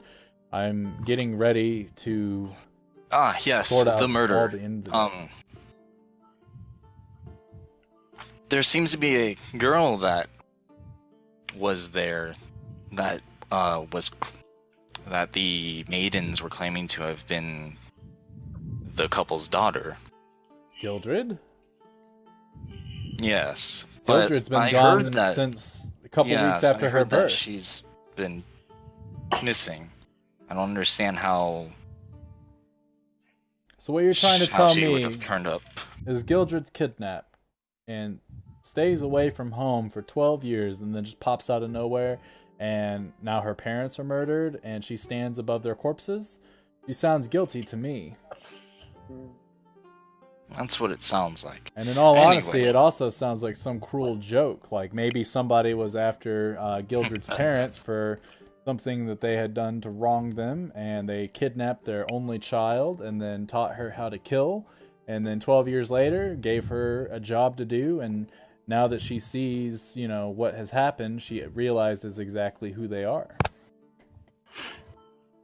I'm getting ready to Ah, yes, sort out the murder. all the evidence. There seems to be a girl that was there that that the maidens were claiming to have been the couple's daughter. Gildred? Yes, but Gildred's been I gone heard that since a couple yes, weeks after I her heard that birth. she's been missing. I don't understand how So what you're trying to how tell she would me have turned up. is Gildred's kidnapped and stays away from home for 12 years and then just pops out of nowhere, and now her parents are murdered and she stands above their corpses? She sounds guilty to me. That's what it sounds like. And in all honesty, Anyway. it also sounds like some cruel joke. Like maybe somebody was after Gildred's parents for something that they had done to wrong them, and they kidnapped their only child and then taught her how to kill, and then 12 years later gave her a job to do, and now that she sees, what has happened, she realizes exactly who they are.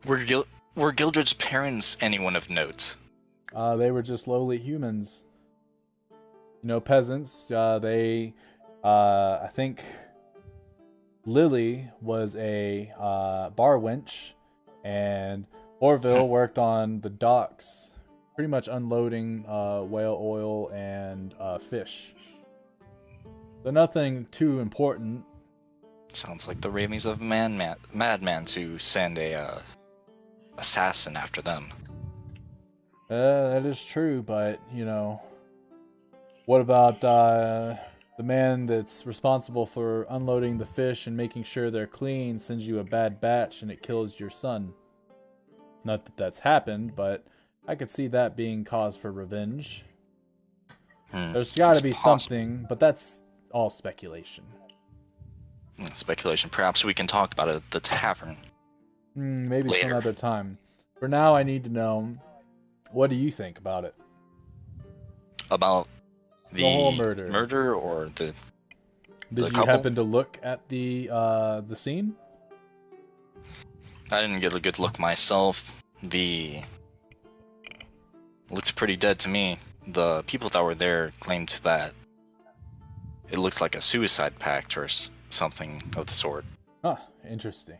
Were Gildred's parents anyone of note? They were just lowly humans. Peasants. I think Lily was a bar wench, and Orville worked on the docks, pretty much unloading whale oil and fish. So nothing too important. Sounds like the ravings of a madman to send a assassin after them. That is true, but, what about the man that's responsible for unloading the fish and making sure they're clean sends you a bad batch and it kills your son? Not that that's happened, but I could see that being cause for revenge. There's got to be something, but that's all speculation. Speculation. Perhaps we can talk about it at the tavern. Maybe later. some other time. For now, I need to know, what do you think about it? About the whole murder. Murder or the Did you couple? happen to look at the scene? I didn't get a good look myself. It looked pretty dead to me. The people that were there claimed that it looked like a suicide pact or something of the sort. Huh, interesting.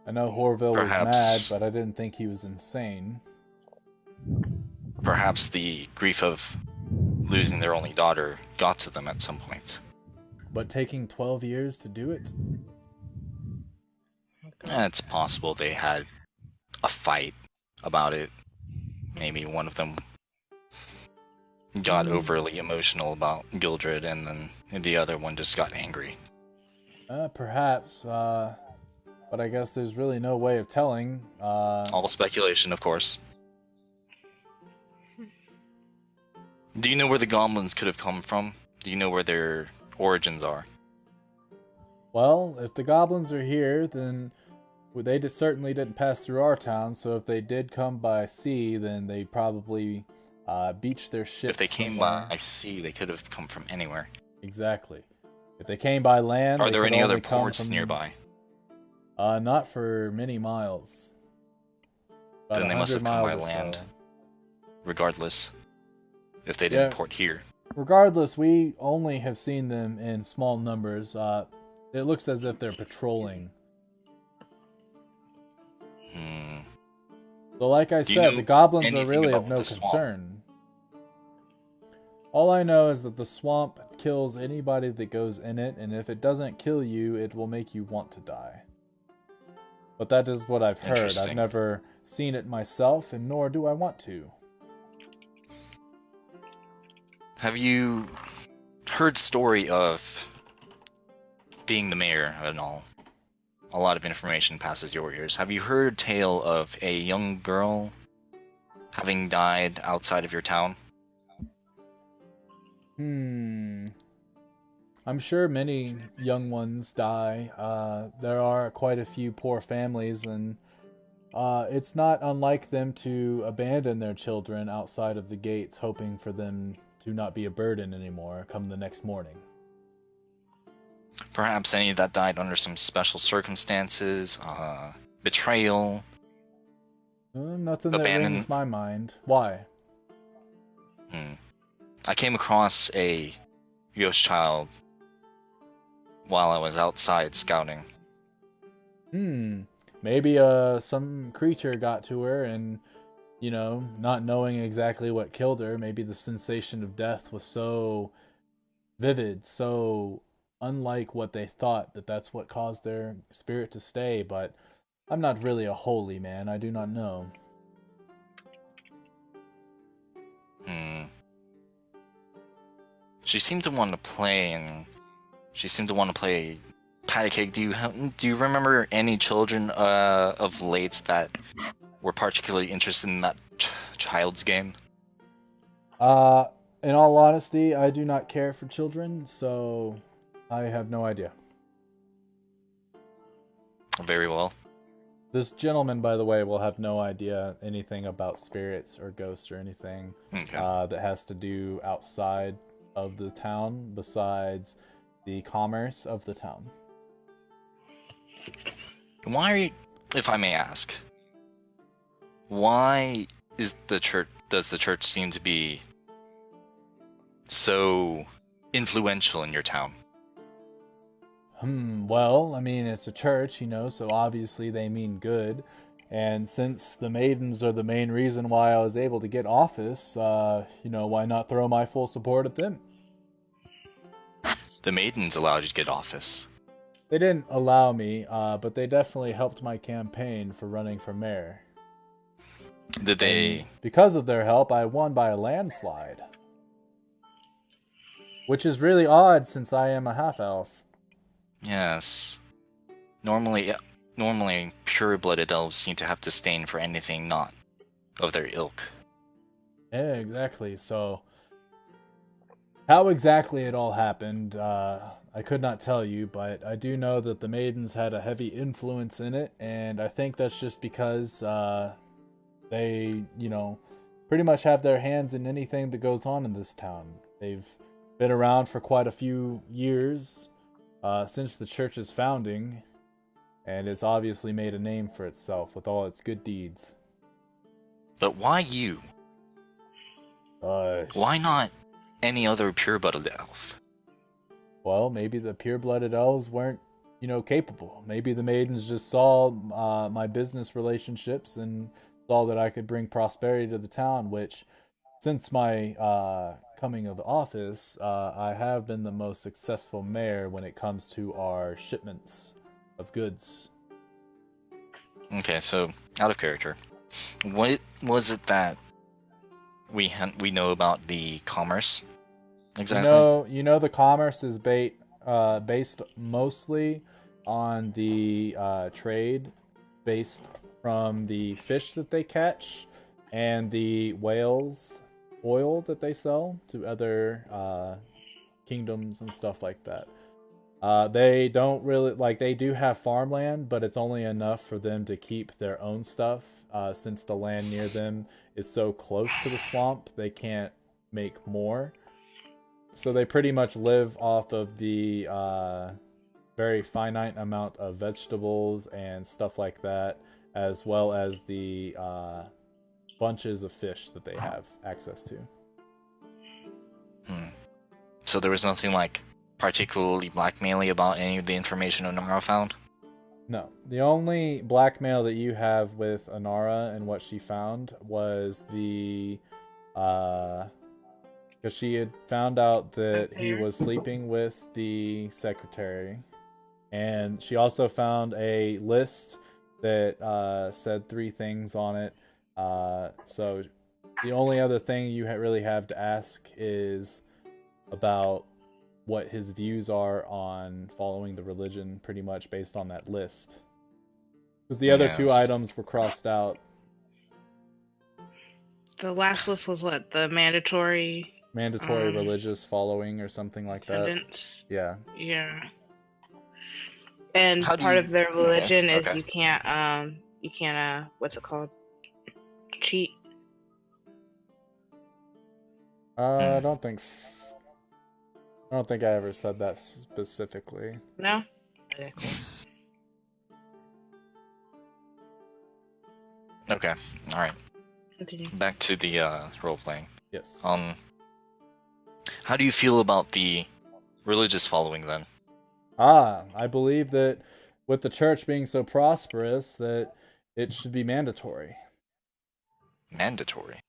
I know Horville was mad, but I didn't think he was insane. Perhaps the grief of losing their only daughter got to them at some point. But taking 12 years to do it? It's possible they had a fight about it. Maybe one of them got overly emotional about Gildred, and then the other one just got angry. Perhaps, but I guess there's really no way of telling. All speculation, of course. Do you know where the goblins could have come from? Do you know where their origins are? Well, if the goblins are here, then they certainly didn't pass through our town, so if they did come by sea, then they probably beached their ships. If they came somewhere. by sea, they could have come from anywhere. Exactly. If they came by land, are they there could any only other come ports from, nearby? Not for many miles. About Then they must 100 have come by miles or land. so. Regardless, if they didn't Yeah. port here. Regardless, we only have seen them in small numbers. It looks as if they're patrolling. So like I said, the goblins are really of no concern. All I know is that the swamp kills anybody that goes in it, and if it doesn't kill you, it will make you want to die. But that is what I've heard. I've never seen it myself, and nor do I want to. Have you heard story of being the mayor and all? A lot of information passes your ears. Have you heard tale of a young girl having died outside of your town? I'm sure many young ones die. There are quite a few poor families, and it's not unlike them to abandon their children outside of the gates, hoping for them to not be a burden anymore come the next morning. Perhaps any that died under some special circumstances, betrayal, Nothing that Abandoned. rings my mind. Why? I came across a ghost child while I was outside scouting. Maybe some creature got to her and, not knowing exactly what killed her, maybe the sensation of death was so vivid, so unlike what they thought, that's what caused their spirit to stay. But I'm not really a holy man. I do not know. She seemed to want to play, and she seemed to want to play patty cake. Do you remember any children of late that were particularly interested in that child's game? In all honesty, I do not care for children, so I have no idea. Very well. This gentleman, by the way, will have no idea anything about spirits or ghosts or anything that has to do outside of the town besides the commerce of the town. Why, if I may ask, why does the church seem to be so influential in your town? Well, I mean, it's a church, so obviously they mean good. And since the maidens are the main reason why I was able to get office, why not throw my full support at them? The maidens allowed you to get office. They didn't allow me, but they definitely helped my campaign for running for mayor. Did they? And because of their help, I won by a landslide. Which is really odd since I am a half-elf. Yes. Normally, pure-blooded elves seem to have disdain for anything not of their ilk. Yeah, exactly. So, how exactly it all happened, I could not tell you, but I do know that the maidens had a heavy influence in it, and I think that's just because they, pretty much have their hands in anything that goes on in this town. They've been around for quite a few years, since the church's founding, and it's obviously made a name for itself with all its good deeds. But why you? Why not any other pure-blooded elf? Well, maybe the pure-blooded elves weren't, capable. Maybe the maidens just saw my business relationships and saw that I could bring prosperity to the town, which, since my coming of office, I have been the most successful mayor when it comes to our shipments of goods. Okay, so out of character, what was it that we know about the commerce exactly? The commerce is based mostly on the trade based from the fish that they catch and the whales oil that they sell to other kingdoms and stuff like that. They don't really they do have farmland, but it's only enough for them to keep their own stuff. Since the land near them is so close to the swamp, they can't make more. So they pretty much live off of the very finite amount of vegetables and stuff like that, as well as the bunches of fish that they have access to. So there was nothing particularly blackmailing about any of the information Onara found? No. The only blackmail that you have with Onara and what she found was the because she had found out that he was sleeping with the secretary, and she also found a list that said 3 things on it. So the only other thing you really have to ask is about what his views are on following the religion, pretty much based on that list. Because the other 2 items were crossed out. The last list was what? The mandatory religious following or something like attendance? that. Yeah. Yeah. And part of their religion is you can't what's it called? Cheat. I don't think I ever said that specifically. No? Okay, cool. Okay. All right. Continue. Back to the role playing. Yes. How do you feel about the religious following then? I believe that with the church being so prosperous that it should be mandatory. Mandatory.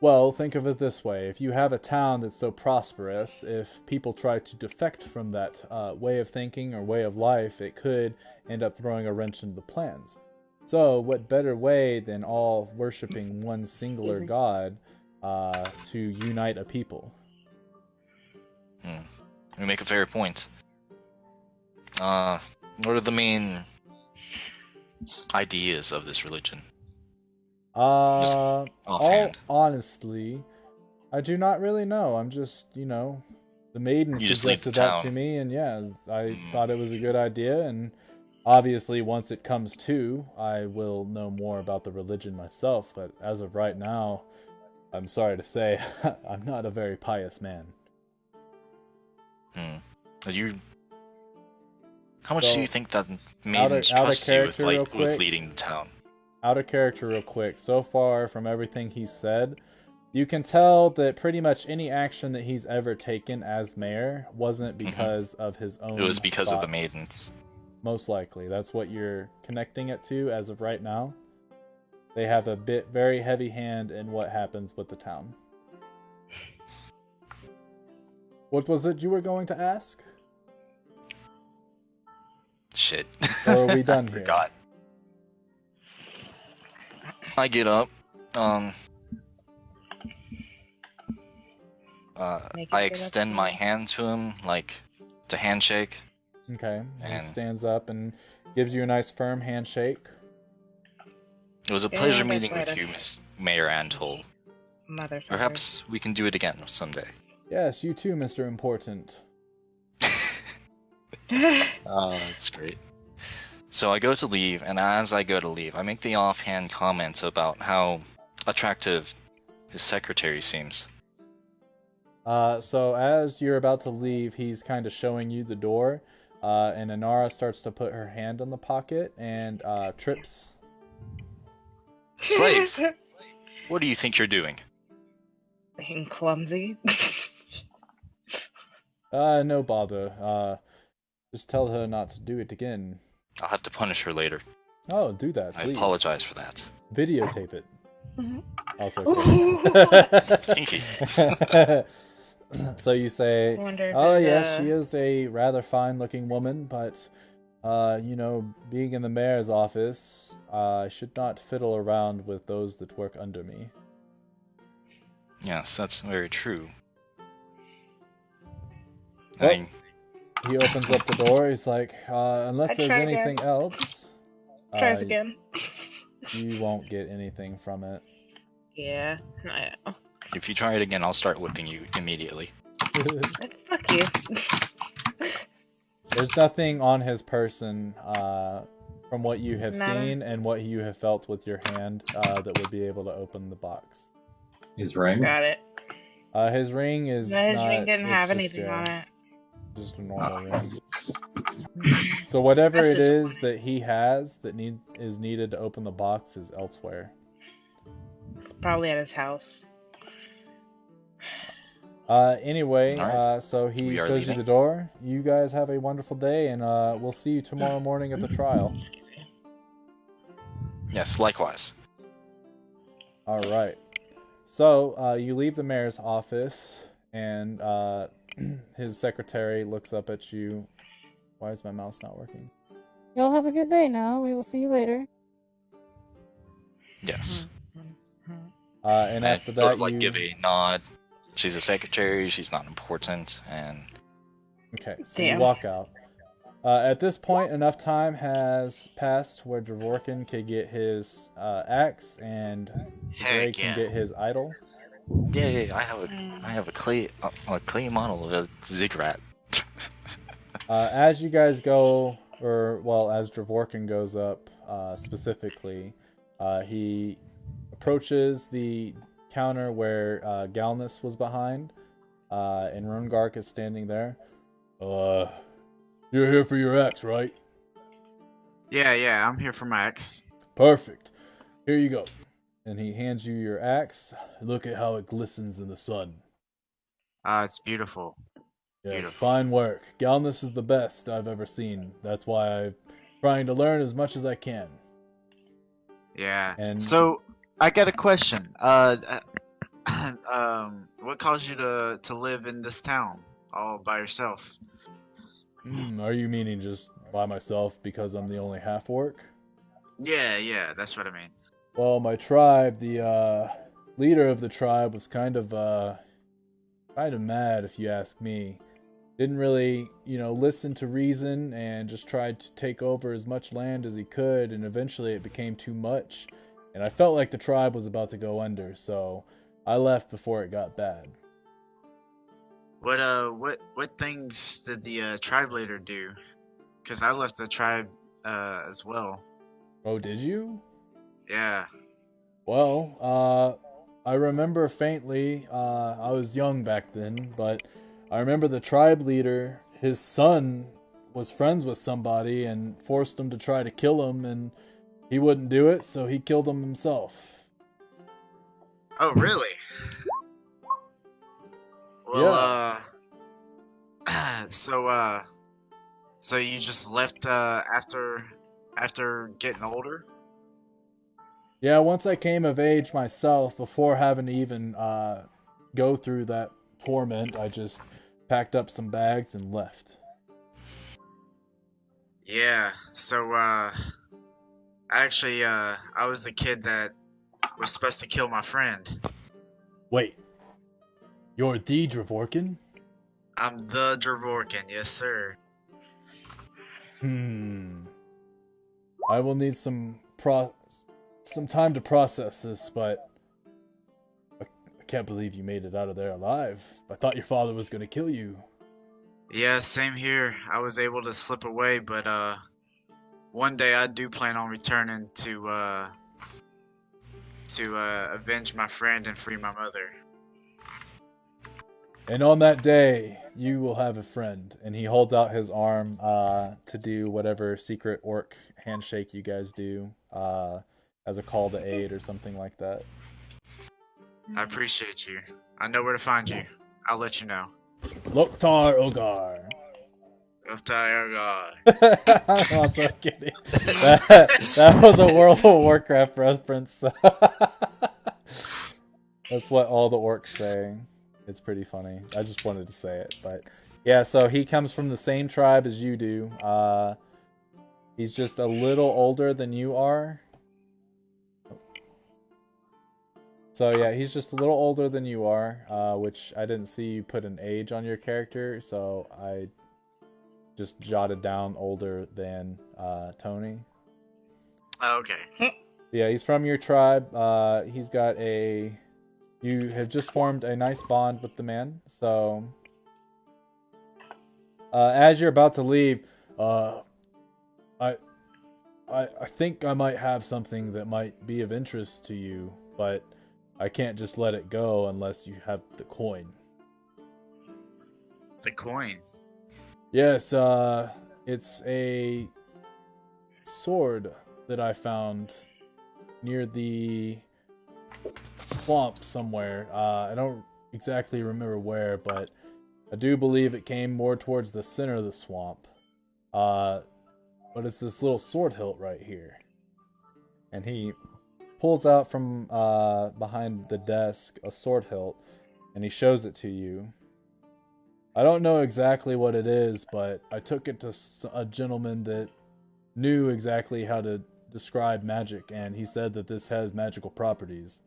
Well, think of it this way. If you have a town that's so prosperous, if people try to defect from that way of thinking or way of life, it could end up throwing a wrench into the plans. So, what better way than all worshiping one singular god to unite a people? You make a fair point. What are the main ideas of this religion? All honestly, I do not really know. I'm just, the maiden You just leave the suggested that to town. me, and yeah, I thought it was a good idea, and obviously once it comes to, I will know more about the religion myself, but as of right now, I'm sorry to say, I'm not a very pious man. How much So, do you think that maidens out of trust you with, character real with quick. leading the town? Out of character real quick. So far, from everything he said, you can tell that pretty much any action that he's ever taken as mayor wasn't because of his own It was because of the thought. maidens. Most likely. That's what you're connecting it to as of right now. They have a very heavy hand in what happens with the town. What was it you were going to ask? Shit. Or are we done I here? forgot. I get up. I extend my hand to him, like, to handshake. Okay. He And stands up and gives you a nice firm handshake. it was a pleasure meeting with you, Miss Mayor Antol. Motherfucker. Perhaps we can do it again someday. Yes, you too, Mr. Important. Oh, that's great. So I go to leave, and as I go to leave, I make the offhand comment about how attractive his secretary seems. So as you're about to leave, he's kind of showing you the door, and Inara starts to put her hand on the pocket and trips. Slave! What do you think you're doing? Being clumsy. No bother. Just tell her not to do it again. I'll have to punish her later. Oh, do that, I please. apologize for that. Videotape it. Also, so you say, "Oh yes, she is a rather fine-looking woman, but being in the mayor's office, I should not fiddle around with those that work under me." Yes, that's very true. Well, he opens up the door. He's like, "Unless there's anything else, tries again. You won't get anything from it." Yeah, I know. If you try it again, I'll start whipping you immediately. Fuck you. There's nothing on his person, from what you have seen and what you have felt with your hand, that would be able to open the box. His ring? Got it. His ring is no, his not, ring didn't have just, anything on it. Just a normal ring. So whatever it is that he has that is needed to open the box is elsewhere. Probably at his house. Anyway, right. so he We are shows you leaving. the door. You guys have a wonderful day, and we'll see you tomorrow morning at the trial. Yes, likewise. All right. So you leave the mayor's office, and his secretary looks up at you. Why is my mouse not working? Y'all have a good day now. We will see you later. Yes. And after sort that, of like you give a nod. She's a secretary. She's not important, and okay. So you walk out. At this point, enough time has passed where Dravorkin could get his axe and Dre can get his idol. yeah. I have a clay model of a ziggurat. As you guys go, as Dravorkin goes up, specifically, he approaches the counter where Galnus was behind, and Rungark is standing there. You're here for your axe, right? Yeah, I'm here for my ex. Perfect. Here you go. And he hands you your axe. Look at how it glistens in the sun. It's beautiful. Yes, Beautiful. fine work. Galnus is the best I've ever seen. That's why I'm trying to learn as much as I can. Yeah. And So I got a question. What caused you to live in this town all by yourself? Are you meaning just by myself because I'm the only half-orc? Yeah, that's what I mean. Well, my tribe, the leader of the tribe was kind of mad, if you ask me. Didn't really, listen to reason and just tried to take over as much land as he could, and eventually it became too much. And I felt like the tribe was about to go under, so I left before it got bad. What things did the tribe leader do? Cause I left the tribe as well. Oh, did you? Yeah. Well, I remember faintly, I was young back then, but I remember the tribe leader, his son was friends with somebody and forced him to try to kill him, and he wouldn't do it, so he killed him himself. Oh, really? Well, Yeah. so you just left after getting older? Yeah, once I came of age myself, before having to even go through that torment, I just packed up some bags and left. Yeah. So actually I was the kid that was supposed to kill my friend. Wait, you're the Dravorkin? I'm the Dravorkin, yes sir. I will need some time to process this, but I can't believe you made it out of there alive. I thought your father was gonna kill you. Yeah, same here. I was able to slip away, but one day I do plan on returning to avenge my friend and free my mother. And on that day, you will have a friend. And he holds out his arm to do whatever secret orc handshake you guys do as a call to aid or something like that. I appreciate you. I know where to find you. I'll let you know. Loktar Ogar. I'm also kidding. That was a World of Warcraft reference. That's what all the orcs say. It's pretty funny. I just wanted to say it, but yeah. So he comes from the same tribe as you do. He's just a little older than you are. So yeah, he's just a little older than you are, which I didn't see you put an age on your character, so I just jotted down older than Tony. Okay. Yeah, he's from your tribe. He's got a... You have just formed a nice bond with the man, so... as you're about to leave, I think I might have something that might be of interest to you, but I can't just let it go unless you have the coin. The coin? Yes, it's a sword that I found near the swamp somewhere. I don't exactly remember where, but I do believe it came more towards the center of the swamp. But it's this little sword hilt right here. And he pulls out from behind the desk a sword hilt, and he shows it to you. I don't know exactly what it is, but I took it to a gentleman that knew exactly how to describe magic, and he said that this has magical properties.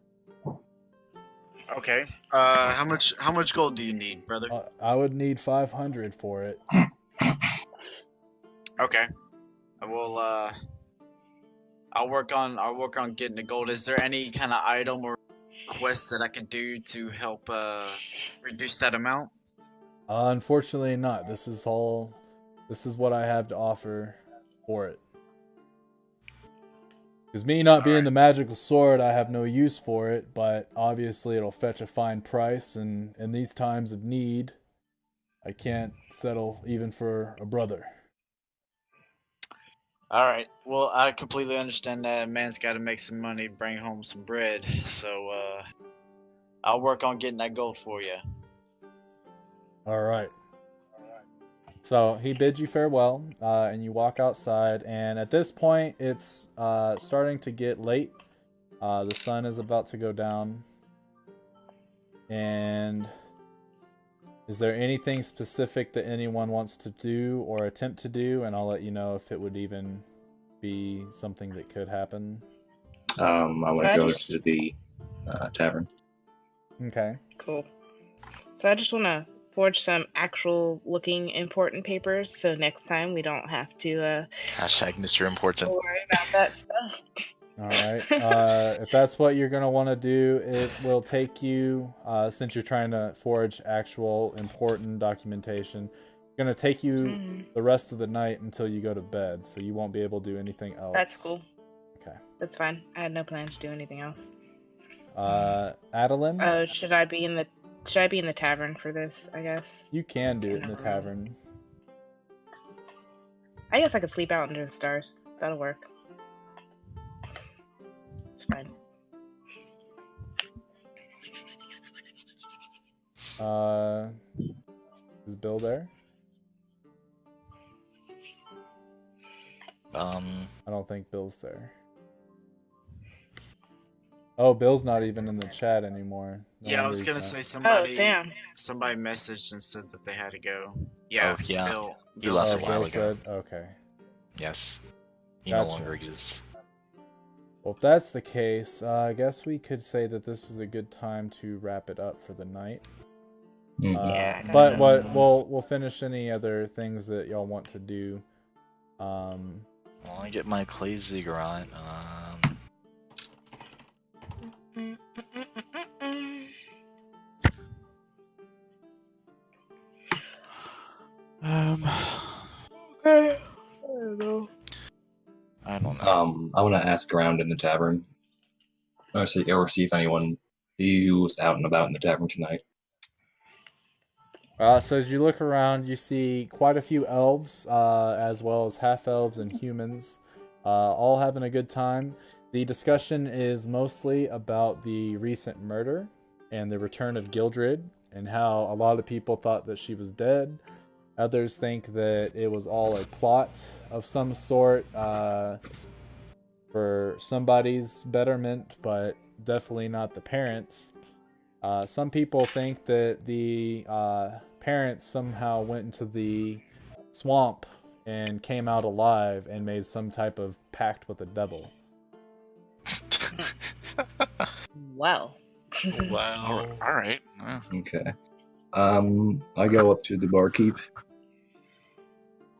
Okay. How much gold do you need, brother? I would need 500 for it. Okay. Well, I'll work on getting the gold. Is there any kind of item or quest that I can do to help reduce that amount? Unfortunately not. This is what I have to offer for it. Because me not being the magical sword, I have no use for it, but obviously it'll fetch a fine price, and in these times of need, I can't settle even for a brother. All right. Well, I completely understand that a man's got to make some money, bring home some bread. So I'll work on getting that gold for you. All right. So he bids you farewell, and you walk outside. And at this point, it's starting to get late. The sun is about to go down. And is there anything specific that anyone wants to do or attempt to do? And I'll let you know if it would even be something that could happen. I want to go to the tavern. Okay. Cool. So I just want to forge some actual looking important papers, so next time we don't have to Hashtag Mr. Important. worry about that stuff. All right. If that's what you're going to want to do, it will take you, since you're trying to forge actual important documentation, it's going to take you the rest of the night until you go to bed, so you won't be able to do anything else. That's cool. Okay. That's fine. I had no plans to do anything else. Adeline? Should I be in the tavern for this, I guess? You can do it in the tavern. I guess I could sleep out under the stars. That'll work. It's fine. Is Bill there? I don't think Bill's there. Oh, Bill's not even in the chat anymore. No Yeah, I wonder was he's gonna not. say somebody. Oh, damn. Somebody messaged and said that they had to go. Yeah. Oh, yeah. Bill. He left Oh, a while Bill ago. said, okay. Yes. He Gotcha. no longer exists. Well, if that's the case, I guess we could say that this is a good time to wrap it up for the night. Yeah, But we'll finish any other things that y'all want to do. Well, I get my clay ziggurat. Okay. I don't know. I don't know. I want to ask around in the tavern, or see if anyone who's out and about in the tavern tonight. So as you look around, you see quite a few elves, as well as half-elves and humans, all having a good time. The discussion is mostly about the recent murder and the return of Gildred, and how a lot of people thought that she was dead. Others think that it was all a plot of some sort for somebody's betterment, but definitely not the parents. Some people think that the parents somehow went into the swamp and came out alive and made some type of pact with the devil. Wow. Wow. All right. Okay. I go up to the barkeep.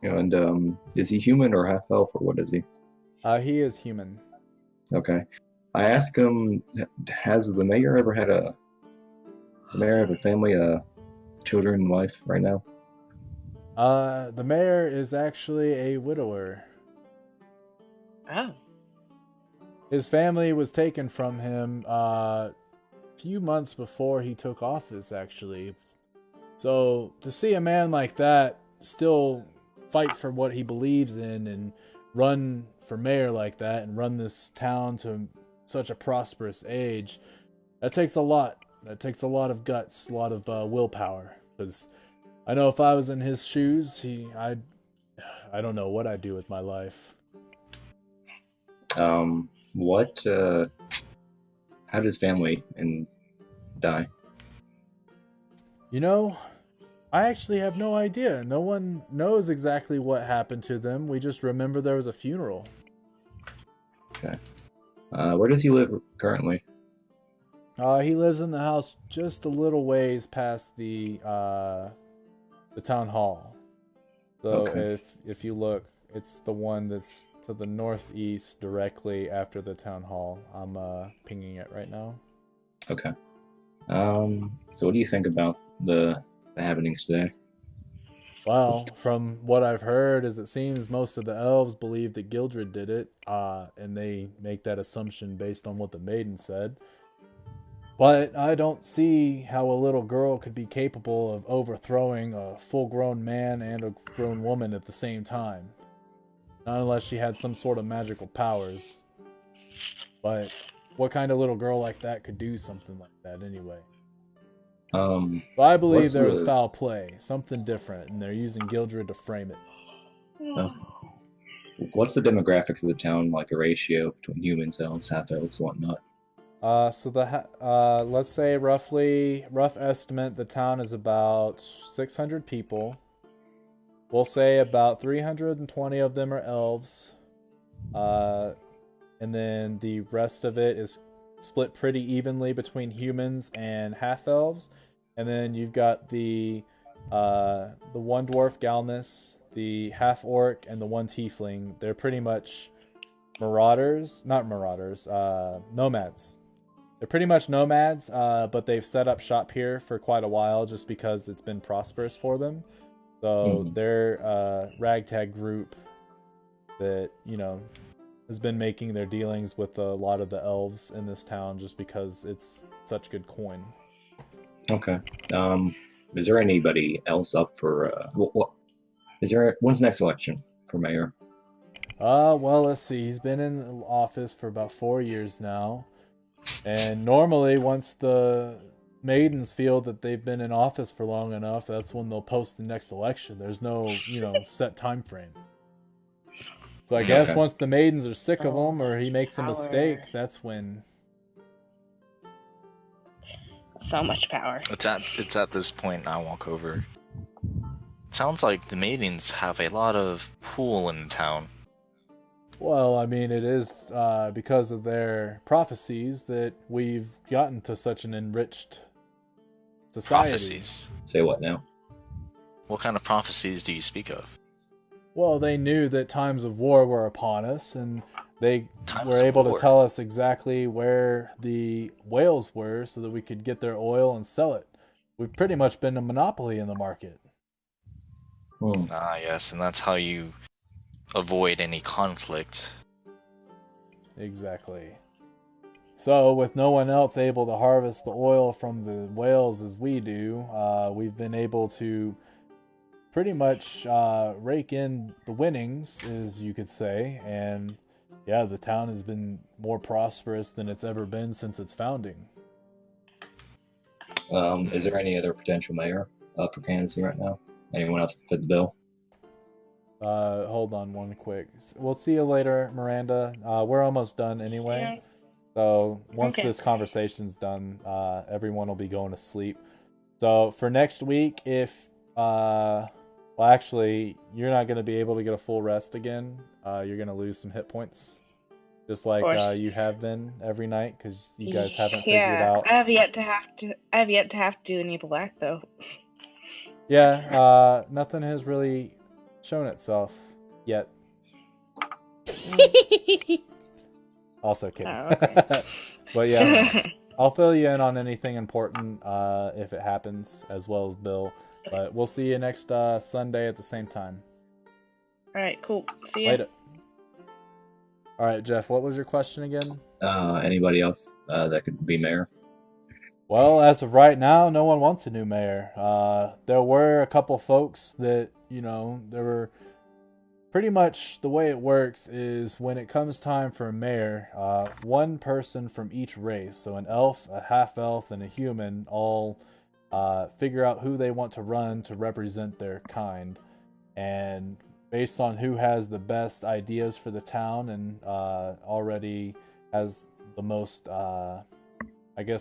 And is he human or half elf or what is he? He is human. Okay. I ask him, has the mayor ever had a family, children and wife right now? The mayor is actually a widower. Oh. His family was taken from him a few months before he took office, actually. So to see a man like that still fight for what he believes in and run for mayor like that and run this town to such a prosperous age, that takes a lot. That takes a lot of guts, a lot of willpower. Because I know if I was in his shoes, I don't know what I'd do with my life. How did his family die? You know, I actually have no idea. No one knows exactly what happened to them. We just remember there was a funeral. Okay. Where does he live currently? He lives in the house just a little ways past the town hall. So Okay. if you look, it's the one that's to the northeast directly after the town hall. I'm pinging it right now. Okay. So what do you think about the happenings today? Well, from what I've heard, is it seems most of the elves believe that Gildred did it, and they make that assumption based on what the maiden said. But I don't see how a little girl could be capable of overthrowing a full-grown man and a grown woman at the same time. Not unless she had some sort of magical powers. But what kind of little girl like that could do something like that anyway? But I believe there was foul play, something different, and they're using Gildred to frame it. What's the demographics of the town, like the ratio between humans, elves, half-elves, whatnot? Let's say rough estimate, the town is about 600 people. We'll say about 320 of them are elves. And then the rest of it is split pretty evenly between humans and half-elves. And then you've got the one dwarf Galnus, the half-orc, and the one tiefling. They're pretty much nomads. They're pretty much nomads, but they've set up shop here for quite a while just because it's been prosperous for them. So they're a ragtag group that, has been making their dealings with a lot of the elves in this town just because it's such good coin. Okay. Is there anybody else up for when's the next election for mayor? Well, let's see. He's been in office for about 4 years now. And normally once the maidens feel that they've been in office for long enough, that's when they'll post the next election. There's no, set time frame. So I guess once the maidens are sick of him or he makes a mistake, that's when. So much power. It's at this point I walk over. It sounds like the maidens have a lot of pull in the town. Well, I mean, it is because of their prophecies that we've gotten to such an enriched society. Prophecies? Say what now? What kind of prophecies do you speak of? Well, they knew that times of war were upon us, and they were able to tell us exactly where the whales were so that we could get their oil and sell it. We've pretty much been a monopoly in the market. Ah, yes, and that's how you avoid any conflict. Exactly. So, with no one else able to harvest the oil from the whales as we do, we've been able to pretty much rake in the winnings, as you could say, and yeah, the town has been more prosperous than it's ever been since its founding. Is there any other potential mayor up for candidacy right now? Anyone else fit the bill? Hold on one quick. We'll see you later, Miranda. We're almost done anyway. Yeah. So once this conversation's done, everyone will be going to sleep. So for next week, if well, actually, you're not going to be able to get a full rest again. You're going to lose some hit points, just like you have been every night, because you guys haven't figured out. I have yet to have to do any black though. Yeah, nothing has really shown itself yet. Also kidding. Oh, okay. But yeah, I'll fill you in on anything important if it happens, as well as Bill. But we'll see you next Sunday at the same time. Alright, cool. See you. Later. Alright, Jeff, what was your question again? Anybody else that could be mayor? Well, as of right now, no one wants a new mayor. There were a couple folks that, there were pretty much the way it works is when it comes time for a mayor, one person from each race, so an elf, a half-elf, and a human, all figure out who they want to run to represent their kind. And based on who has the best ideas for the town and already has the most,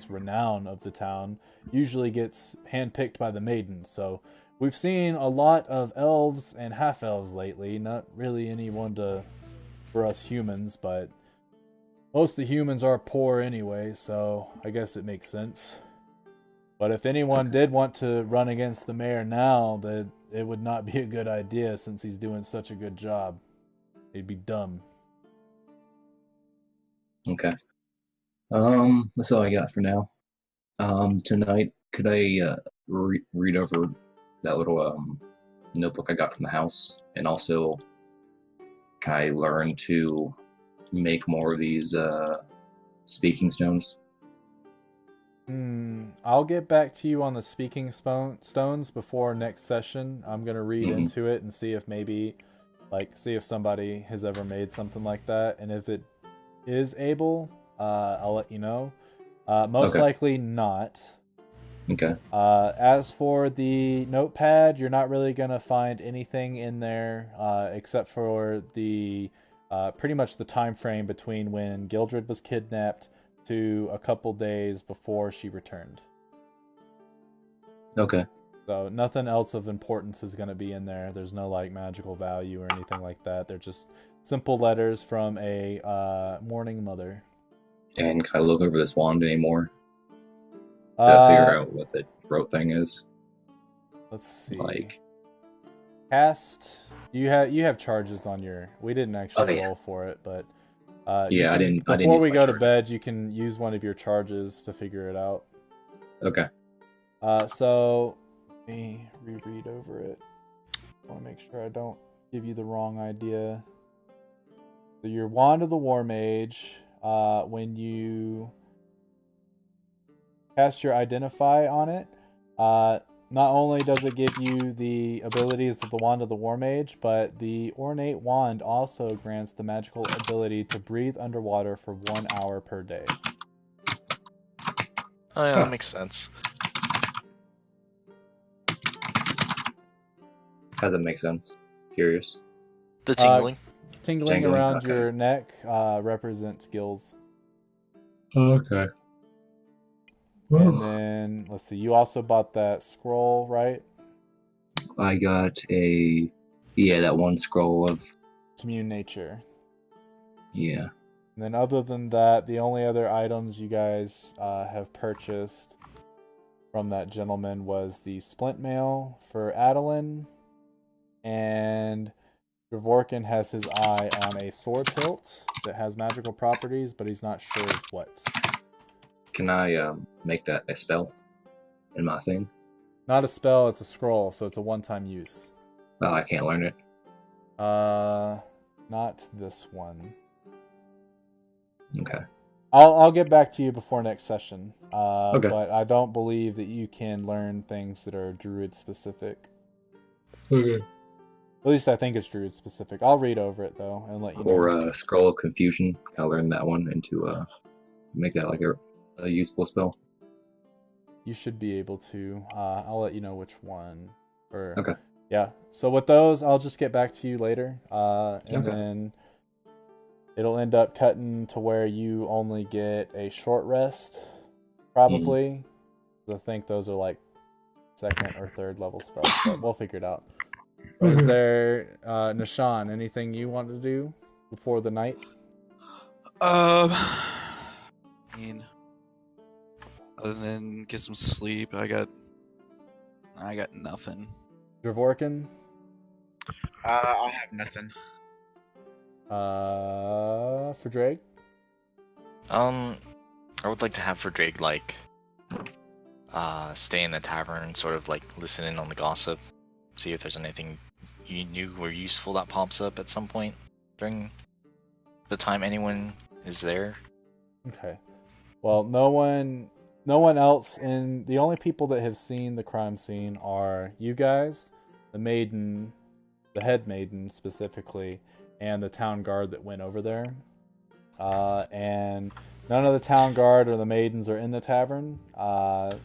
renown of the town, usually gets handpicked by the maiden. So we've seen a lot of elves and half-elves lately, not really anyone for us humans, but most of the humans are poor anyway, so I guess it makes sense. But if anyone did want to run against the mayor now, that it would not be a good idea since he's doing such a good job. It'd be dumb. Okay. That's all I got for now. Tonight, could I read over that little notebook I got from the house, and also can I learn to make more of these speaking stones? I'll get back to you on the speaking stones before next session. I'm gonna read into it and see if maybe Like, see if somebody has ever made something like that, and if it is able, I'll let you know. Most Okay. likely not. Okay. As for the notepad, you're not really gonna find anything in there except for the pretty much the time frame between when Gildred was kidnapped to a couple days before she returned. Okay. So nothing else of importance is gonna be in there. There's no like magical value or anything like that. They're just simple letters from a mourning mother. And can I look over this wand anymore to figure out what the throat thing is? Let's see. Like, Cast. You have charges on your. We didn't actually yeah. roll for it, but Yeah, I didn't Before use we my go to charge. bed, you can use one of your charges to figure it out. Okay. So let me reread over it. I want to make sure I don't give you the wrong idea. So your Wand of the War Mage, when you cast your Identify on it, not only does it give you the abilities of the Wand of the War Mage, but the Ornate Wand also grants the magical ability to breathe underwater for 1 hour per day. Oh yeah, that makes sense. How does that make sense? Curious. The tingling. Tingling Tingling, around okay. your neck represents gills. Okay. And then, let's see, you also bought that scroll, right? I got that one scroll of, Commune Nature. yeah. And then other than that, the only other items you guys have purchased from that gentleman was the splint mail for Adeline, and Dvorkin has his eye on a sword hilt that has magical properties, but he's not sure what. Can I make that a spell in my thing? Not a spell, it's a scroll, so it's a one-time use. Oh, I can't learn it. Not this one. Okay. I'll get back to you before next session. Okay. But I don't believe that you can learn things that are druid specific. Okay. At least I think it's druid specific. I'll read over it though and let you know. Or Scroll of Confusion. Can I learn that one into make that like a useful spell? You should be able to. I'll let you know which one. Okay. Yeah. So with those, I'll just get back to you later. And Okay. then it'll end up cutting to where you only get a short rest, probably. I think those are like second or third level spells, but we'll figure it out. But is there, Nishan, anything you want to do before the night? I mean, other than get some sleep, I got nothing. Dvorkin? I have nothing. For Drake? I would like to have for Drake like stay in the tavern, sort of like listen in on the gossip, see if there's anything new or useful that pops up at some point during the time anyone is there. Okay. Well, no one else in the only people that have seen the crime scene are you guys, the maiden, the head maiden specifically, and the town guard that went over there. And none of the town guard or the maidens are in the tavern.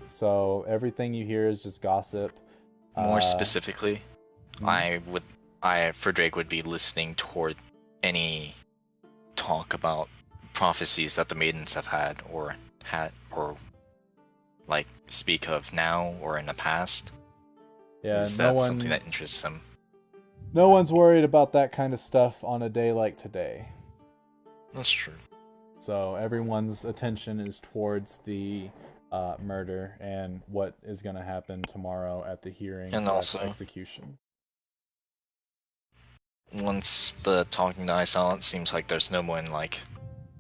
So everything you hear is just gossip. More specifically, for Drake would be listening toward any talk about prophecies that the maidens have had or like speak of now or in the past. Yeah, Is that something that interests him? No one's worried about that kind of stuff on a day like today. That's true. So everyone's attention is towards the murder and what is going to happen tomorrow at the hearing and also execution. Once the talking dies silent, seems like there's no one like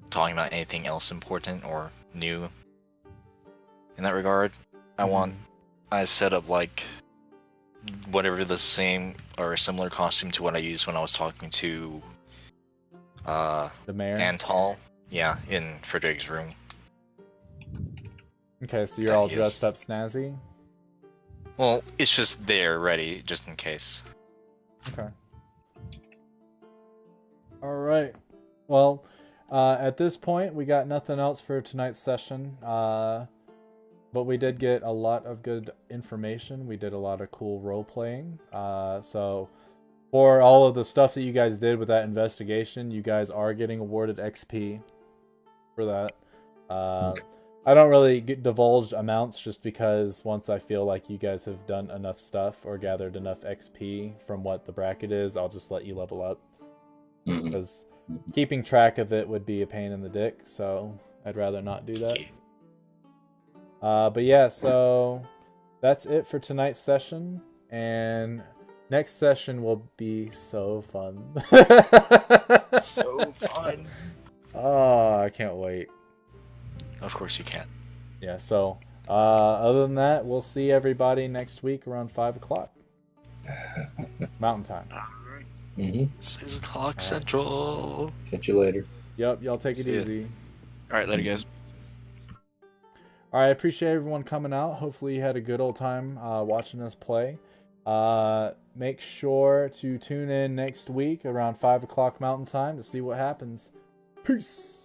talking about anything else important or new in that regard. I set up like whatever the same or similar costume to what I used when I was talking to the mayor Antal, in Frederick's room. Okay, so you're all dressed up snazzy? Well, it's just there ready just in case. Okay. All right. Well, at this point, we got nothing else for tonight's session. But we did get a lot of good information. We did a lot of cool role playing. So for all of the stuff that you guys did with that investigation, you guys are getting awarded XP for that. Okay. I don't really divulge amounts just because once I feel like you guys have done enough stuff or gathered enough XP from what the bracket is, I'll just let you level up. Because keeping track of it would be a pain in the dick, so I'd rather not do that. But yeah, so that's it for tonight's session, and next session will be so fun. So fun. Oh, I can't wait. Of course you can. Yeah, so other than that, we'll see everybody next week around 5 o'clock. Mountain time. Mm-hmm. 6 o'clock Central. Catch you later. Yep, y'all take it See ya. easy. Alright, later, guys. Alright, I appreciate everyone coming out. Hopefully you had a good old time watching us play. Make sure to tune in next week around 5 o'clock Mountain Time to see what happens. Peace!